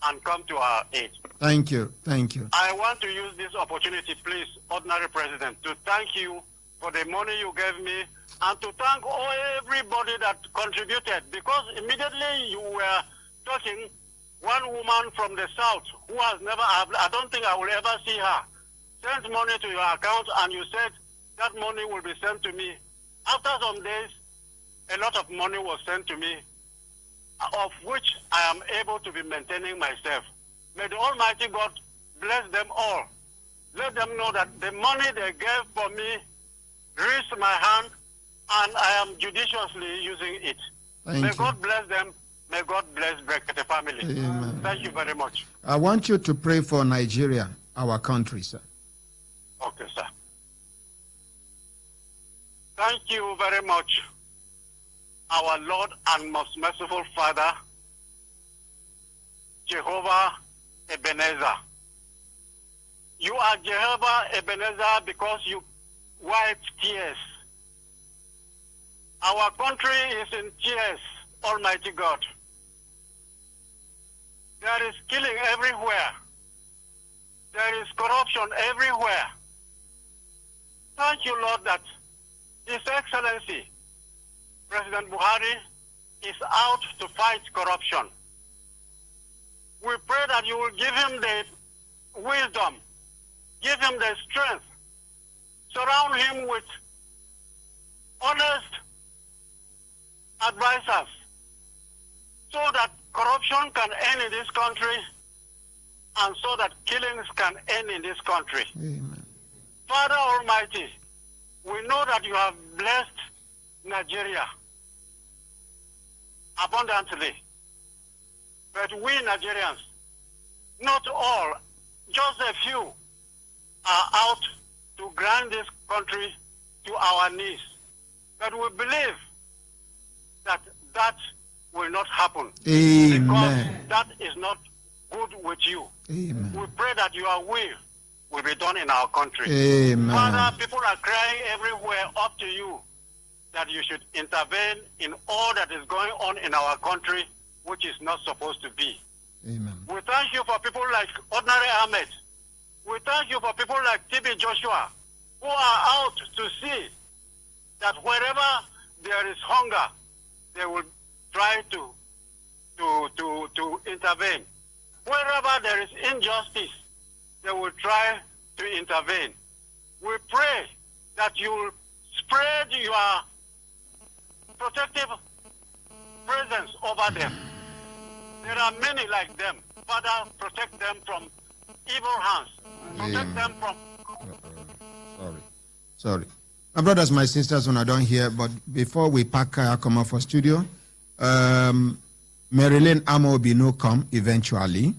[SPEAKER 1] and come to our aid.
[SPEAKER 4] Thank you. Thank you.
[SPEAKER 1] I want to use this opportunity, please, Ordinary President, to thank you for the money you gave me and to thank everybody that contributed, because immediately you were talking, one woman from the south who has never, I don't think I will ever see her, sent money to your account, and you said that money will be sent to me. After some days, a lot of money was sent to me, of which I am able to be maintaining myself. May the Almighty God bless them all. Let them know that the money they gave for me reached my hand, and I am judiciously using it. May God bless them. May God bless Brekete family.
[SPEAKER 4] Amen.
[SPEAKER 1] Thank you very much.
[SPEAKER 4] I want you to pray for Nigeria, our country, sir.
[SPEAKER 1] Okay, sir. Thank you very much, our Lord and most merciful Father, Jehovah Ebenezer. You are Jehovah Ebenezer because you wiped tears. Our country is in tears, Almighty God. There is killing everywhere. There is corruption everywhere. Thank you, Lord, that His Excellency, President Buhari, is out to fight corruption. We pray that you will give him the wisdom, give him the strength, surround him with honest advisors so that corruption can end in this country and so that killings can end in this country.
[SPEAKER 4] Amen.
[SPEAKER 1] Father Almighty, we know that you have blessed Nigeria abundantly. But we Nigerians, not all, just a few, are out to grind this country to our knees. But we believe that that will not happen.
[SPEAKER 4] Amen.
[SPEAKER 1] Because that is not good with you.
[SPEAKER 4] Amen.
[SPEAKER 1] We pray that your will be done in our country.
[SPEAKER 4] Amen.
[SPEAKER 1] Father, people are crying everywhere up to you that you should intervene in all that is going on in our country, which is not supposed to be.
[SPEAKER 4] Amen.
[SPEAKER 1] We thank you for people like Ordinary Ahmed. We thank you for people like TB Joshua, who are out to see that wherever there is hunger, they will try to intervene. Wherever there is injustice, they will try to intervene. We pray that you will spread your protective presence over them. There are many like them. Father, protect them from evil hands. Protect them from...
[SPEAKER 4] Sorry. My brothers, my sisters, when I don't hear, but before we pack come out for studio, Marilyn Amobi no come eventually.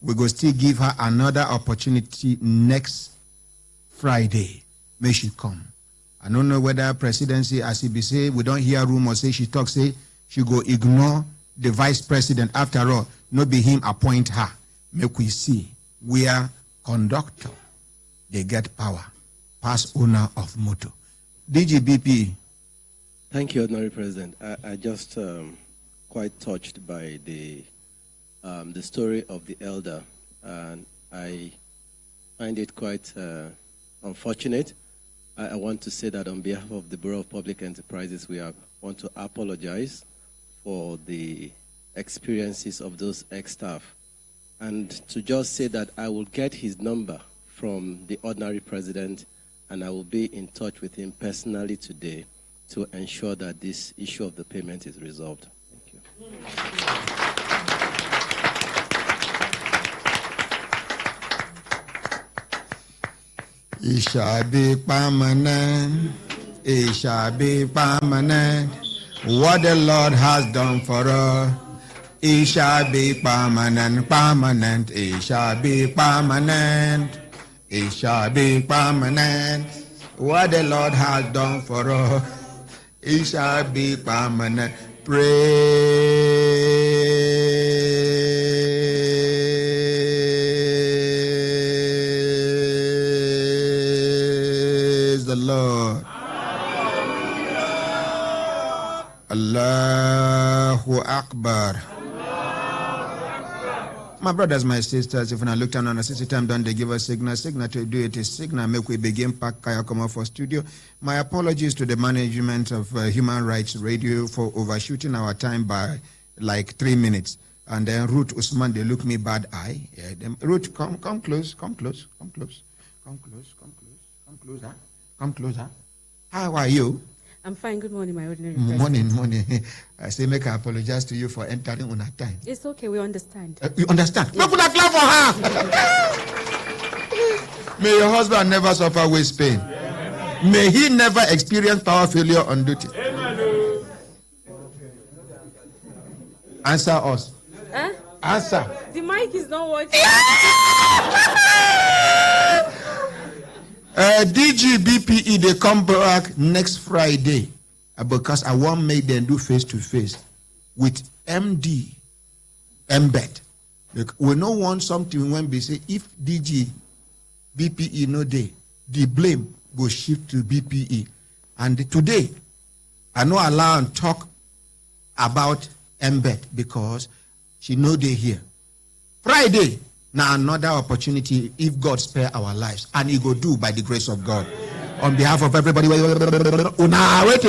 [SPEAKER 4] We go still give her another opportunity next Friday. May she come. I don't know whether presidency, as he be say, we don't hear rumor say she talk, say she go ignore the vice president. After all, no be him appoint her. Make we see where conductor, they get power. Pass owner of motor. DGBP.
[SPEAKER 13] Thank you, Ordinary President. I just quite touched by the story of the elder, and I find it quite unfortunate. I want to say that on behalf of the Bureau of Public Enterprises, we want to apologize for the experiences of those ex-staff, and to just say that I will get his number from the Ordinary President, and I will be in touch with him personally today to ensure that this issue of the payment is resolved. Thank you.
[SPEAKER 4] It shall be permanent. It shall be permanent. What the Lord has done for us, it shall be permanent, permanent. It shall be permanent. It shall be permanent. What the Lord has done for us, it shall be permanent. Praise the Lord. Allahu Akbar. My brothers, my sisters, if I look down on a city time, don't they give us signal to do it is signal, make we begin pack kaya come out for studio. My apologies to the management of Human Rights Radio for overshooting our time by like 3 minutes. And then Ruth Usman, they look me bad eye. Yeah, Ruth, come close. Come closer. How are you?
[SPEAKER 6] I'm fine. Good morning, my ordinary
[SPEAKER 4] Morning. I say, make I apologize to you for entering on our time.
[SPEAKER 6] It's okay. We understand.
[SPEAKER 4] You understand? Yes. Look, clap for her. May your husband never suffer waist pain. Amen. May he never experience power failure on duty. Amen. Answer us.
[SPEAKER 6] Huh?
[SPEAKER 4] Answer.
[SPEAKER 6] The mic is not working.
[SPEAKER 4] DG BPE, they come back next Friday because I want to make them do face-to-face with MD Embed. We don't want something when we say if DG BPE no day, the blame go shift to BPE. And today, I no allow and talk about Embed because she know they here. Friday, now another opportunity if God spare our lives, and he go do by the grace of God. On behalf of everybody, una wait.